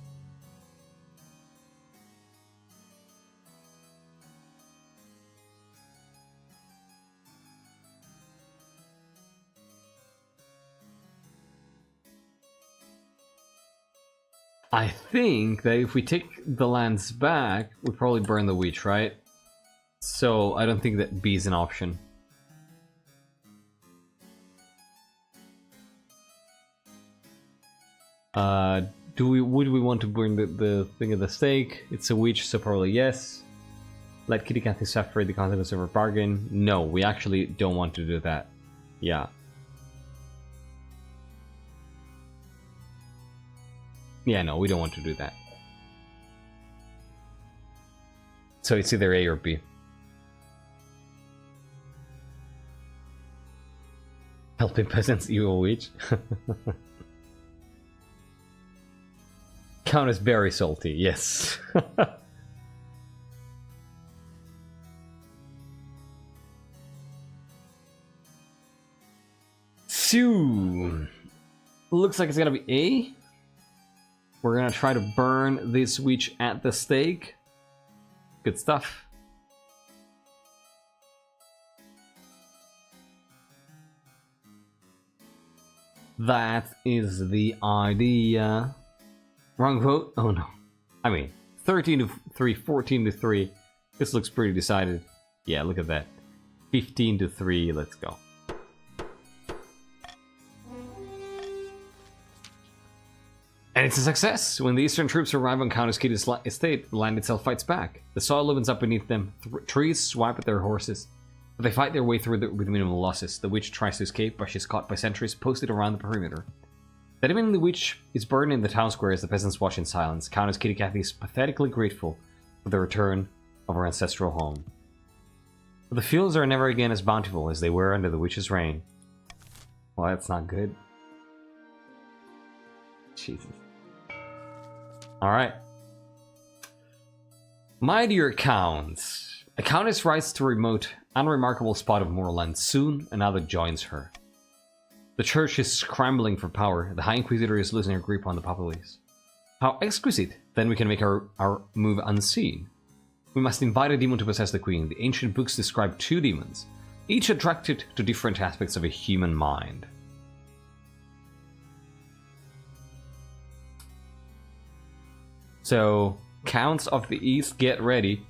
I think that if we take the lands back, we probably burn the witch, right? So I don't think that B is an option. Would we want to burn the thing of the stake? It's a witch, so probably yes. Let Kitty Cathy suffer the consequence of her bargain. No, we actually don't want to do that. Yeah. Yeah, no, we don't want to do that. So it's either A or B. Helping peasants, you a witch? Count as very salty, yes. So, looks like it's gonna be A. We're gonna try to burn this witch at the stake. Good stuff. That is the idea. Wrong vote? Oh no. I mean, 13 to 3, 14 to 3. This looks pretty decided. Yeah, look at that. 15 to 3, let's go. And it's a success! When the eastern troops arrive on Countess Kitty's estate, the land itself fights back. The soil opens up beneath them, trees swipe at their horses. But they fight their way through with minimal losses. The witch tries to escape, but she's caught by sentries posted around the perimeter. That even the witch is burned in the town square as the peasants watch in silence. Countess Kitty Cathy is pathetically grateful for the return of her ancestral home. But the fields are never again as bountiful as they were under the witch's reign. Well, that's not good. Jesus. Alright. My dear Counts, a countess rides to a remote, unremarkable spot of moorland. Soon, another joins her. The church is scrambling for power. The High Inquisitor is losing her grip on the populace. How exquisite! Then we can make our move unseen. We must invite a demon to possess the queen. The ancient books describe 2 demons, each attracted to different aspects of a human mind. So, Counts of the East, get ready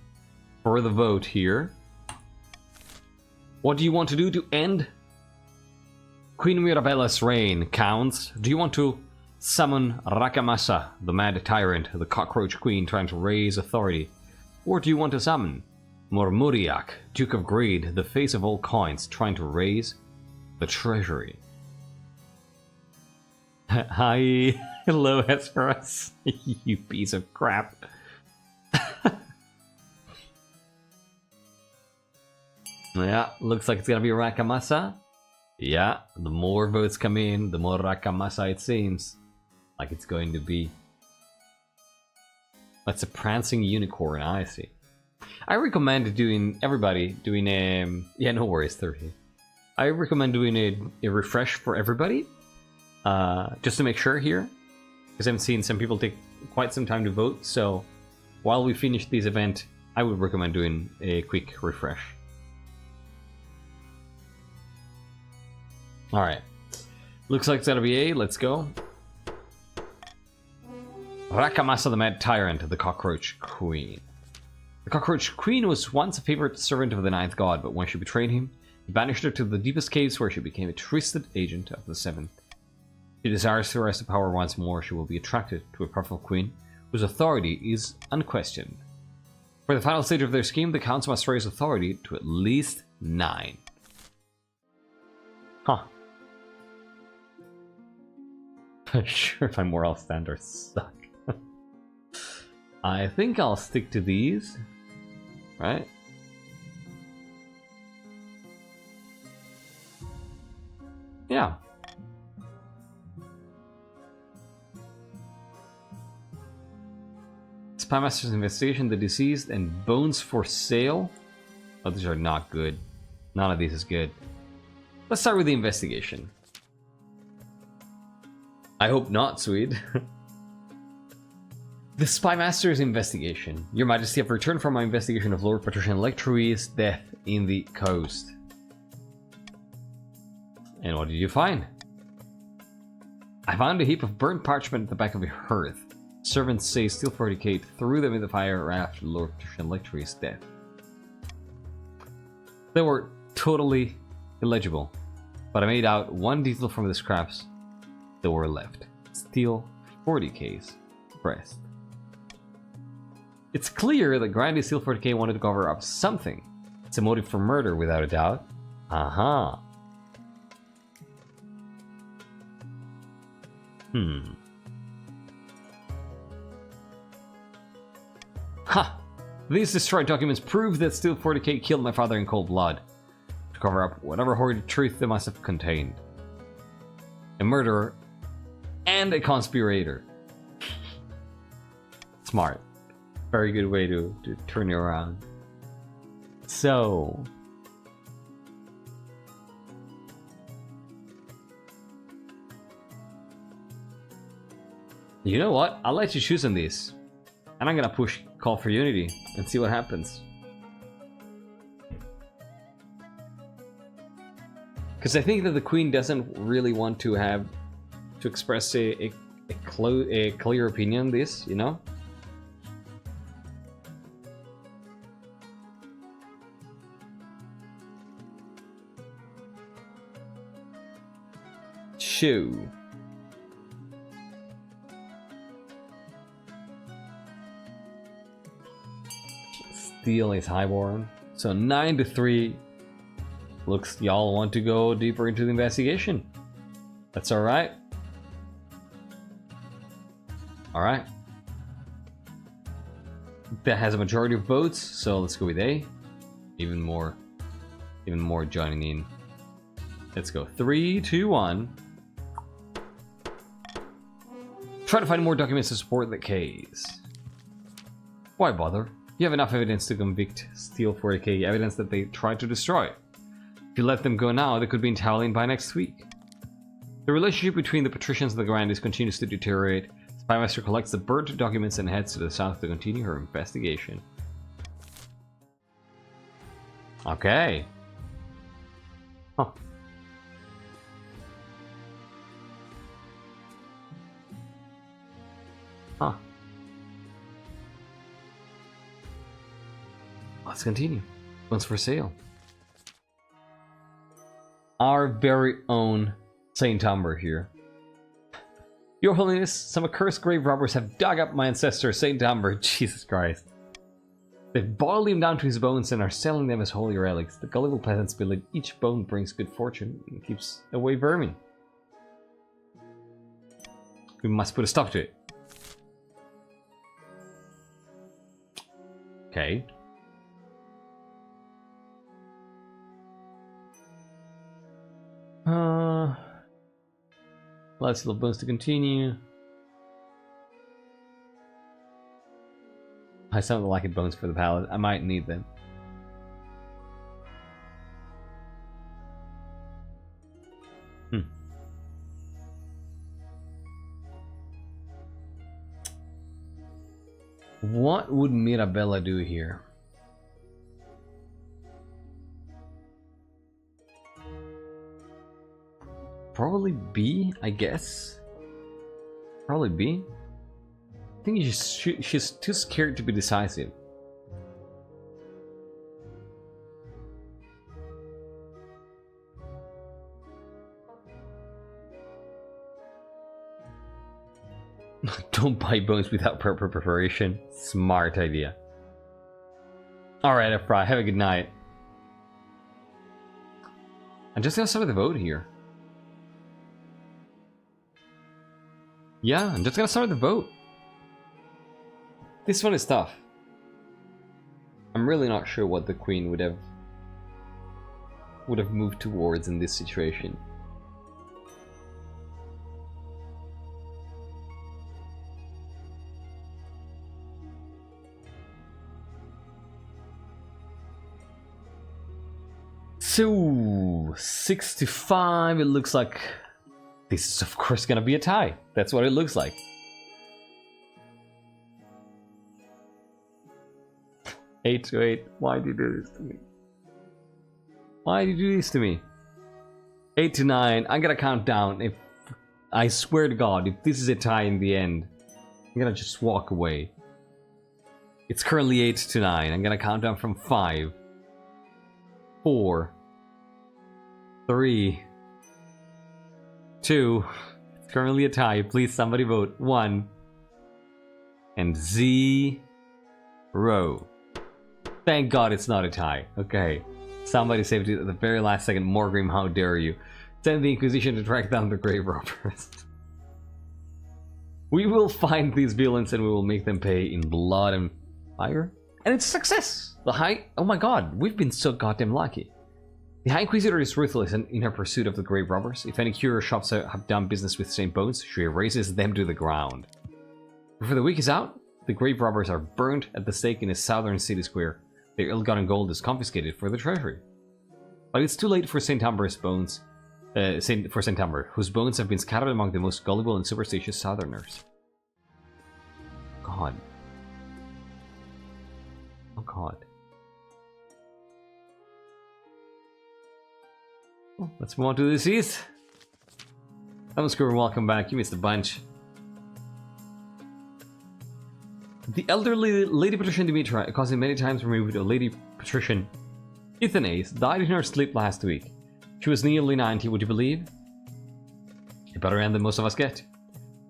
for the vote here. What do you want to do to end Queen Mirabella's reign, Counts? Do you want to summon Rakamasa, the mad tyrant, the cockroach queen trying to raise authority? Or do you want to summon Mormuriak, Duke of Greed, the face of all coins, trying to raise the treasury? Hi, hello Hesperus, you piece of crap. Yeah, looks like it's gonna be Rakamasa. Yeah, the more votes come in, the more Rakamasa it seems like it's going to be. That's a prancing unicorn, I see. I recommend everybody doing yeah, no worries, 30. I recommend doing a refresh for everybody. Just to make sure here, because I've seen some people take quite some time to vote, so while we finish this event, I would recommend doing a quick refresh. Alright, looks like it's gonna be A, let's go. Rakamasa the Mad Tyrant, the Cockroach Queen. The Cockroach Queen was once a favorite servant of the Ninth God, but when she betrayed him, he banished her to the deepest caves where she became a twisted agent of the Seventh. She desires to rise to power once more. She will be attracted to a powerful queen whose authority is unquestioned. For the final stage of their scheme, the counts must raise authority to at least 9. Huh. Sure, my moral standards suck. I think I'll stick to these, right? Yeah. Spy Master's investigation, the deceased, and bones for sale. Oh, these are not good. None of these is good. Let's start with the investigation. I hope not, Swede. The Spy Master's investigation. Your Majesty, I've returned from my investigation of Lord Patrician Lectrui's death in the coast. And what did you find? I found a heap of burnt parchment at the back of a hearth. Servants say steel 40k threw them in the fire right after Lord Lectury's death. They were totally illegible, but I made out one detail from the scraps that were left. Steel 40k's breast. It's clear that Grandy Steel 40k wanted to cover up something. It's a motive for murder, without a doubt. Aha. Ha! These destroyed documents prove that Steel 40k killed my father in cold blood, to cover up whatever horrid truth they must have contained. A murderer and a conspirator. Smart. Very good way to turn you around. So... you know what? I'll let you choose on these. And I'm gonna push Call for Unity and see what happens. Because I think that the Queen doesn't really want to have to express a clear opinion on this, you know? Shoo. Steel is highborn. So 9-3. Looks y'all want to go deeper into the investigation. That's alright. Alright. That has a majority of votes, so let's go with A. Even more joining in. Let's go. 3, 2, 1. Try to find more documents to support the case. Why bother? You have enough evidence to convict Steel 40k, evidence that they tried to destroy. If you let them go now, they could be in Tallinn by next week. The relationship between the patricians and the Grandis continues to deteriorate. Spymaster collects the burnt documents and heads to the south to continue her investigation. Okay. Huh. Huh. Let's continue. One's for sale. Our very own Saint Umber here. Your Holiness, some accursed grave robbers have dug up my ancestor Saint Umber. Jesus Christ. They've boiled him down to his bones and are selling them as holy relics. The gullible peasants believe each bone brings good fortune and keeps away vermin. We must put a stop to it. Okay. Lots of bones to continue. I some of the lucky bones for the palette. I might need them. What would Mirabella do here? Probably B, I guess. Probably B. I think she's too scared to be decisive. Don't buy bones without proper preparation. Smart idea. Alright, Efra, have a good night. I'm just gonna start the vote here. Yeah, I'm just gonna start the vote. This one is tough. I'm really not sure what the Queen would have moved towards in this situation. So 65, it looks like this is of course gonna be a tie. That's what it looks like. Eight to 8. Why do you do this to me? Why do you do this to me? 8 to 9. I'm gonna count down. If I swear to God, if this is a tie in the end, I'm gonna just walk away. It's currently 8 to 9. I'm gonna count down from 5, 4, 3, 2. It's currently a tie. Please, somebody vote. 1. And 0. Thank God it's not a tie. Okay. Somebody saved it at the very last second. Morgrim, how dare you. Send the Inquisition to track down the grave robbers. We will find these villains and we will make them pay in blood and fire. And it's a success! The High... Oh my god, we've been so goddamn lucky. The High Inquisitor is ruthless in her pursuit of the grave robbers. If any curio shops have done business with St. Bones, she erases them to the ground. Before the week is out, the grave robbers are burned at the stake in a southern city square. Their ill-gotten gold is confiscated for the treasury. But it's too late for St. Umber's bones... for St. Umber, whose bones have been scattered among the most gullible and superstitious southerners. God. Oh god. Well, let's move on to the seas. Thumbscrew, welcome back. You missed a bunch. The elderly Lady Patrician Dimitra, causing many times removed a Lady Patrician Ithanase, died in her sleep last week. She was nearly 90, would you believe? A better end than most of us get.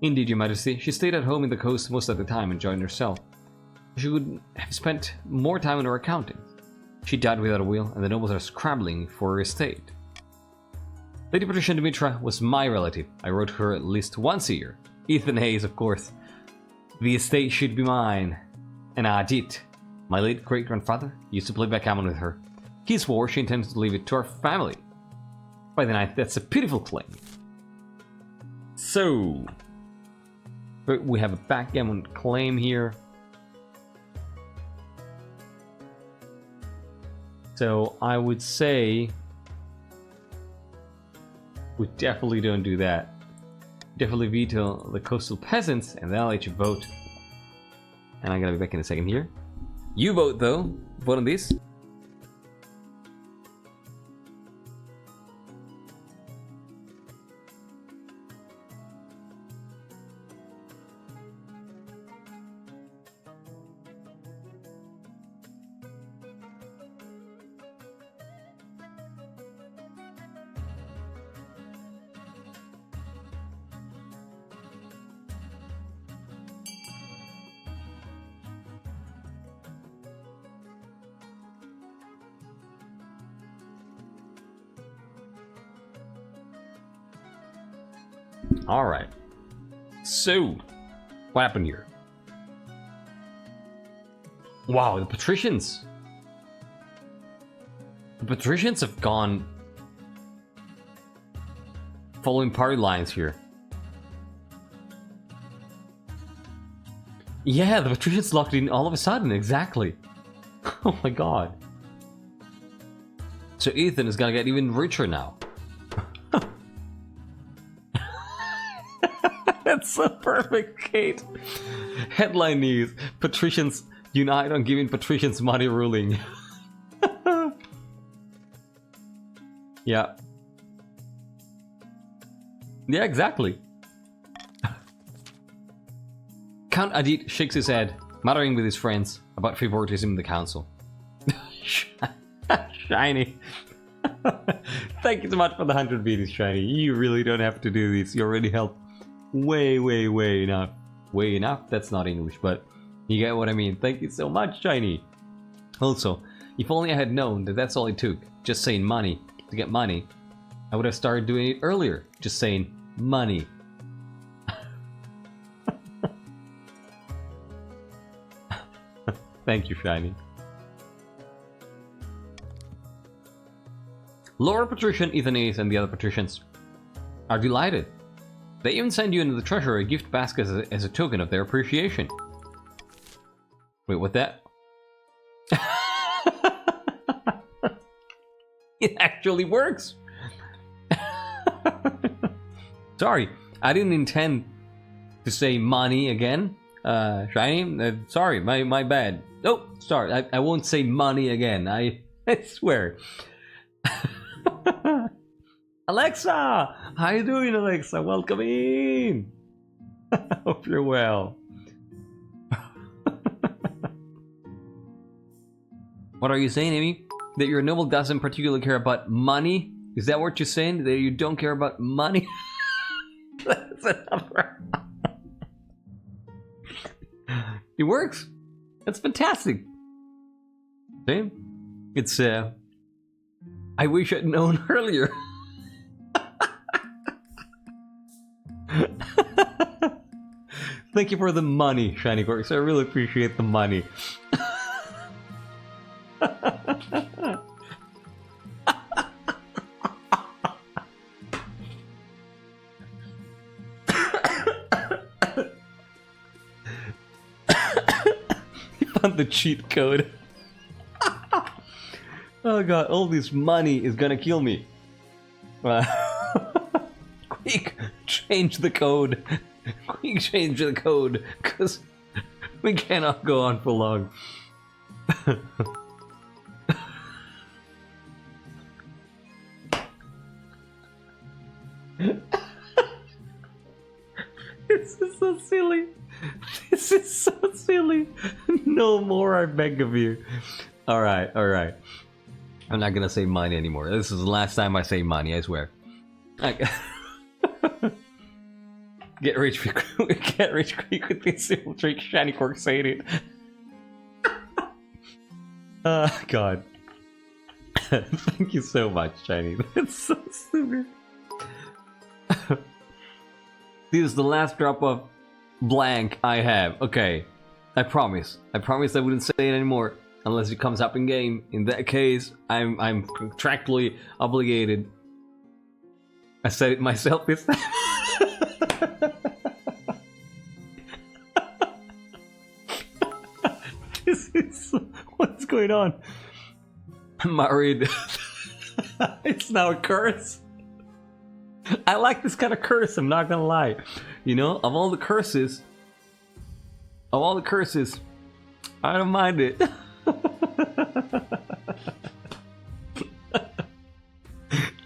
Indeed, Your Majesty, she stayed at home in the coast most of the time, enjoying herself. She would have spent more time on her accounting. She died without a will, and the nobles are scrambling for her estate. Lady Patrician Dimitra was my relative. I wrote her at least once a year. Ethan Hayes, of course. The estate should be mine. And I did. My late great-grandfather used to play backgammon with her. He swore she intends to leave it to our family. By the ninth, that's a pitiful claim. So, we have a backgammon claim here. So I would say we definitely don't do that. Definitely veto the coastal peasants, and then I'll let you vote. And I'm gonna be back in a second here. You vote though. Vote on this. Alright. So, what happened here? Wow, the patricians. The patricians have gone following party lines here. Yeah, the patricians locked in all of a sudden, exactly. Oh my god. So Ethan is gonna get even richer now. That's so perfect, Kate. Headline news: Patricians unite on giving patricians money ruling. Yeah. Yeah, exactly. Count Adit shakes his head, muttering with his friends about favoritism in the council. Shiny. Thank you so much for the 100 beaties, Shiny. You really don't have to do this. You already helped way enough. Way enough? That's not English, but you get what I mean. Thank you so much, Shiny. Also, if only I had known that that's all it took, just saying money to get money, I would have started doing it earlier, just saying money. Thank you, Shiny. Lord Patrician Ethanase and the other patricians are delighted. They even send you into the treasury a gift basket as a token of their appreciation. Wait, what that? It actually works! Sorry, I didn't intend to say money again. Shiny, sorry, my bad. Oh, sorry, I won't say money again, I swear. Alexa! How you doing, Alexa? Welcome in! Hope you're well. What are you saying, Amy? That your noble doesn't particularly care about money? Is that what you're saying? That you don't care about money? That's another. It works. That's fantastic. See? It's I wish I'd known earlier. Thank you for the money, Shiny Corks. I really appreciate the money. You found the cheat code. Oh god, all this money is gonna kill me. Quick, change the code. Quick, change the code, because we cannot go on for long. This is so silly. This is so silly. No more, I beg of you. Alright, alright. I'm not gonna say money anymore. This is the last time I say money, I swear. Get rich quick with this simple trick. Shiny Cork saying it. God. Thank you so much, Shiny. That's so stupid. This is the last drop of blank I have. Okay. I promise. I promise I wouldn't say it anymore unless it comes up in game. In that case, I'm contractually obligated. I said it myself this time. This is... What's going on? I'm married. It's now a curse. I like this kind of curse, I'm not gonna lie. You know, of all the curses, I don't mind it.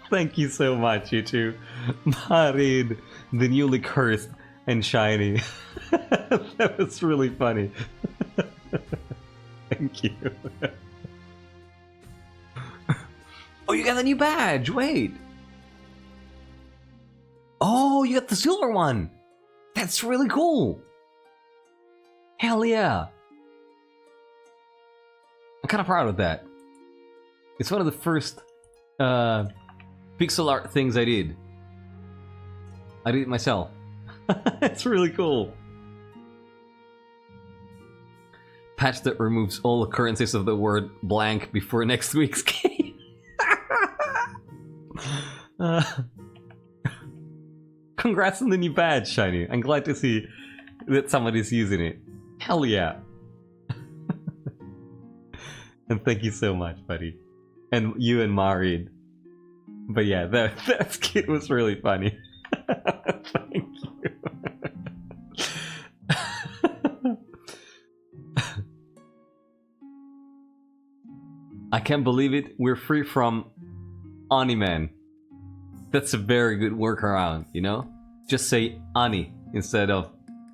Thank you so much, you two. Married, the newly cursed, and shiny. That was really funny. Thank you. Oh, you got a new badge, wait. Oh, you got the silver one. That's really cool. Hell yeah. I'm kind of proud of that. It's one of the first pixel art things I did. I did it myself. It's really cool. Patch that removes all occurrences of the word blank before next week's game. Congrats on the new badge, Shiny. I'm glad to see that somebody's using it. Hell yeah. And thank you so much, buddy. And you and Marid. But yeah, that skit was really funny. Thank you. I can't believe it. We're free from Oniman. That's a very good workaround, you know? Just say Ani instead of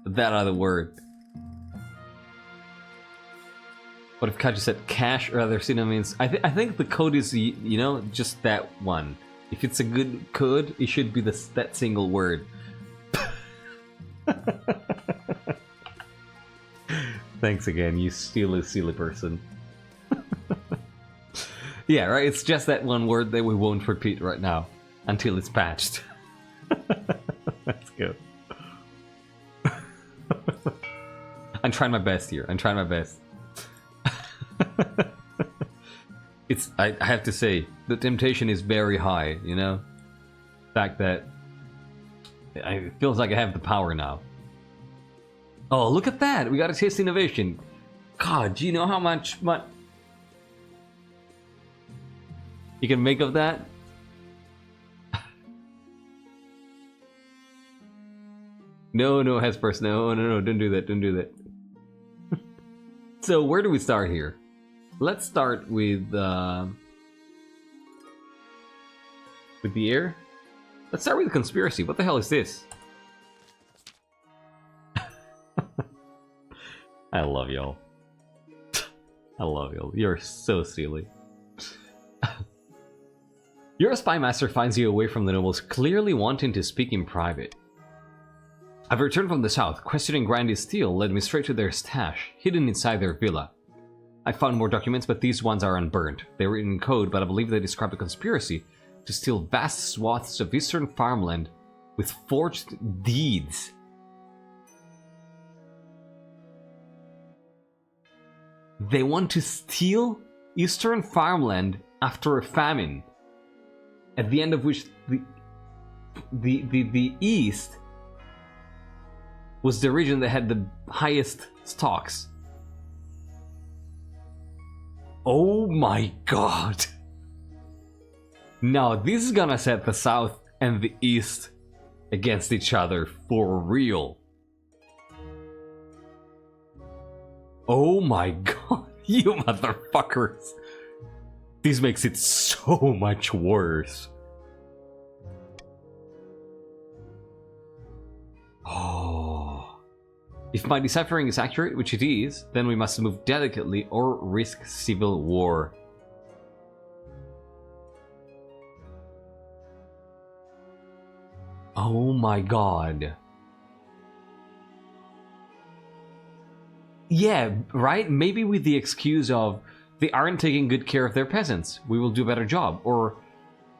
that other word. What if Kaji said cash or other synonyms? I think the code is, you know, just that one. If it's a good code, it should be that single word. Thanks again, you silly person. Yeah, right, it's just that one word that we won't repeat right now. Until it's patched. Let's go. I'm trying my best here. I'm trying my best. It's. I have to say, the temptation is very high. You know, the fact that it feels like I have the power now. Oh, look at that! We got a taste innovation. God, do you know how much you can make of that? No, Hespers, no, don't do that, don't do that. So, where do we start here? Let's start with the air. Let's start with the conspiracy. What the hell is this? I love y'all. I love you. You're so silly. Your spy master finds you away from the nobles, clearly wanting to speak in private. I've returned from the south. Questioning Grandy's steel led me straight to their stash, hidden inside their villa. I found more documents, but these ones are unburned. They were in code, but I believe they describe a conspiracy to steal vast swaths of eastern farmland with forged deeds. They want to steal eastern farmland after a famine, at the end of which the east was the region that had the highest stocks. Oh my god! Now this is gonna set the south and the east against each other for real. Oh my god, you motherfuckers! This makes it so much worse. Oh. If my deciphering is accurate, which it is, then we must move delicately or risk civil war. Oh my god. Yeah, right? Maybe with the excuse of they aren't taking good care of their peasants, we will do a better job. Or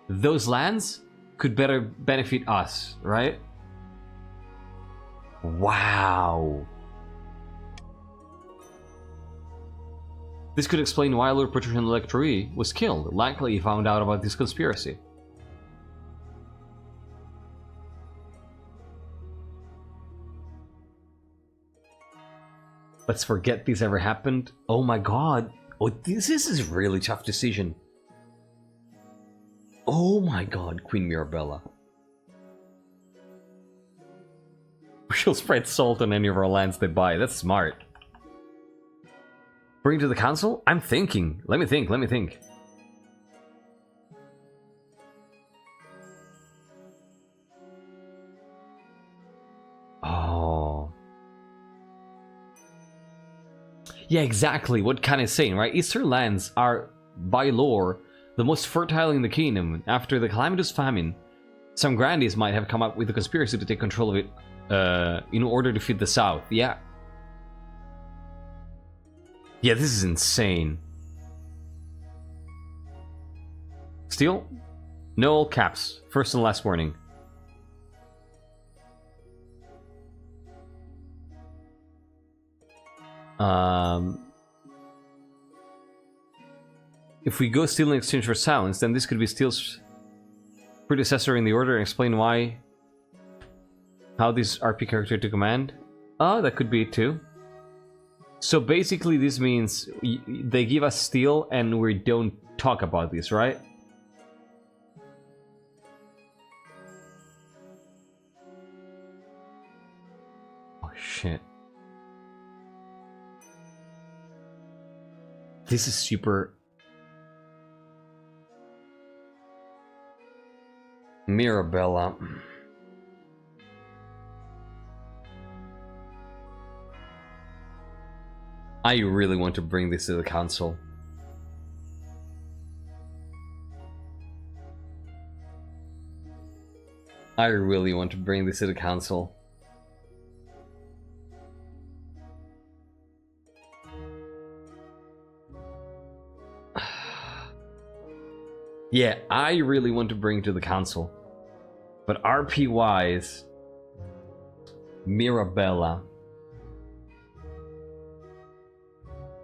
those lands could better benefit us, right? Wow. This could explain why Lord Patrician Electri was killed. Likely he found out about this conspiracy. Let's forget this ever happened. Oh my god. Oh, this is a really tough decision. Oh my god, Queen Mirabella. She'll spread salt on any of our lands they buy. That's smart. Bring to the council? I'm thinking. Let me think. Oh. Yeah, exactly. What Khan is saying, right? Eastern lands are, by lore, the most fertile in the kingdom. After the calamitous famine, some grandees might have come up with a conspiracy to take control of it in order to feed the south. Yeah. Yeah, this is insane. Steel? No all caps. First and last warning. If we go Steel in exchange for silence, then this could be Steel's predecessor in the order and explain why... how this RP character to command. Oh, that could be it too. So basically this means they give us Steel and we don't talk about this, right? Oh shit. This is super... Mirabella. I really want to bring this to the council. I really want to bring this to the council. Yeah, I really want to bring to the council. But RP-wise, Mirabella.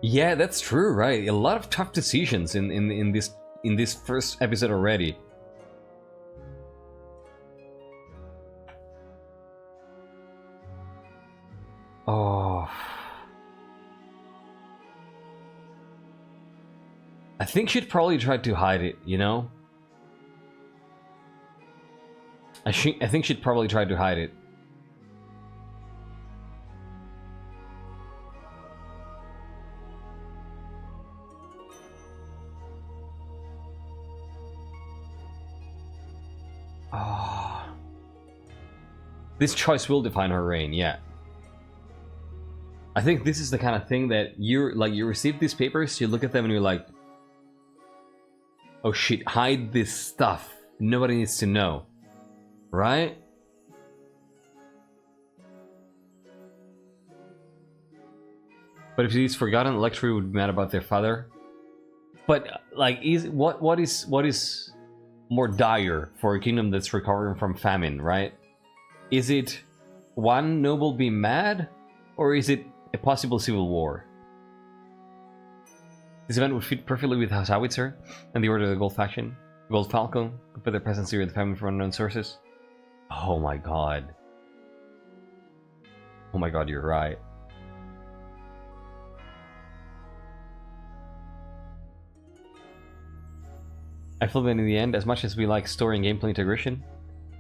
Yeah, that's true, right? A lot of tough decisions in this first episode already. Oh. I think she'd probably try to hide it, you know? I think she'd probably try to hide it. This choice will define her reign, yeah. I think this is the kind of thing that you receive these papers, you look at them and you're like, oh shit, hide this stuff. Nobody needs to know. Right? But if he's forgotten, Electri would be mad about their father. But like, what is more dire for a kingdom that's recovering from famine, right? Is it one noble being mad, or is it a possible civil war? This event would fit perfectly with House Howitzer and the Order of the Gold Faction. Gold Falcon could put their presence here with the famine from unknown sources. Oh my god. Oh my god, you're right. I feel that in the end, as much as we like story and gameplay integration,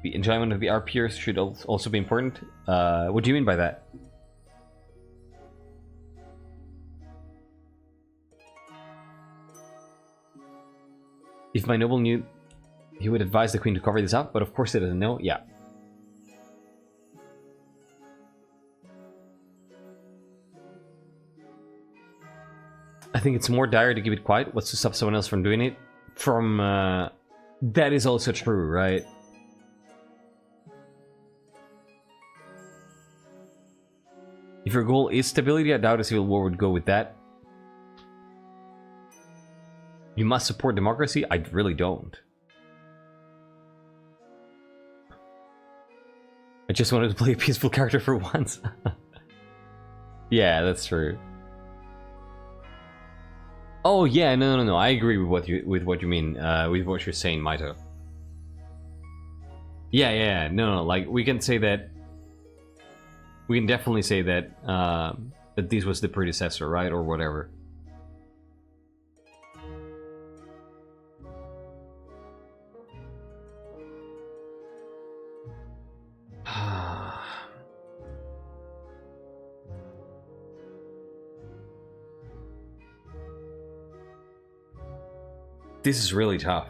the enjoyment of the RPers should also be important. What do you mean by that? If my noble knew, he would advise the queen to cover this up, but of course he doesn't know. Yeah. I think it's more dire to keep it quiet. What's to stop someone else from doing it? That is also true, right? If your goal is stability, I doubt a civil war would go with that. You must support democracy? I really don't. I just wanted to play a peaceful character for once. Yeah, that's true. Oh yeah, no. I agree with what you mean. With what you're saying, Maito. Yeah. No. Like we can say that. We can definitely say that that this was the predecessor, right, or whatever. This is really tough.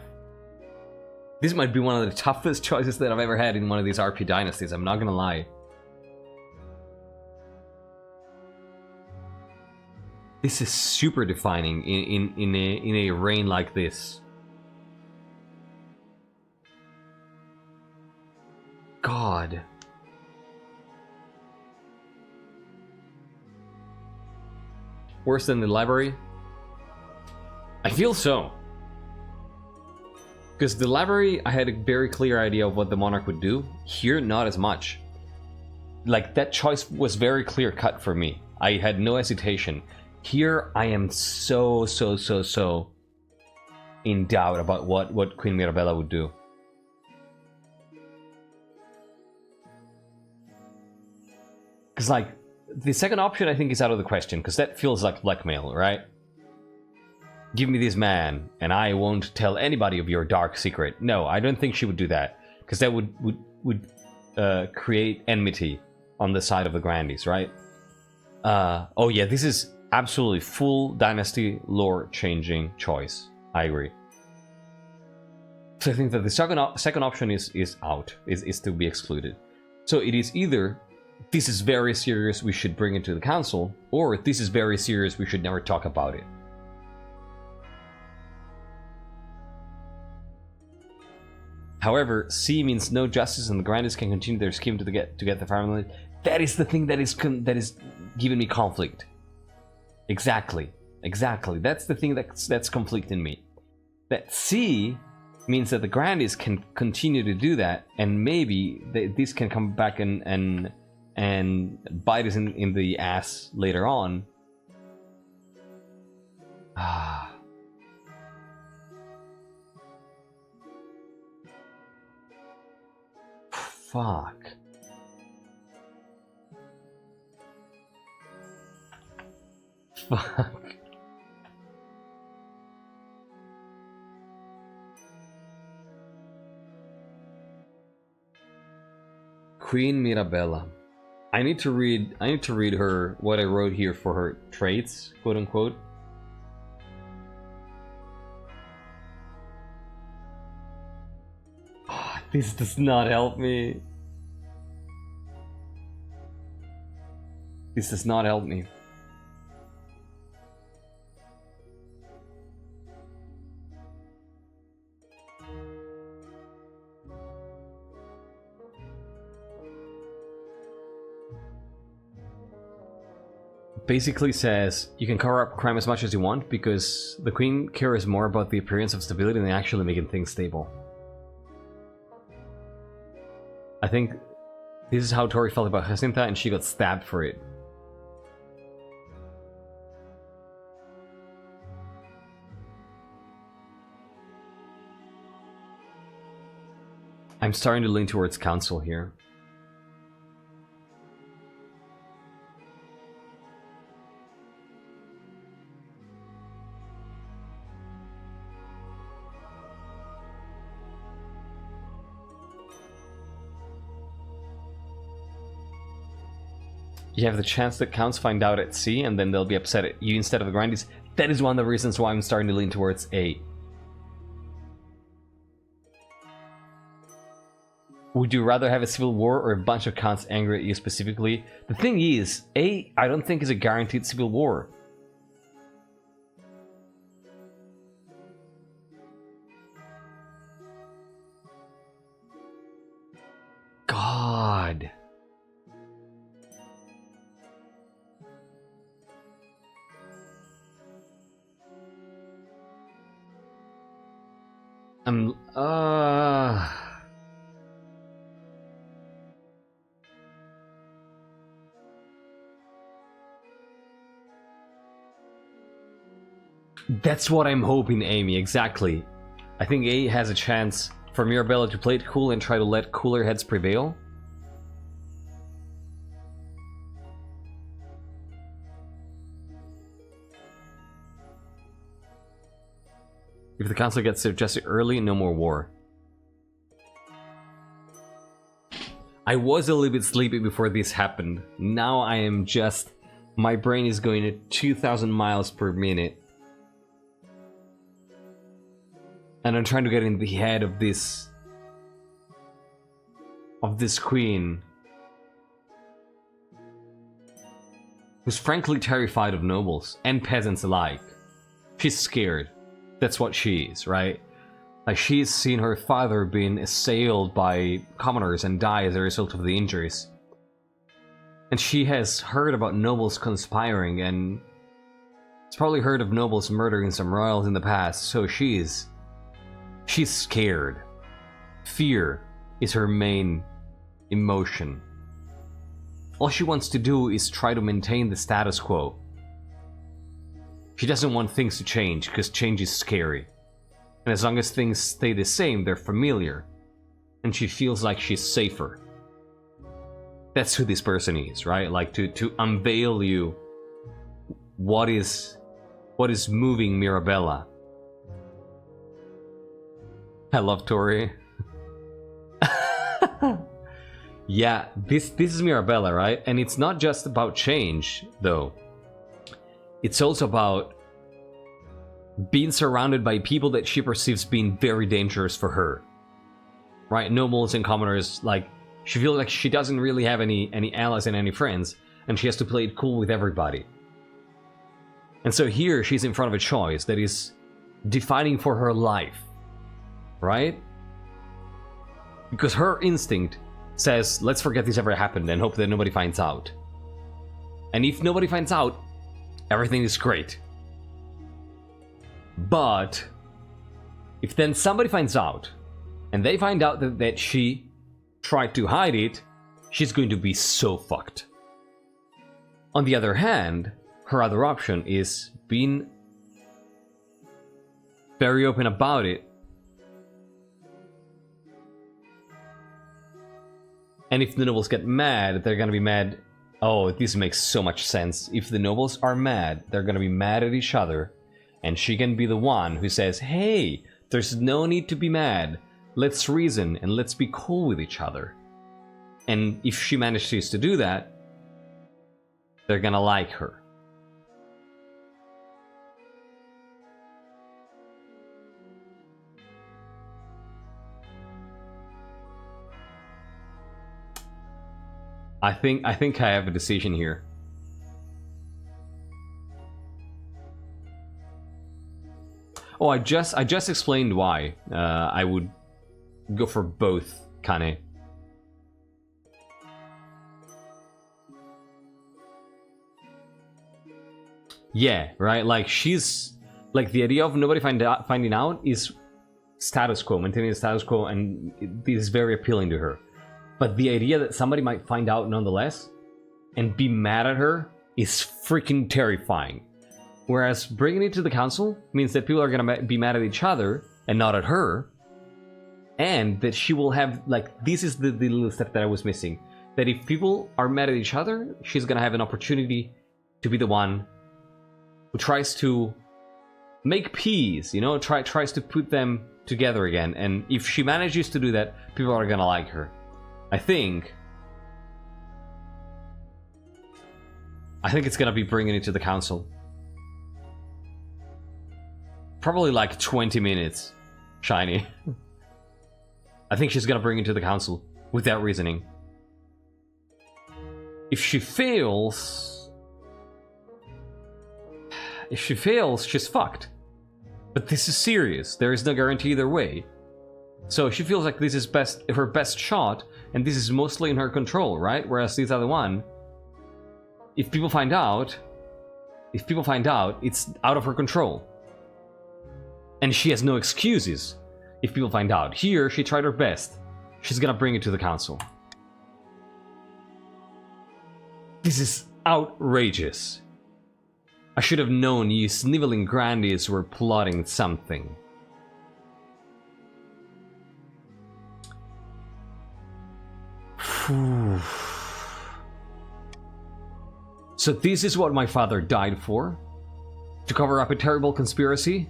This might be one of the toughest choices that I've ever had in one of these RP dynasties, I'm not gonna lie. This is super defining in a reign like this. God. Worse than the library? I feel so. Because the library, I had a very clear idea of what the monarch would do. Here, not as much. Like, that choice was very clear cut for me. I had no hesitation. Here, I am so in doubt about what Queen Mirabella would do. Because, like, the second option I think is out of the question, because that feels like blackmail, right? Give me this man, and I won't tell anybody of your dark secret. No, I don't think she would do that, because that would create enmity on the side of the Grandies, right? Oh yeah, this is absolutely full dynasty lore changing choice. I agree. So I think that the second option is out, is to be excluded. So it is either this is very serious, we should bring it to the council, or this is very serious, we should never talk about it. However, C means no justice, and the Grandies can continue their scheme to get the family. That is the thing that is giving me conflict. Exactly. That's the thing that's conflicting me. That C means that the Grandies can continue to do that, and maybe this can come back and bite us in the ass later on. Ah. Fuck. Fuck. Queen Mirabella. I need to read her what I wrote here for her traits, quote unquote. This does not help me. This does not help me. Basically says you can cover up crime as much as you want because the Queen cares more about the appearance of stability than actually making things stable. I think this is how Tori felt about Jacinta, and she got stabbed for it. I'm starting to lean towards council here. You have the chance that counts find out at sea, and then they'll be upset at you instead of the Grindies. That is one of the reasons why I'm starting to lean towards A. Would you rather have a civil war or a bunch of counts angry at you specifically? The thing is, A, I don't think is a guaranteed civil war. God. That's what I'm hoping, Amy, exactly. I think A has a chance for Mirabella to play it cool and try to let cooler heads prevail. If the council gets suggested early, no more war. I was a little bit sleepy before this happened. Now I am just... my brain is going at 2,000 miles per minute. And I'm trying to get in the head of this... queen. Who's frankly terrified of nobles and peasants alike. She's scared. That's what she is, right? Like, she's seen her father being assailed by commoners and die as a result of the injuries. And she has heard about nobles conspiring, and she's probably heard of nobles murdering some royals in the past, so she's scared. Fear is her main emotion. All she wants to do is try to maintain the status quo. She doesn't want things to change, because change is scary. And as long as things stay the same, they're familiar. And she feels like she's safer. That's who this person is, right? Like, to unveil you what is moving Mirabella. I love Tori. Yeah, this is Mirabella, right? And it's not just about change, though. It's also about being surrounded by people that she perceives being very dangerous for her. Right? Nobles and commoners, like, she feels like she doesn't really have any allies and any friends, and she has to play it cool with everybody. And so here, she's in front of a choice that is defining for her life. Right? Because her instinct says, let's forget this ever happened and hope that nobody finds out. And if nobody finds out, everything is great. But if then somebody finds out, and they find out that she tried to hide it, she's going to be so fucked. On the other hand, her other option is being very open about it. And if the nobles get mad, they're gonna be mad. Oh, this makes so much sense. If the nobles are mad, they're gonna be mad at each other. And she can be the one who says, hey, there's no need to be mad. Let's reason and let's be cool with each other. And if she manages to do that, they're gonna like her. I think I have a decision here. Oh, I just explained why I would go for both Kane. Yeah, right. Like she's like the idea of nobody finding out is status quo, maintaining the status quo, and this is very appealing to her. But the idea that somebody might find out nonetheless and be mad at her is freaking terrifying. Whereas bringing it to the council means that people are gonna be mad at each other and not at her, and that she will have, like, this is the little step that I was missing. That if people are mad at each other, she's gonna have an opportunity to be the one who tries to make peace, you know, tries to put them together again. And if she manages to do that, people are gonna like her. I think it's gonna be bringing it to the council. Probably like 20 minutes, Shiny. I think she's gonna bring it to the council with that reasoning. If she fails, she's fucked. But this is serious. There is no guarantee either way. So she feels like this is her best shot, and this is mostly in her control, right? Whereas this other one, if people find out, it's out of her control. And she has no excuses if people find out. Here, she tried her best. She's gonna bring it to the council. This is outrageous. I should have known you sniveling grandees were plotting something. So this is what my father died for? To cover up a terrible conspiracy?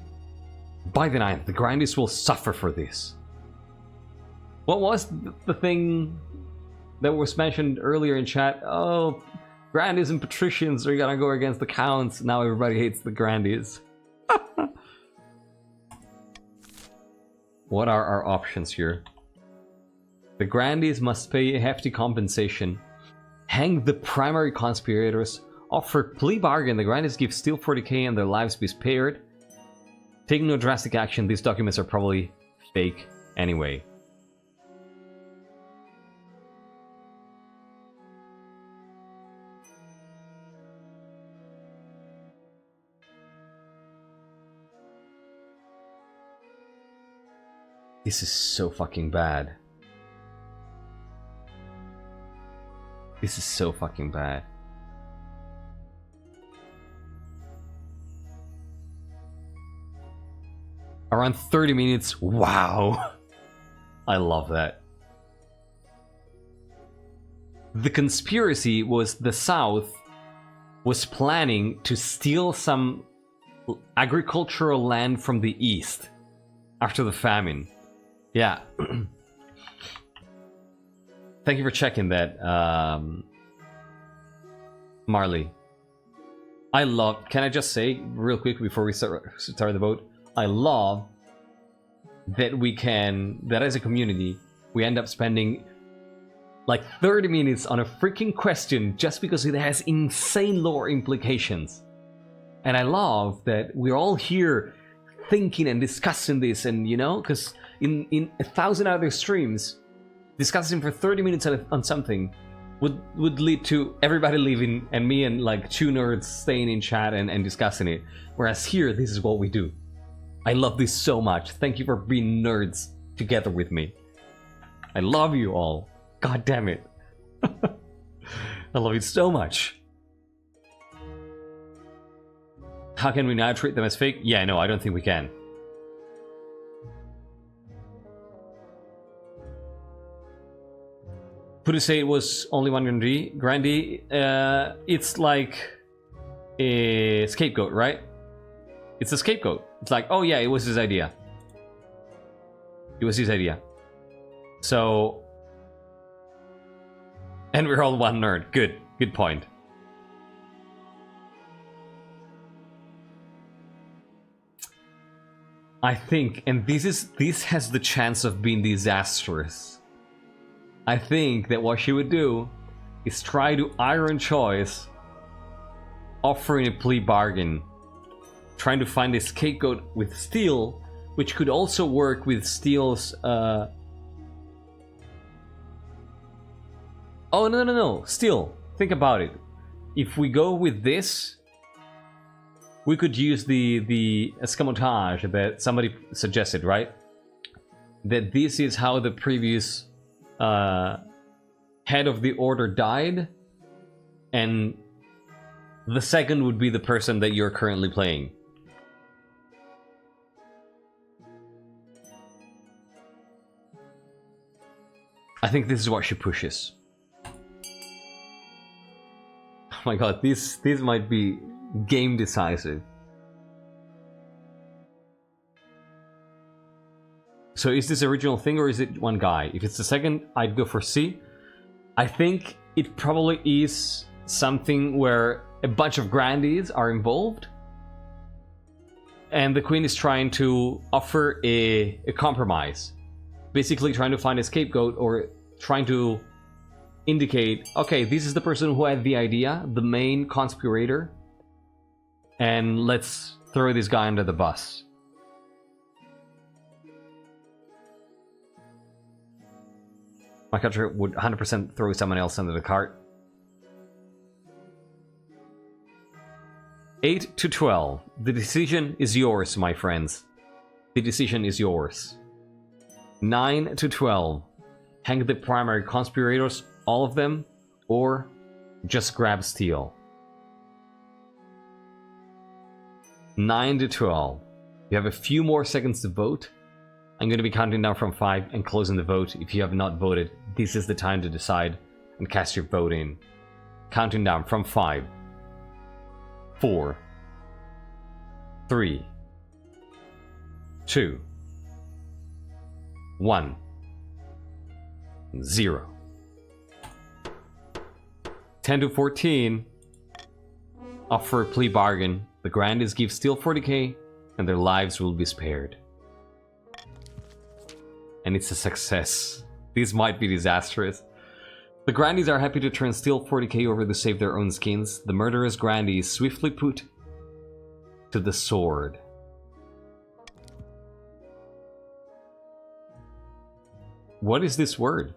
By the ninth, the grandees will suffer for this. What was the thing that was mentioned earlier in chat? Oh, grandees and patricians are gonna go against the counts. Now everybody hates the grandees. What are our options here? The grandees must pay a hefty compensation. Hang the primary conspirators. Offer plea bargain. The grandees give still 40k and their lives be spared. Take no drastic action. These documents are probably fake anyway. This is so fucking bad. This is so fucking bad. Around 30 minutes. Wow. I love that. The conspiracy was the South was planning to steal some agricultural land from the East after the famine. Yeah. Thank you for checking that, Marley. I love... Can I just say, real quick, before we start the vote? I love that we can... That as a community, we end up spending like 30 minutes on a freaking question just because it has insane lore implications. And I love that we're all here thinking and discussing this, and you know, because in 1,000 other streams, discussing for 30 minutes on something would lead to everybody leaving and me and like 2 nerds staying in chat and discussing it. Whereas here, this is what we do. I love this so much. Thank you for being nerds together with me. I love you all. God damn it. I love you so much. How can we now treat them as fake? Yeah, no, I don't think we can. Put to say it was only one grandee. It's like a scapegoat, right? It's a scapegoat. It's like, oh yeah, it was his idea. It was his idea. So, and we're all one nerd. Good point. I think, and this has the chance of being disastrous. I think that what she would do is try to iron choice offering a plea bargain trying to find a scapegoat with steel, which could also work with steel's oh no, steel, think about it. If we go with this, we could use the escamotage that somebody suggested, right? That this is how the previous head of the order died, and the second would be the person that you're currently playing. I think this is what she pushes. Oh my god, this might be game decisive. So is this original thing or is it one guy? If it's the second, I'd go for C. I think it probably is something where a bunch of grandees are involved, and the queen is trying to offer a compromise. Basically trying to find a scapegoat, or trying to indicate, okay, this is the person who had the idea, the main conspirator, and let's throw this guy under the bus. My country would 100% throw someone else under the cart. 8 to 12. The decision is yours, my friends. The decision is yours. 9 to 12. Hang the primary conspirators, all of them, or just grab steel. 9 to 12. You have a few more seconds to vote. I'm going to be counting down from 5 and closing the vote. If you have not voted, this is the time to decide and cast your vote in. Counting down from 5, 4, 3, 2, 1, 0. 10 to 14. Offer a plea bargain. The grandees give steel 40k and their lives will be spared. And it's a success. These might be disastrous. The grandees are happy to turn steel 40k over to save their own skins. The murderous grandee is swiftly put to the sword. What is this word?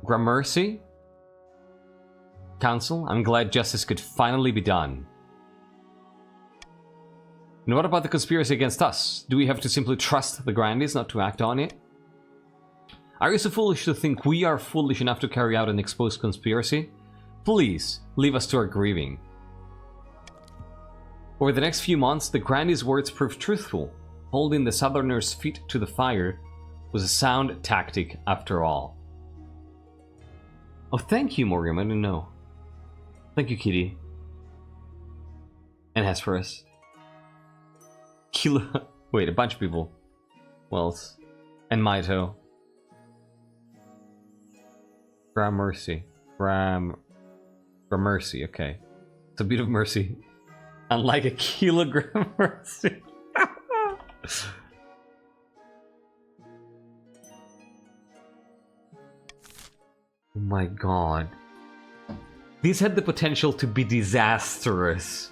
Gramercy? Council, I'm glad justice could finally be done. And what about the conspiracy against us? Do we have to simply trust the grandees not to act on it? Are you so foolish to think we are foolish enough to carry out an exposed conspiracy? Please, leave us to our grieving. Over the next few months, the grandees' words proved truthful. Holding the southerners' feet to the fire was a sound tactic after all. Oh, thank you, Morgan. I didn't know. Thank you, Kitty. And Hesperus. Kilo. Wait, a bunch of people. Wells. And Maito. Gramercy. Gramercy, okay. It's a bit of mercy. Unlike a kilogram mercy. Oh my god. These had the potential to be disastrous.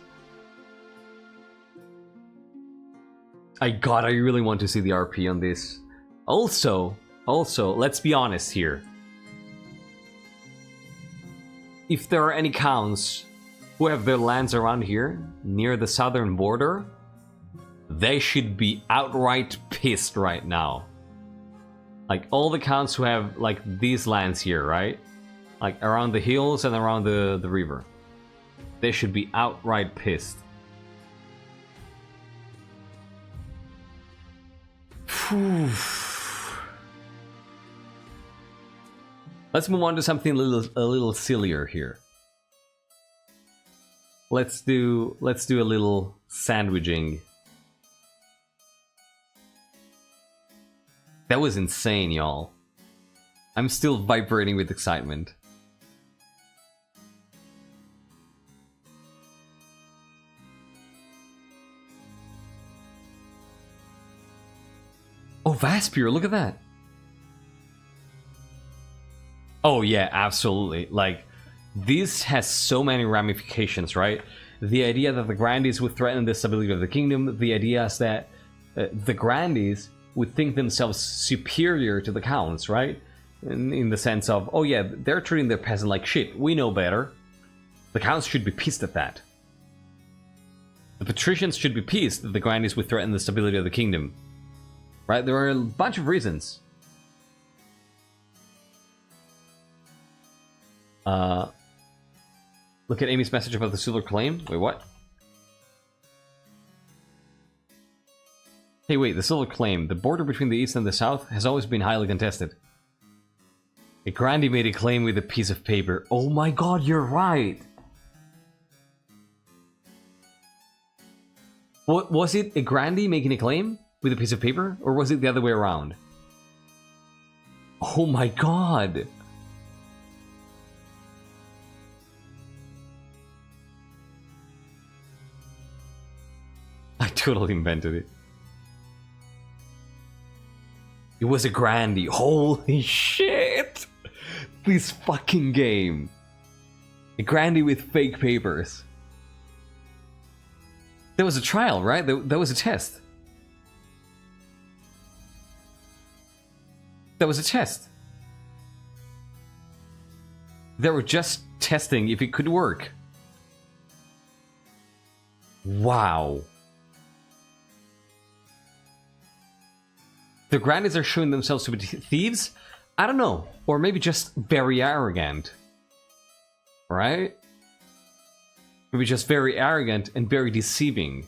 I really want to see the RP on this. Also, let's be honest here. If there are any counts who have their lands around here, near the southern border, they should be outright pissed right now. Like, all the counts who have, like, these lands here, right? Like, around the hills and around the river. They should be outright pissed. Phew. Let's move on to something a little sillier here. Let's do a little sandwiching. That was insane, y'all. I'm still vibrating with excitement. Oh, Vaspier, look at that. Oh yeah, absolutely. Like, this has so many ramifications, right? the idea that the Grandees would threaten the stability of the kingdom, the idea is that the Grandees would think themselves superior to the Counts, right? In the sense of, oh yeah, they're treating their peasant like shit, we know better. The Counts should be pissed at that. The patricians should be pissed that the Grandees would threaten the stability of the kingdom. Right? There are a bunch of reasons. Look at Amy's message about the silver claim. Wait, what? Hey, wait, the silver claim. The border between the east and the south has always been highly contested. A Grandee made a claim with a piece of paper. Oh my god, you're right! What, was it a Grandee making a claim with a piece of paper? Or was it the other way around? Oh my god! I totally invented it. It was a Grandee. Holy shit! This fucking game. A Grandee with fake papers. There was a trial, right? There was a test. There was a test. They were just testing if it could work. Wow. The Grandees are showing themselves to be thieves? I don't know. Or maybe just very arrogant. Right? Maybe just very arrogant and very deceiving.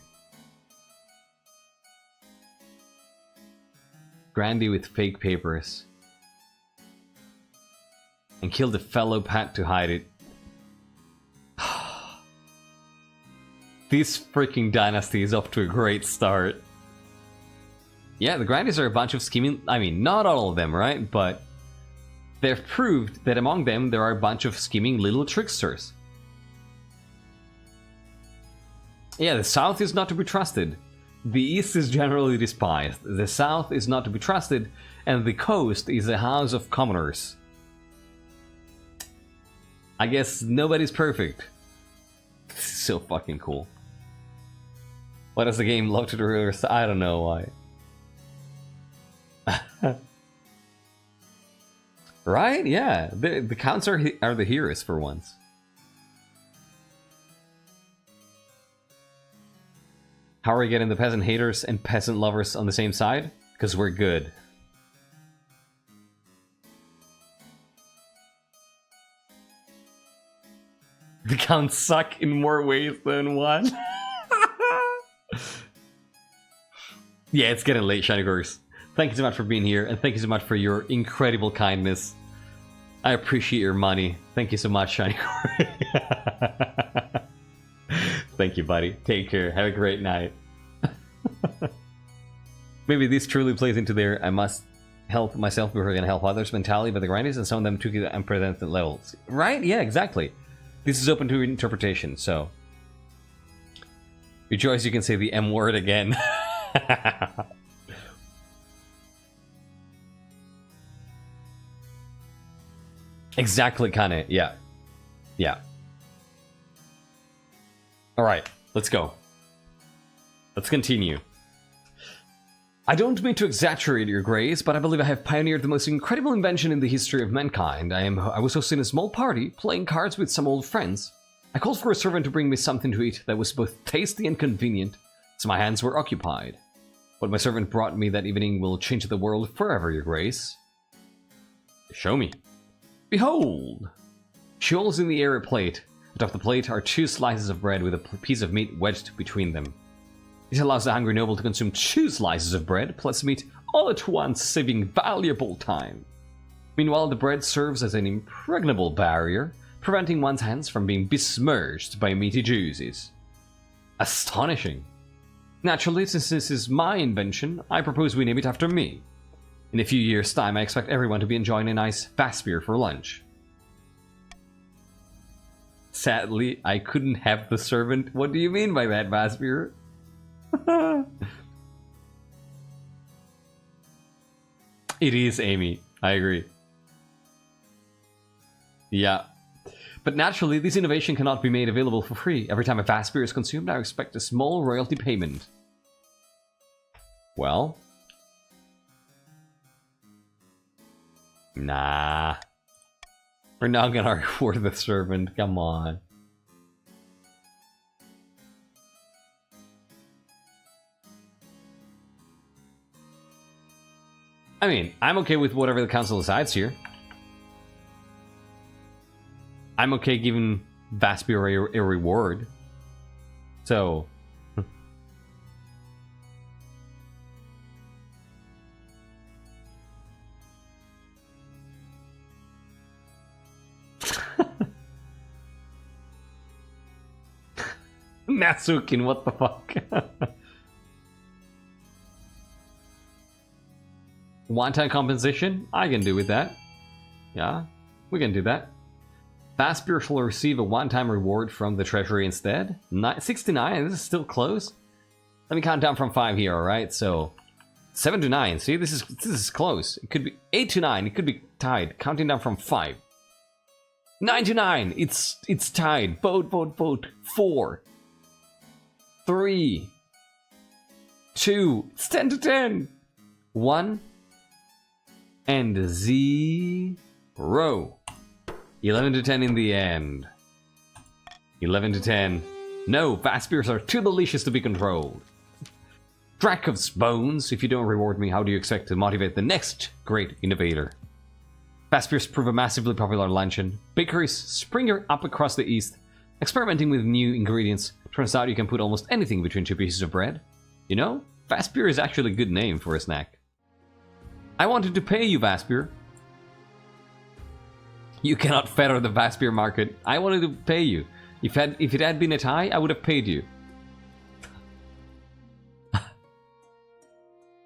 Grandee with fake papers. And killed a fellow Pat to hide it. This freaking dynasty is off to a great start. Yeah, the Grandees are a bunch of scheming... I mean, not all of them, right? But they've proved that among them there are a bunch of scheming little tricksters. Yeah, the south is not to be trusted. The east is generally despised. The south is not to be trusted. And the coast is a house of commoners. I guess nobody's perfect. This is so fucking cool. Why does the game love to reverse? I don't know why. Right? Yeah. The Counts are the heroes for once. How are we getting the peasant haters and peasant lovers on the same side? Because we're good. The Counts suck in more ways than one. Yeah, it's getting late, Shiny Gorgs. Thank you so much for being here, and thank you so much for your incredible kindness. I appreciate your money. Thank you so much, Shiny Gorg. Thank you, buddy. Take care. Have a great night. Maybe this truly plays into their I must help myself before I can help others mentality, but the Grandees and some of them took it to unprecedented levels. Right? Yeah, exactly. This is open to interpretation, so... Rejoice, you can say the M word again. Exactly, Kane. Yeah. Yeah. Alright, let's go. Let's continue. I don't mean to exaggerate, your grace, but I believe I have pioneered the most incredible invention in the history of mankind. I was hosting a small party, playing cards with some old friends. I called for a servant to bring me something to eat that was both tasty and convenient, so my hands were occupied. What my servant brought me that evening will change the world forever, your grace. Show me. Behold! She holds in the air a plate. Atop the plate are 2 slices of bread with a piece of meat wedged between them. This allows the hungry noble to consume 2 slices of bread plus meat all at once, saving valuable time. Meanwhile, the bread serves as an impregnable barrier, preventing one's hands from being besmirched by meaty juices. Astonishing! Naturally, since this is my invention, I propose we name it after me. In a few years' time, I expect everyone to be enjoying a nice Vaspir for lunch. Sadly, I couldn't have the servant. What do you mean by that, Vaspir? It is Amy. I agree. Yeah. But naturally, this innovation cannot be made available for free. Every time a fast beer is consumed, I expect a small royalty payment. Well... Nah. We're not gonna reward the servant, come on. I mean, I'm okay with whatever the council decides here. I'm okay giving Vaspier a reward. So... Natsukin, what the fuck? One-time compensation? I can do with that. Yeah, we can do that. Vaspier shall receive a one-time reward from the treasury instead. 69, this is still close. Let me count down from 5 here, alright? So, 7 to 9. See, this is close. It could be 8 to 9. It could be tied. Counting down from 5. 9 to 9. It's tied. Vote, vote, vote. 4. 3. 2. It's 10 to 10. 1. And 0. 11 to 10 in the end. 11 to 10. No, Vaspirs are too delicious to be controlled. Drakov's bones. If you don't reward me, how do you expect to motivate the next great innovator? Vaspirs prove a massively popular luncheon. Bakeries spring up across the east, experimenting with new ingredients. Turns out you can put almost anything between 2 pieces of bread. You know, Vaspir is actually a good name for a snack. I wanted to pay you, Vaspir. You cannot fetter the Vaspir market. I wanted to pay you. If it had been a tie, I would have paid you.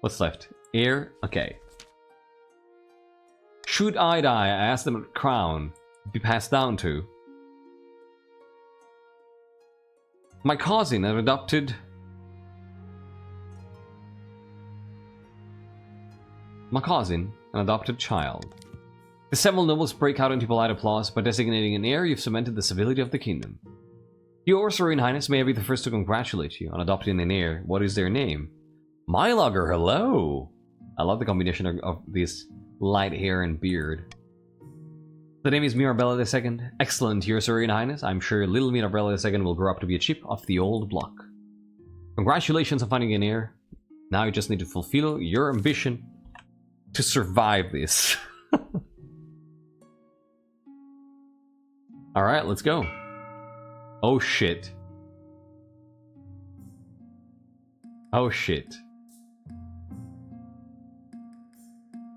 What's left? Heir? Okay. Should I die, I asked them a crown be passed down to. My cousin, an adopted... My cousin, an adopted child. The several nobles break out into polite applause. By designating an heir, you've cemented the civility of the kingdom. Your Serene Highness, may I be the first to congratulate you on adopting an heir. What is their name? Mylogger, hello! I love the combination of this light hair and beard. The name is Mirabella II. Excellent, Your Serene Highness. I'm sure little Mirabella II will grow up to be a chip of the old block. Congratulations on finding an heir. Now you just need to fulfill your ambition to survive this. Alright, let's go. Oh shit. Oh shit.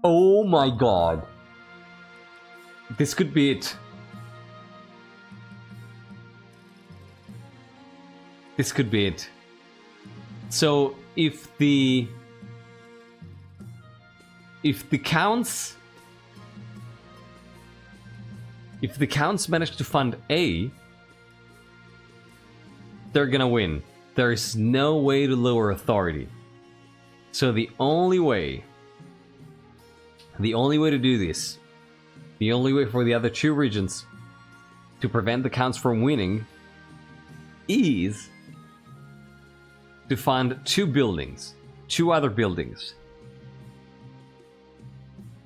Oh my god. This could be it. This could be it. So, if the counts manage to fund A, they're gonna win. There is no way to lower authority. So the only way to do this, the only way for the other 2 regions to prevent the counts from winning is to fund 2 buildings, 2 other buildings.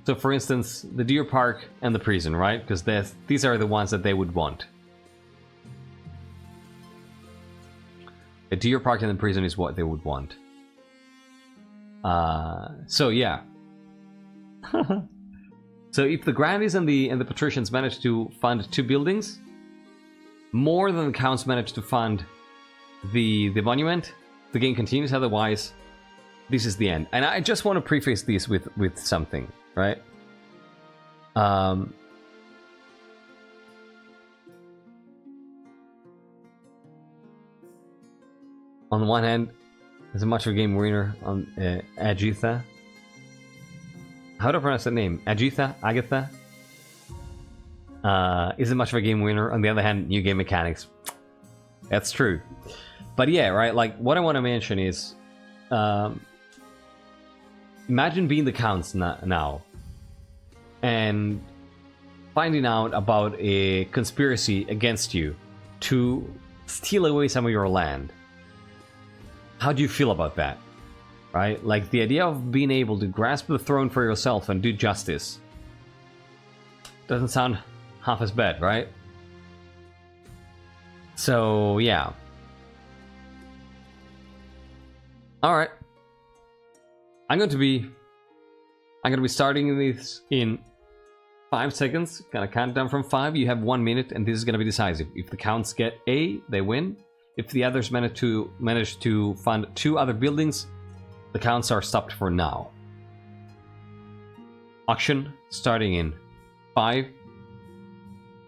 So for instance, the Deer Park and the prison, right? Because these are the ones that they would want. The Deer Park and the prison is what they would want. So yeah. So if the Grandees and the Patricians manage to fund 2 buildings, more than the Counts manage to fund the monument, the game continues. Otherwise, this is the end. And I just want to preface this with something, right? On the one hand, there's a much of a game winner on Agitha. How do I pronounce that name? Agitha? Agatha? Isn't much of a game winner. On the other hand, new game mechanics. That's true. But yeah, right, like, what I want to mention is... imagine being the Counts now. And finding out about a conspiracy against you to steal away some of your land. How do you feel about that? Right? Like the idea of being able to grasp the throne for yourself and do justice doesn't sound half as bad, right? So, yeah. Alright. I'm going to be starting this in 5 seconds. Gonna count down from 5. You have 1 minute, and this is gonna be decisive. If the counts get A, they win. If the others manage to fund 2 other buildings, the counts are stopped for now. Auction starting in 5,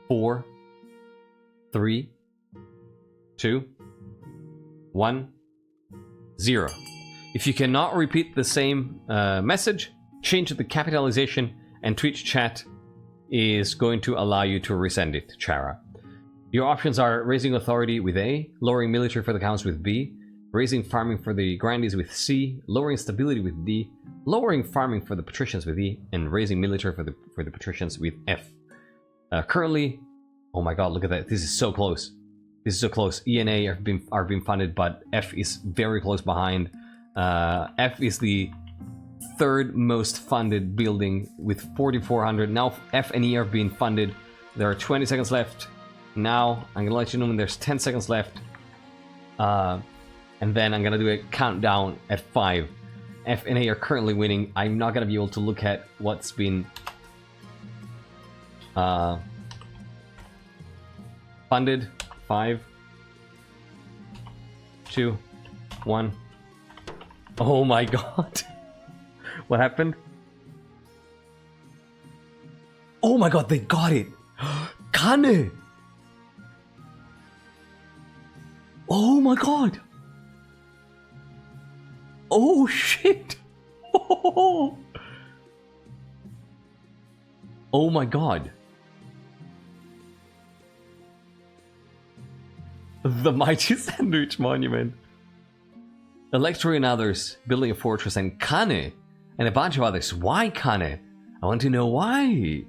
4, 3, 2, 1, 0. If you cannot repeat the same message, change the capitalization, and Twitch chat is going to allow you to resend it, Chara. Your options are raising authority with A, lowering military for the counts with B, raising farming for the grandees with C, lowering stability with D, lowering farming for the patricians with E, and raising military for the patricians with F. Currently, oh my god, look at that! This is so close. This is so close. E and A are being funded, but F is very close behind. F is the 3rd most funded building with 4,400. Now F and E are being funded. There are 20 seconds left. Now I'm gonna let you know when there's 10 seconds left. And then I'm gonna do a countdown at 5. F and A are currently winning. I'm not gonna be able to look at what's been funded. 5, 2, 1. Oh my god. What happened? Oh my god, they got it! Kane! Oh my god! Oh shit! Oh my god. The Mighty Sandwich Monument. Electro and others building a fortress, and Kane and a bunch of others. Why Kane? I want to know why.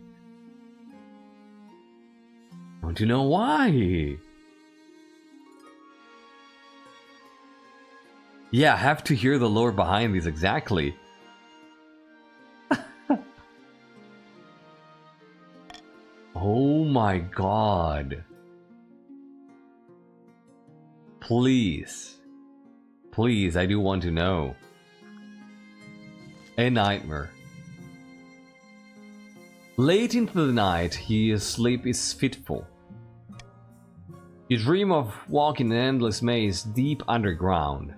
I want to know why. Yeah, I have to hear the lore behind these exactly. Oh my god. Please. Please, I do want to know. A nightmare. Late into the night, his sleep is fitful. You dream of walking an endless maze deep underground.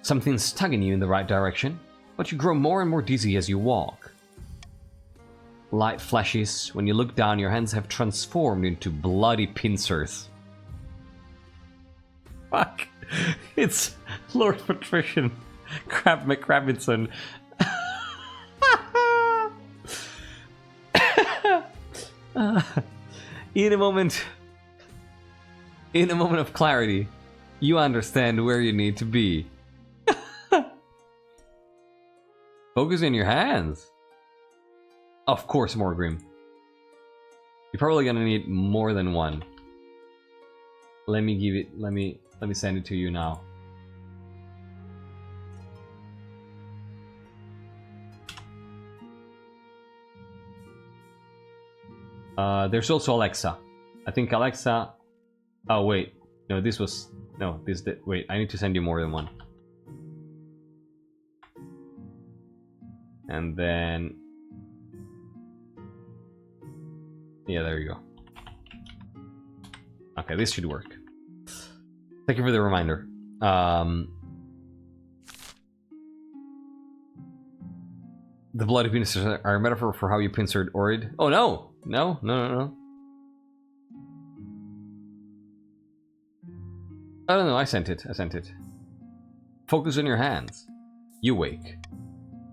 Something's tugging you in the right direction, but you grow more and more dizzy as you walk. Light flashes. When you look down, your hands have transformed into bloody pincers. Fuck. It's Lord Patrician Crab McCrabbinson. In a moment of clarity, you understand where you need to be. Focus in your hands. Of course, more Grim. You're probably gonna need more than one. Let me send it to you now. There's also Alexa. I think Alexa. Oh wait, no, this was no. This wait. I need to send you more than one. And then, yeah, there you go. Okay, this should work. Thank you for the reminder. The bloody pincers are a metaphor for how you pincered Orid. Oh no! No. I don't know, I sent it. Focus on your hands. You wake.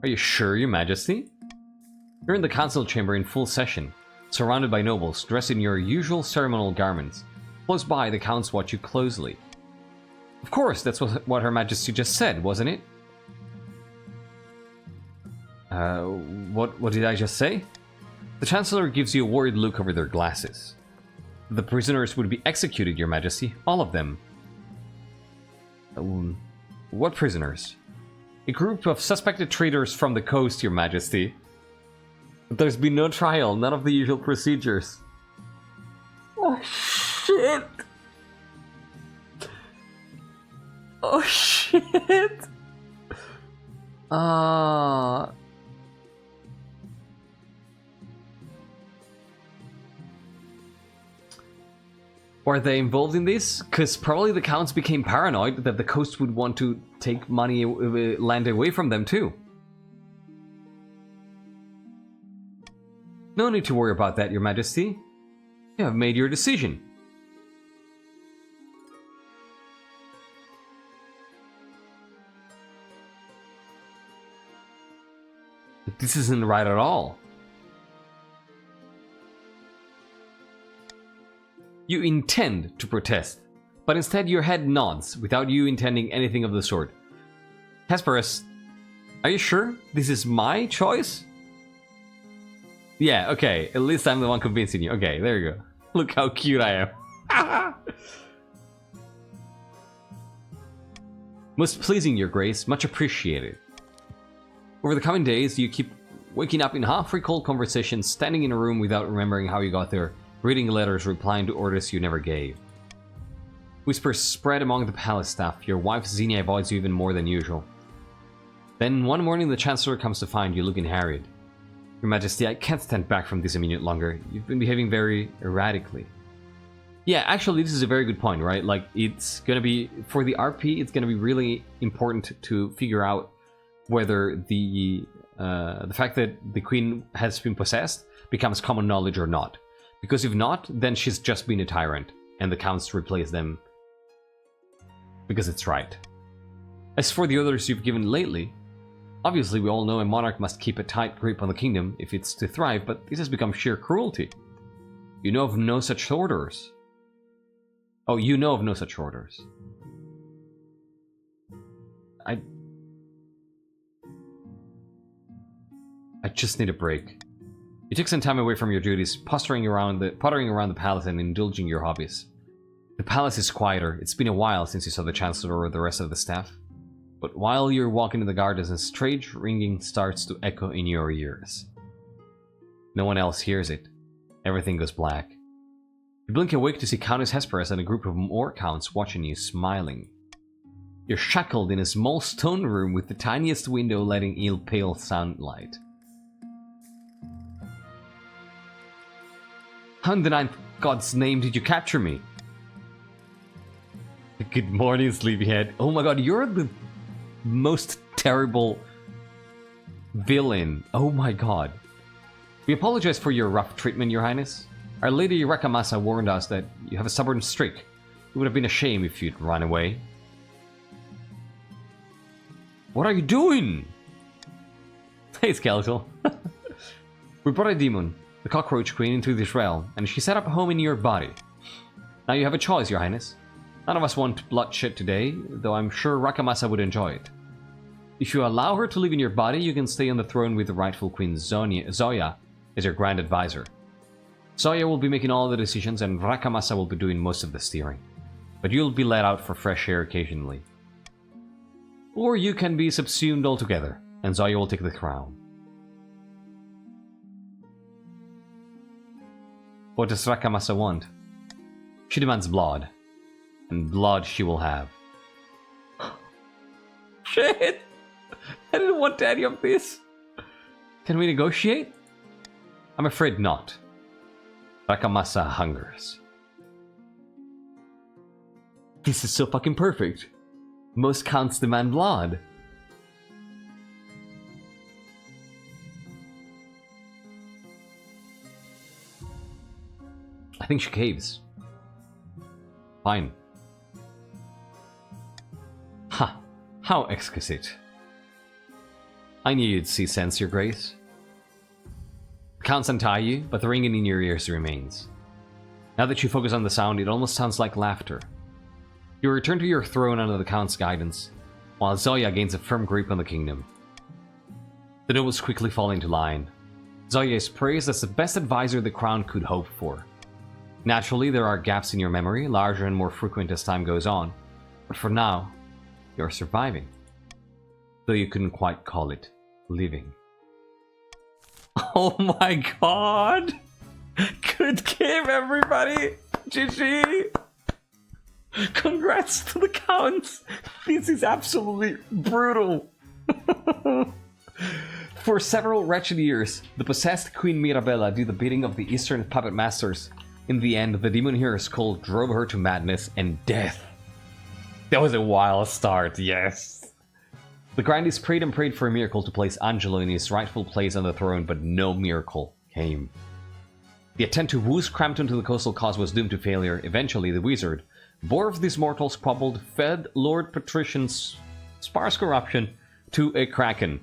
Are you sure, Your Majesty? You're in the council chamber in full session, surrounded by nobles dressed in your usual ceremonial garments. Close by, the counts watch you closely. Of course, that's what Her Majesty just said, wasn't it? What did I just say? The Chancellor gives you a worried look over their glasses. The prisoners would be executed, Your Majesty. All of them. What prisoners? A group of suspected traitors from the coast, Your Majesty. There's been no trial, none of the usual procedures. Oh, shit! Oh, shit! Were they involved in this? Because probably the counts became paranoid that the coast would want to take money, land away from them too. No need to worry about that, Your Majesty. You have made your decision. This isn't right at all. You intend to protest, but instead your head nods without you intending anything of the sort. Hesperus, are you sure this is my choice? Yeah, okay, at least I'm the one convincing you. Okay, there you go. Look how cute I am. Most pleasing, Your Grace, much appreciated. Over the coming days, you keep waking up in half-recalled conversations, standing in a room without remembering how you got there, reading letters, replying to orders you never gave. Whispers spread among the palace staff. Your wife Xenia avoids you even more than usual. Then one morning the Chancellor comes to find you looking harried. Your Majesty, I can't stand back from this a minute longer. You've been behaving very erratically. Yeah, actually this is a very good point, right? Like, it's gonna be, for the RP, it's gonna be really important to figure out whether the fact that the Queen has been possessed becomes common knowledge or not. Because if not, then she's just been a tyrant, and the counts replace them because it's right. As for the orders you've given lately, obviously we all know a monarch must keep a tight grip on the kingdom if it's to thrive, but this has become sheer cruelty. You know of no such orders. Oh, you know of no such orders. I just need a break. You took some time away from your duties, pottering around the palace and indulging your hobbies. The palace is quieter. It's been a while since you saw the Chancellor or the rest of the staff. But while you're walking in the gardens, a strange ringing starts to echo in your ears. No one else hears it. Everything goes black. You blink awake to see Countess Hesperus and a group of more counts watching you, smiling. You're shackled in a small stone room with the tiniest window letting in pale sunlight. How in the ninth God's name did you capture me? Good morning, sleepyhead. Oh my god, you're the most terrible villain. Oh my god. We apologize for your rough treatment, Your Highness. Our Lady Rakamasa warned us that you have a stubborn streak. It would have been a shame if you'd run away. What are you doing? Hey, Skeletal. We brought a demon, the Cockroach Queen, into this realm, and she set up a home in your body. Now you have a choice, Your Highness. None of us want bloodshed today, though I'm sure Rakamasa would enjoy it. If you allow her to live in your body, you can stay on the throne with the rightful Queen Zoya as your grand advisor. Zoya will be making all the decisions, and Rakamasa will be doing most of the steering. But you'll be let out for fresh air occasionally. Or you can be subsumed altogether, and Zoya will take the crown. What does Rakamasa want? She demands blood. And blood she will have. Shit! I didn't want any of this. Can we negotiate? I'm afraid not. Rakamasa hungers. This is so fucking perfect. Most counts demand blood. I think she caves. Fine. Ha! How exquisite. I knew you'd see sense, Your Grace. The counts untie you, but the ringing in your ears remains. Now that you focus on the sound, it almost sounds like laughter. You return to your throne under the count's guidance, while Zoya gains a firm grip on the kingdom. The nobles quickly fall into line. Zoya is praised as the best advisor the crown could hope for. Naturally, there are gaps in your memory, larger and more frequent as time goes on. But for now, you're surviving. Though you couldn't quite call it living. Oh my god! Good game, everybody! GG! Congrats to the counts! This is absolutely brutal! For several wretched years, the possessed Queen Mirabella did the bidding of the Eastern puppet masters. In the end, the demon hero's call drove her to madness and death. That was a wild start, yes! The Grandees prayed and prayed for a miracle to place Angelo in his rightful place on the throne, but no miracle came. The attempt to woo Crampton to the coastal cause was doomed to failure. Eventually, the wizard, bored of these mortals squabbled, fed Lord Patrician's sparse corruption to a kraken.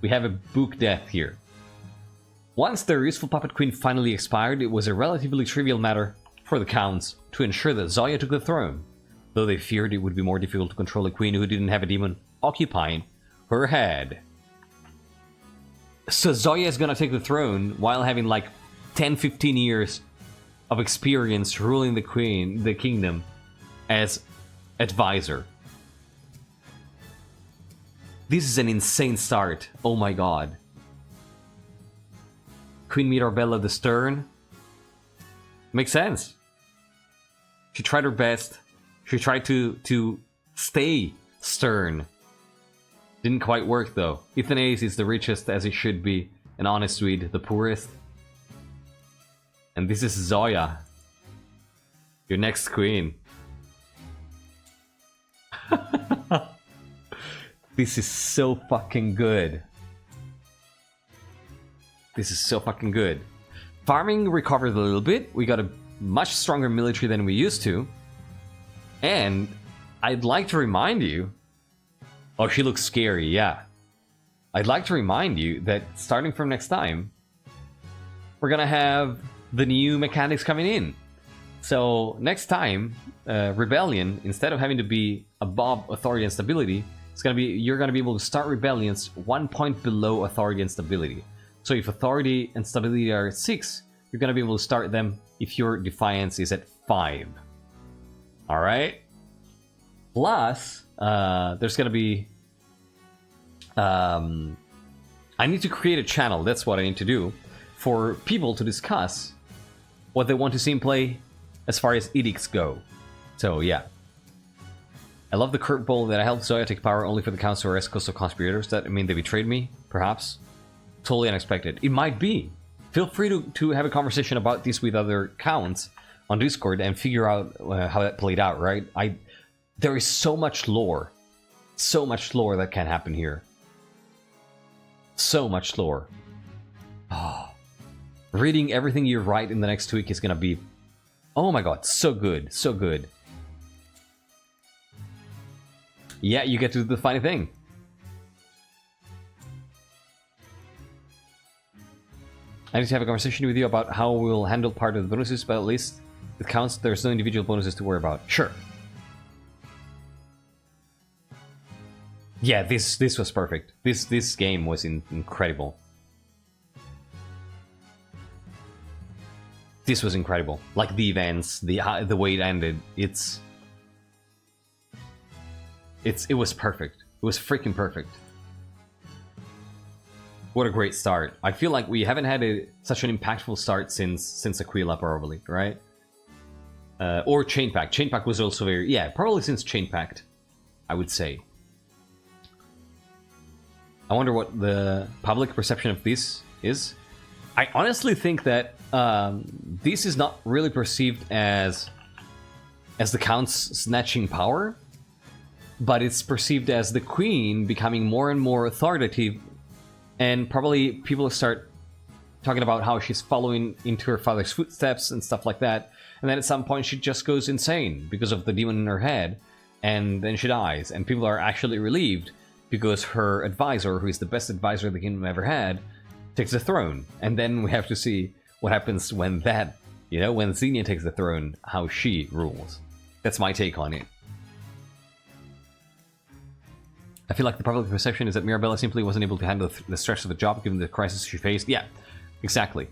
We have a book death here. Once their useful puppet queen finally expired, it was a relatively trivial matter for the counts to ensure that Zoya took the throne, though they feared it would be more difficult to control a queen who didn't have a demon occupying her head. So Zoya is gonna take the throne while having like 10-15 years of experience ruling the kingdom as advisor. This is an insane start. Oh my god. Queen Mirabella the Stern. Makes sense. She tried her best. She tried to stay stern. Didn't quite work though. Athanase is the richest as he should be, and honest Swede the poorest. And this is Zoya, your next queen. This is so fucking good. This is so fucking good. Farming recovered a little bit. We got a much stronger military than we used to. And I'd like to remind you... Oh, she looks scary, yeah. I'd like to remind you that starting from next time, we're gonna have the new mechanics coming in. So next time, Rebellion, instead of having to be above authority and stability, you're gonna be able to start rebellions 1 point below authority and stability. So if authority and stability are at 6, you're gonna be able to start them if your defiance is at 5. All right. Plus, there's gonna be. I need to create a channel. That's what I need to do for people to discuss what they want to see in play as far as edicts go. So yeah. I love the curveball that I helped Zoya take power only for the counts to arrest coastal conspirators. That mean they betrayed me? Perhaps? Totally unexpected. It might be. Feel free to have a conversation about this with other counts on Discord and figure out how that played out, right? There is so much lore. So much lore that can happen here. So much lore. Oh. Reading everything you write in the next week is gonna be... Oh my god, so good. So good. Yeah, you get to do the funny thing. I need to have a conversation with you about how we'll handle part of the bonuses, but at least it counts. There's no individual bonuses to worry about. Sure. Yeah, this was perfect. This game was incredible. This was incredible. Like the events, the way it ended. It was perfect. It was freaking perfect. What a great start. I feel like we haven't had such an impactful start since Aquila, probably, right? Or Chain Pact. Chain Pact was also very... Yeah, probably since Chain Pact, I would say. I wonder what the public perception of this is. I honestly think that this is not really perceived as the Count's snatching power, but it's perceived as the Queen becoming more and more authoritative, and probably people will start talking about how she's following into her father's footsteps and stuff like that, and then at some point she just goes insane because of the demon in her head, and then she dies, and people are actually relieved because her advisor, who is the best advisor the kingdom ever had, takes the throne. And then we have to see what happens when that, when Xenia takes the throne, how she rules. That's my take on it. I feel like the public perception is that Mirabella simply wasn't able to handle the stress of the job given the crisis she faced. Yeah, Exactly.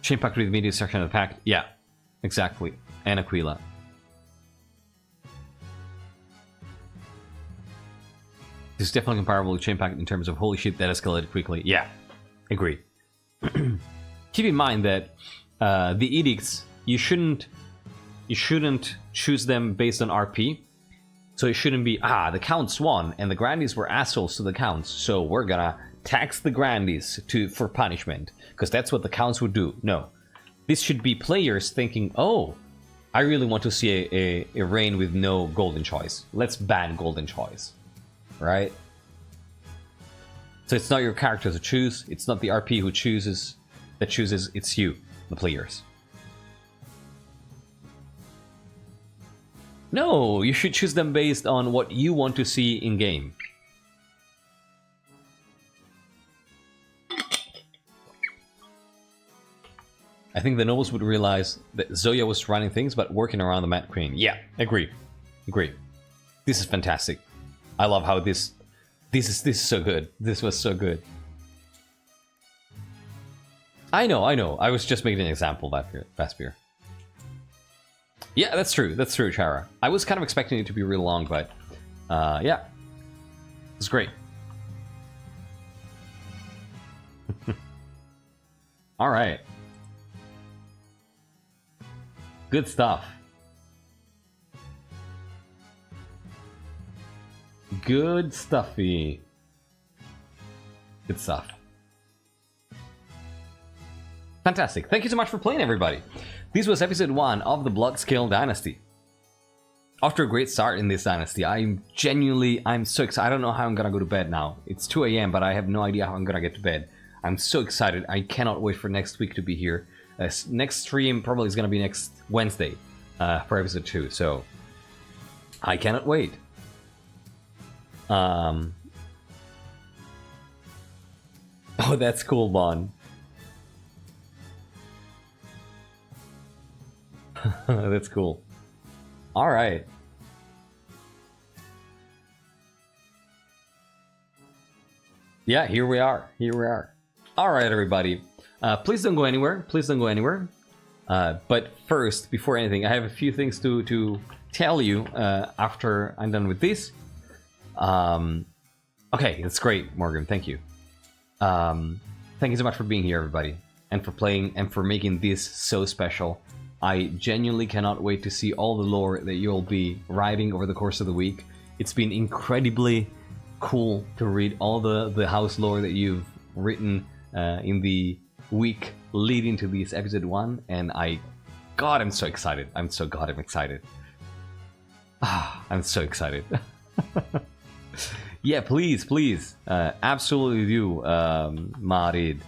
Chain pact with media section of the pack. Yeah, exactly. And Aquila. This is definitely comparable to Chain Pact in terms of holy shit, that escalated quickly. Yeah, agree. Keep in mind that the edicts, you shouldn't choose them based on RP. So it shouldn't be, the counts won and the grandees were assholes to the counts, so we're gonna tax the grandees for punishment, because that's what the counts would do. No. This should be players thinking, oh, I really want to see a reign with no golden choice. Let's ban golden choice. Right? So it's not your character to choose, it's not the RP who chooses, it's you, the players. No, you should choose them based on what you want to see in game. I think the nobles would realize that Zoya was running things but working around the Mad Queen. Yeah, agree. This is fantastic. I love how this is so good. This was so good. I know. I was just making an example, Vaspir. Yeah, that's true, Chara. I was kind of expecting it to be real long, but yeah. It's great. Alright. Good stuff. Good stuffy. Good stuff. Fantastic. Thank you so much for playing, everybody. This was episode 1 of the Bloodscale Dynasty. After a great start in this dynasty, I'm so excited. I don't know how I'm gonna go to bed now. It's 2 AM, but I have no idea how I'm gonna get to bed. I'm so excited. I cannot wait for next week to be here. Next stream probably is gonna be next Wednesday for episode 2, so I cannot wait. Oh, that's cool, Bon. That's cool. All right. Yeah, here we are. All right, everybody. Please don't go anywhere. But first, before anything, I have a few things to tell you after I'm done with this. Okay, that's great, Morgan. Thank you. Thank you so much for being here, everybody, and for playing and for making this so special. I genuinely cannot wait to see all the lore that you'll be writing over the course of the week. It's been incredibly cool to read all the house lore that you've written in the week leading to this episode 1, and God, I'm so excited. I'm excited. I'm so excited. Yeah, please, absolutely do, Marid.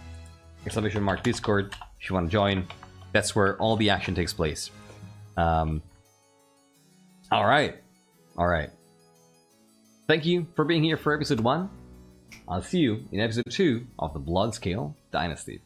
Exclamation mark Discord if you want to join. That's where all the action takes place. All right. Thank you for being here for episode 1. I'll see you in episode 2 of the Bloodscale Dynasty.